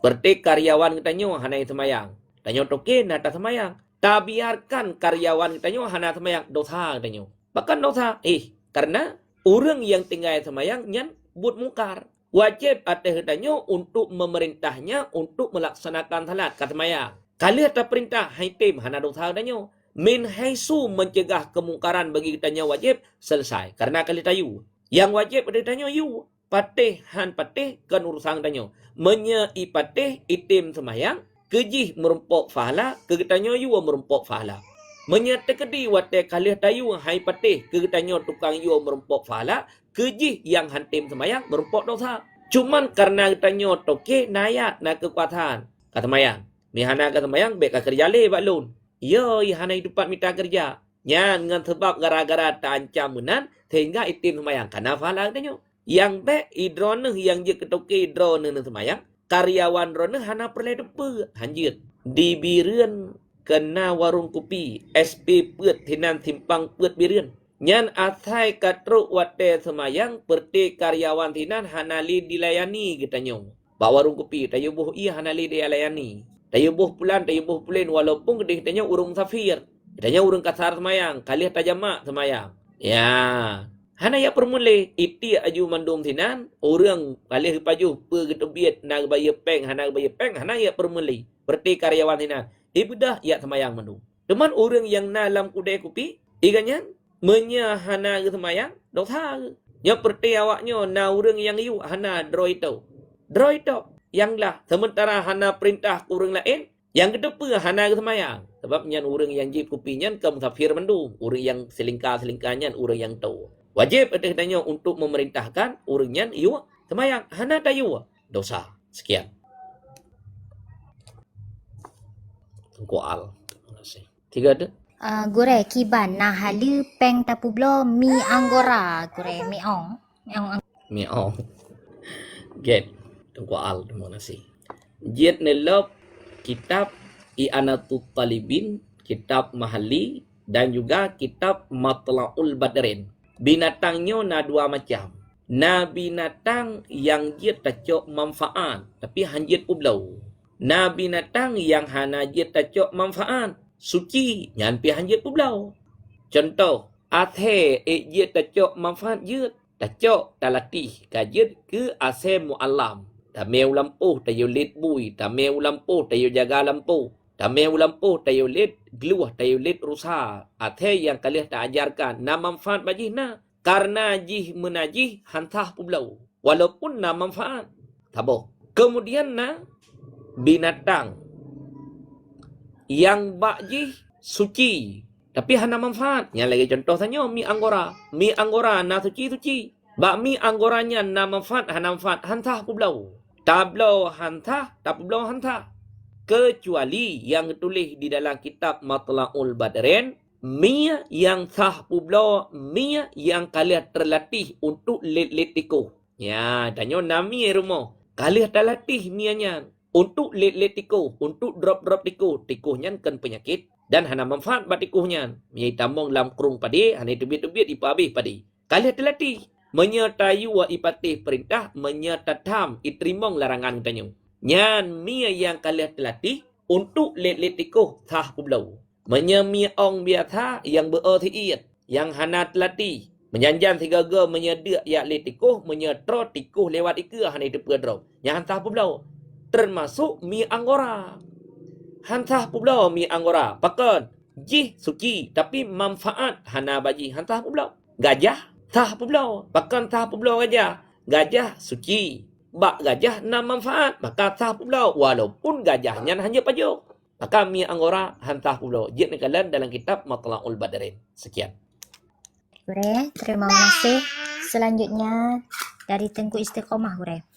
Seperti karyawan katanya hana semayang. Tanya toke nata semayang. Tak biarkan karyawan katanya hana semayang. Dosa katanya. Bahkan dosa. Karena orang yang tinggal semayang nyan buat mungkar. Wajib atas katanya untuk memerintahnya untuk melaksanakan salat kat semayang. Kali atas perintah haitim hana dosa katanya. Min haisu mencegah kemungkaran bagi katanya wajib selesai. Karena kali tayu. Yang wajib pada katanya you. Patih han patih kan urusan katanya. Menyai patih itim semayang. Kejih merumpok fahala. Kegetanya you merumpok fahala. Menyatakedi wate kalih tayu hai patih kegetanya tukang yu merumpok fahala. Kejih yang hantim semayang merumpok dosa. Cuman karena katanya toke nayat na kekuatan. Kata mayang. Mihana kata mayang beka kerja le balun. Yo ihana hidupan mita kerja. Nyan ngan sebab gara-gara terancam menan sehingga itim semayang. Karena fahala katanya. Yang be idrone yang je ketoke idrone semayang. Karyawan rone hana perle depe hanjit. Dibireun kena warung kopi SP Peut Tinan Simpang Peut Bireun. Nyan athai katruk wate semayang perti karyawan tinan hanali dilayani katanya. Ba warung kopi tayu buh iya hanali dilayani. Tayu buh pulan tayu buh pulen walaupun gede katanya urung safir. Katanya urung kasar semayang, kalih tajamak semayang. Ya. Hana ya permule iti aju mandum tinan orang kalih paju pegetebiet nak bayar peng hana bayar peng hana ya permule. Perti karyawan tinan ibadah ya semayang mandum. Teman orang yang nalam kudai kopi iganyan menyahana ke semayang dosa. Ya perti awaknya na orang yang yu hana droito. Droito yang lah sementara hana perintah ke orang lain yang kedepa hana ke semayang. Sebabnya orang yang jip kopinya ke musafir mandum. Orang yang selingkah-selingkahnya orang yang tahu. Wajib katanya untuk memerintahkan orangnya yu semayang hana tayu dosa. Sekian. Tengkual. Terima kasih. 3 ada. Gure kiban nah halu peng tapu blo mi anggora gure mi ong. Miao. Get. Tengkual. Terima kasih. Jiat nelop kitab I'anatul Talibin, kitab Mahali dan juga kitab Matla'ul Badrin. Binatangnya na dua macam. Na binatang yang dia tacok manfaat tapi hanjit ublau. Na binatang yang hana dia tacok manfaat suci nyan pi hanjit ublau. Contoh, athe dia tacok manfaat je tacok talatih kajit ke ase muallam. Tameu lampu tayo lit bui, tameu lampu tayo jaga lampu. Tameu lampu tayo lit gluah tayo lit rusa. Athe yang kalian tak ajarkan na manfaat bagi na. Karena jih menajih hantah publau. Walaupun na manfaat. Tabo. Kemudian na binatang yang bakjih suci tapi hana manfaat. Yang lagi contoh tanya mi anggora. Mi anggora na suci. Bak mi anggoranya na manfaat hana manfaat hantah publau. Tablau hantah, tablau hantah. Kecuali yang tulis di dalam kitab Matla'ul Badrin, mia yang sah publau, mia yang kalian terlatih untuk let-letiko. Ya, tanya nami rumah. Kalian terlatih mianya untuk let-letiko, untuk drop-drop tiko. Tikonya kan penyakit dan hana manfaat buat tikonya. Mia tambang lam kerung padi, hana tebit-tebit ipabih padi. Kalian terlatih menyertai wa ipatih perintah, menyertatam itrimong larangan katanya. Nyan mia yang kalian terlatih untuk let-letiko sah publau. Menyemi ong biasa yang berarti yang hana terlatih. Menjanjan tiga ge menyedak ya letiko, menyetro tikuh lewat ika hana itu pedro. Yang hantah publau. Termasuk mi anggora. Hantah publau mi anggora. Pakan jih suci tapi manfaat hana bagi hantah publau. Gajah tah publau. Pakan tah publau gajah. Gajah suci. Bak gajah na manfaat. Maka tah publau. Walaupun gajahnya hanya pajuk. Maka mi anggora hantah publau. Jid nekalan dalam kitab Matla'ul Badrin. Sekian. Gure, terima kasih. Selanjutnya dari Tengku Istiqomah Gure.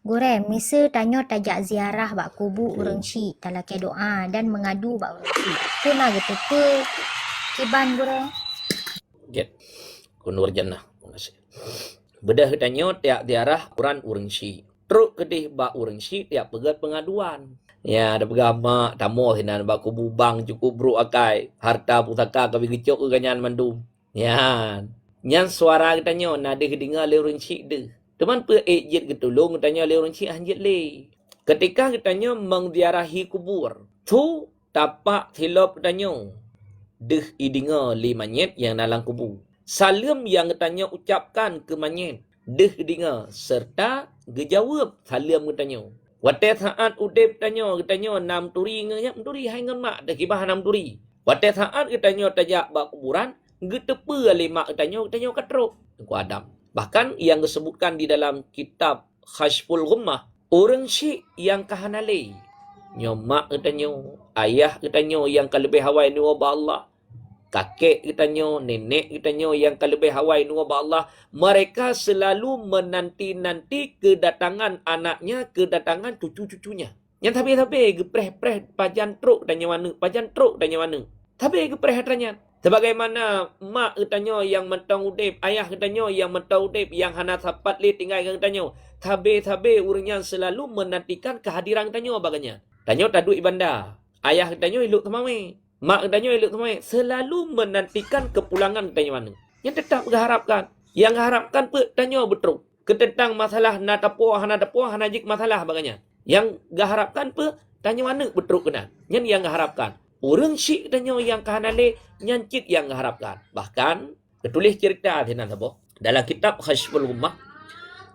Gure, misa tanya tajak ziarah bak kubu urang syik talaki doa dan mengadu bak urang syik. Kena gitu ke Kiban gure. Get. Kunur jannah. Terima kasih. Bedah tanya tiap diarah Quran urang si. Truk kedih ba urang si tiap pegat pengaduan. Ya, ada pegama tamu hinan ba kubu bang cukup bro akai. Harta pusaka kabi gecok ke ganyan mandum. Ya. Nyan suara katanya nade kedengar le urang si de. Teman pe ejit getulung katanya le urang si anjit le. Ketika katanya mengziarahi kubur. Tu tapak hilap katanya. Deh idinga li manyet yang dalam kubur. Salam yang katanya ucapkan ke manyet. Deh dengar serta gejawab salam katanya. Wate saat udep katanya nam turi nganya turi hai ngan mak dah kibah nam turi. Wate saat katanya tajak bak kuburan getepe ali mak katanya katrok ku Adam. Bahkan yang disebutkan di dalam kitab Khashful Ghummah, orang syik yang kahanale. Nyomak katanya, ayah katanya yang kalebih hawai ni wabah Allah. Kakek katanya, nenek katanya yang kalebih hawai ni wabah Allah. Mereka selalu menanti-nanti kedatangan anaknya, kedatangan cucu-cucunya. Yang tapi gepreh-preh pajan truk tanya mana, pajan truk tanya mana. Tapi gepreh tanya. Sebagaimana mak katanya yang mentang udip, ayah katanya yang mentang udip, yang hana sapat li tinggal katanya. Tabe-tabe urangnya selalu menantikan kehadiran katanya baganya. Tanya tak duit bandar. Ayah katanya elok temame. Mak katanya elok temame. Selalu menantikan kepulangan katanya mana. Yang tetap mengharapkan. Yang harapkan pun tanya betul. Ketentang masalah na tapuah, hana jik masalah baganya. Yang harapkan pun tanya mana betul kena. Yang harapkan. Orang syik tanya yang kahanale nyancit yang harapkan. Bahkan ketulis cerita dinan sabo dalam kitab Khashful Ghummah.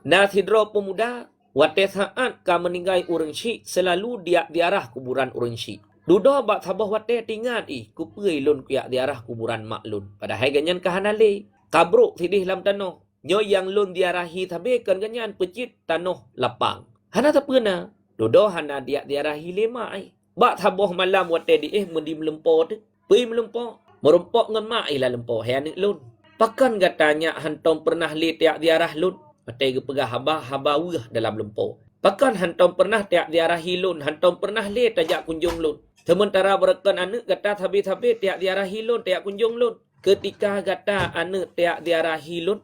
Nathidra pemuda wate saat ka meninggal orang syik selalu dia diarah kuburan orang syik. Duda bak sabah wate tinggal kupei lun kuyak diarah kuburan mak lun. Padahal ganyan kahanale kabruk sidih lam tanah. Nyo yang lun diarahi tabe kan ganyan pecit tanah lapang. Hana tapena duda hana dia diarahi lema ai. Bak taboh malam wate di mendi melempo tu. Pergi melempo. Merempok ngan mak ilah lempo. Hai anak lun. Pakan katanya hantom pernah li tiak diarah lun. Wate ke pegah haba wah dalam lempo. Pakan hantom pernah tiak diarahi lun. Hantom pernah li tajak kunjung lun. Sementara berkan anak kata tabi-tabi tiak diarahi lun. Tiak kunjung lun. Ketika kata anak tiak diarahi lun.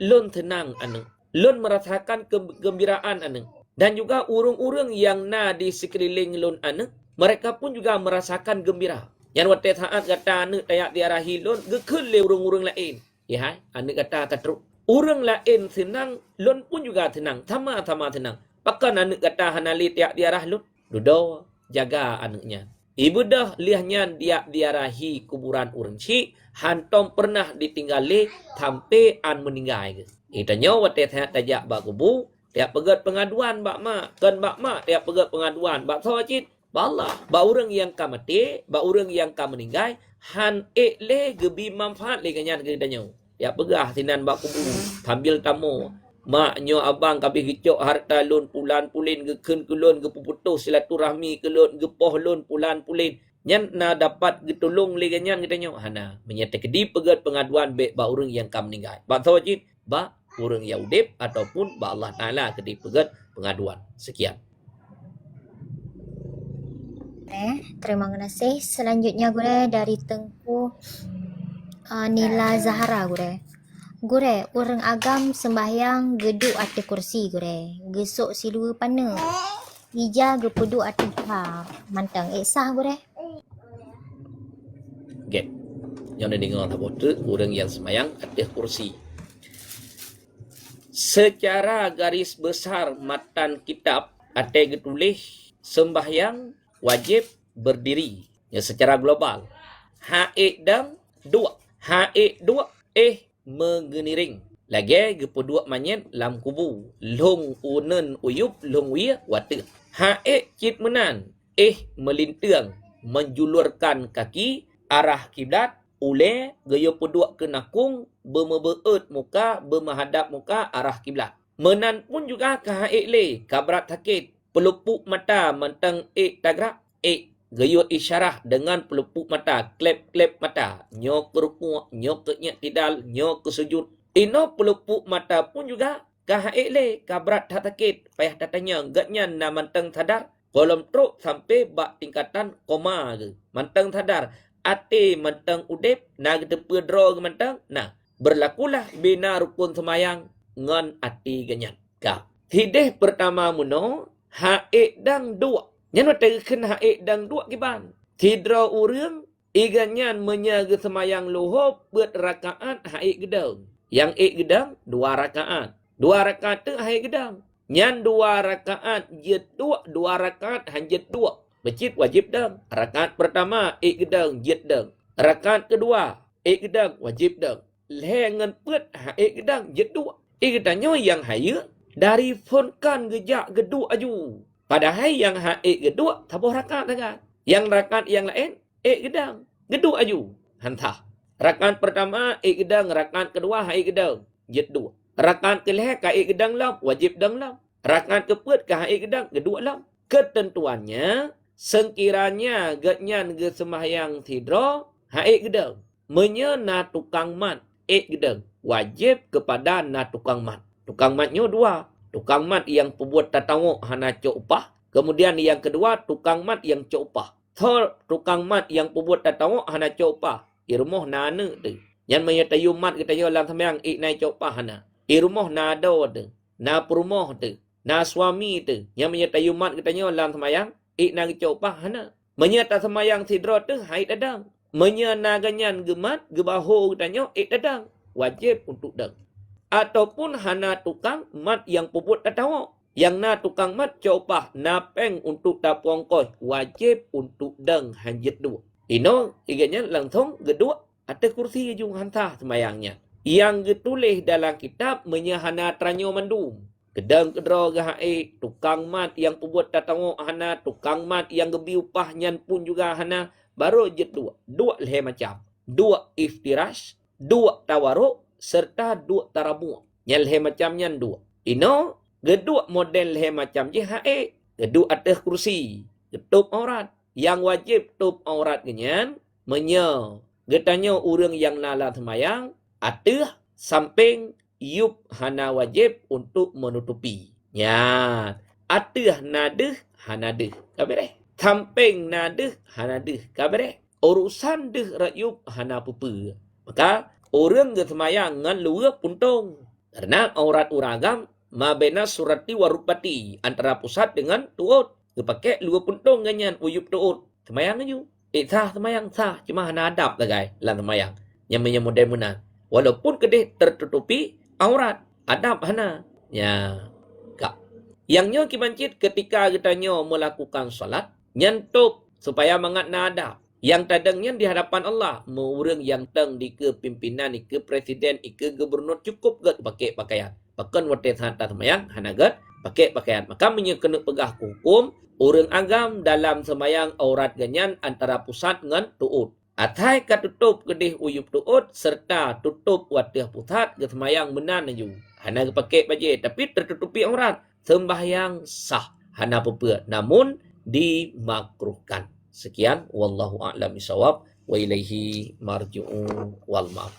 Lun tenang anak. Lun merasakan kegembiraan anak. Dan juga urung-urung yang na di sekeliling lun anak. Mereka pun juga merasakan gembira. Yang waktu saat kata anak tayak diarahi lun, gekul le urung-urung lain. Ya hai, anak kata katruk. Urung lain senang, lun pun juga senang. Sama-sama senang. Pakan anak kata hanali tayak diarah lun. Dudo jaga anaknya. Ibu dah liahnya dia diarahi kuburan urang syik. Hantom pernah ditinggali sampai an meninggal. Itanya waktu saat tajak bak kubu, tayak pegat pengaduan bak mak. Kan bak mak tayak pegat pengaduan. Bak sawacit. Ba Allah, ba orang yang ka mati, ba orang yang ka meninggal, han le gebi manfaat le ganyan ke danyo. Ya pegah sinan ba kubu, sambil tamu. Maknyo abang kabeh gicok harta lun pulan pulin geken ke lun gepuputus silaturahmi ke lun gepoh lun pulan pulin. Nyan na dapat getolong le ganyan ke danyo. Hana menyata kedi pegat pengaduan be ba orang yang ka meninggal. Ba tawajid ba orang yang udip ataupun ba Allah Taala kedi pegat pengaduan. Sekian. Terima kasih. Selanjutnya gure dari Tengku Nila Zahara gure. Gure, orang agam sembahyang geduk ati kursi gure. Gesuk si dua pana. Ija gepuduk ati mantang sah gure. Okay. Yang dia dengar tak betul, orang yang sembahyang atas kursi. Secara garis besar matan kitab ada getulis sembahyang wajib berdiri. Ya, secara global. Haid dan dua. Haid dua mengeniring. Lagi gepuduk manyet lam kubu. Long unen uyup long wia wate. Haid cit menan. Melintang. Menjulurkan kaki arah kiblat. Ule gaya puduk ke nakung. Bermebeut muka. Bermahadap muka arah kiblat. Menan pun juga ke haid le. Kabrat sakit. Pelupuk mata mentang tagrak gayut isyarah dengan pelupuk mata klep mata nyok kerukuk nyok ke tidal nyok ke sujud ino pelupuk mata pun juga kahaile kabrat sakit payah datanya gatnya na mentang sadar kolom truk sampai bak tingkatan koma ke mentang sadar ate mentang udip na gedepe dro ke mentang nah berlakulah bina rukun semayang ngan ati ganyan ka hideh pertama muno hae dang dua nyan wate ken hae dang dua kiban tidro urang iganyan menyaga semayang lohop buat rakaat hae gedang yang gedang 2 rakaat 2 rakaat tu hae gedang nyan 2 rakaat jet 2 rakaat hanjet 2 Masjid wajib dang. Rakaat pertama, gedang, jet dang. Rakaat kedua, gedang, wajib dang. Lengan put, gedang, jet dua. Gedangnya yang haya, dari fonkan gejak gedua aju. Padahal yang gedua, tabuh rakaat dengan. Yang rakaat yang lain, gedang, gedua aju. Hantah. Rakaat pertama, gedang. Rakaat kedua, gedang, jet dua. Rakaat kelihatan, gedang lam, wajib dang lam. Rakaat keput, gedang, gedua lam. Ketentuannya, sekiranya ganyan ge sembahyang tidro gedang menyena tukang mat gedang wajib kepada na tukang matnya 2 tukang mat yang pembuat tatawuk hana cok upah kemudian yang kedua tukang mat yang cok upah tukang mat yang pembuat tatawuk hana cok upah irmoh nana tu yang menyatayu mat kita yo dalam sembahyang nai cok upah hana irmoh nado tu na perumoh tu na suami tu yang menyatayu mat kita yo dalam sembahyang nang copah hana menyata semayang tidro tu haid dadang menyana ganyan gemat gebaho tanya dadang wajib untuk dang ataupun hana tukang mat yang puput tatawa yang na tukang mat copah napeng untuk tapongkos wajib untuk dang hanjit 2 ino iganya langsung gedua atas kursi jung hantah semayangnya yang ditulis dalam kitab menyahana tranyo mandum gedang kedro gahae tukang mat yang pembuat tatawuk hana tukang mat yang gebi upahnya pun juga hana baru jet 2 lehe macam 2 iftirash 2 tawaruk serta 2 tarabu yang lehe macamnya 2 ino gedua model lehe macam je hae gedua atas kursi getup aurat yang wajib tup aurat genyan menye getanya urang yang nala semayang ateh samping yup hana wajib untuk menutupi. Ya, atih nadeh hanadeh. Kabere. Samping nadeh hanadeh. Kabere. Urusan deh rayup hana pupu. Maka orang ke semayang ngan luar puntung. Karena aurat uragam mabena surati warupati antara pusat dengan tuut. Kepakai luar puntung ganyan uyup tuut. Semayang aja. Sah semayang sah. Cuma hana adab lah guys. Dalam semayang. Yang menyemudai menang. Walaupun kedih tertutupi aurat adab hana ya kak yangnya kibancit ketika kitanya melakukan salat nyentup supaya mangat na adab yang tadangnya di hadapan Allah meurang yang teng di ke pimpinan di ke presiden di ke gubernur cukup gak pakai pakaian pakan wate santat semayang hana gak pakai pakaian maka menye kena pegah hukum orang agam dalam semayang aurat ganyan antara pusat dengan tuut atai katutup kedih uyup tuut serta tutup watih pusat ke semayang benar naju. Hana pakai baju tapi tertutupi aurat. Sembahyang sah. Hana apa namun dimakruhkan. Sekian wallahu a'lam bishawab wa ilaihi marji'u wal ma'af.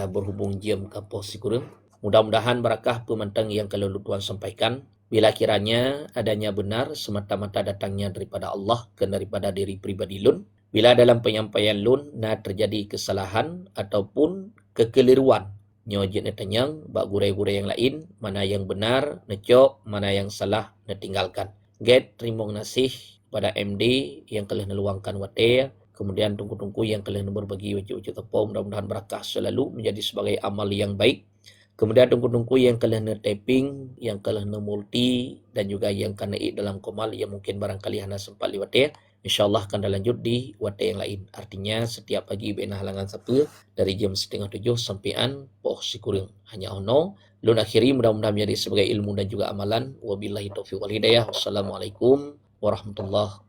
Berhubung jam ke pos kurang. Mudah-mudahan barakah pemantang yang kalau Tuhan sampaikan bila kiranya adanya benar semata-mata datangnya daripada Allah ke daripada diri pribadi lun. Bila dalam penyampaian lun na terjadi kesalahan ataupun kekeliruan nyojit netanyang bak gurai-gurai yang lain mana yang benar necok mana yang salah netinggalkan. Terima kasih pada MD yang telah meluangkan wate kemudian tungku-tungku yang telah berbagi wajib-wajib tepo mudah-mudahan barakah selalu menjadi sebagai amal yang baik. Kemudian tungku-tungku yang telah typing, yang telah multi dan juga yang kena dalam komal yang mungkin barangkali hana sempat liwat ya. InsyaAllah akan lanjut di wate yang lain. Artinya setiap pagi bina halangan Sabtu dari jam 6:30 sampai poh sikurang hanya ono. Lun akhiri mudah-mudahan menjadi sebagai ilmu dan juga amalan. Wabillahi taufiq wal hidayah. Wassalamualaikum warahmatullahi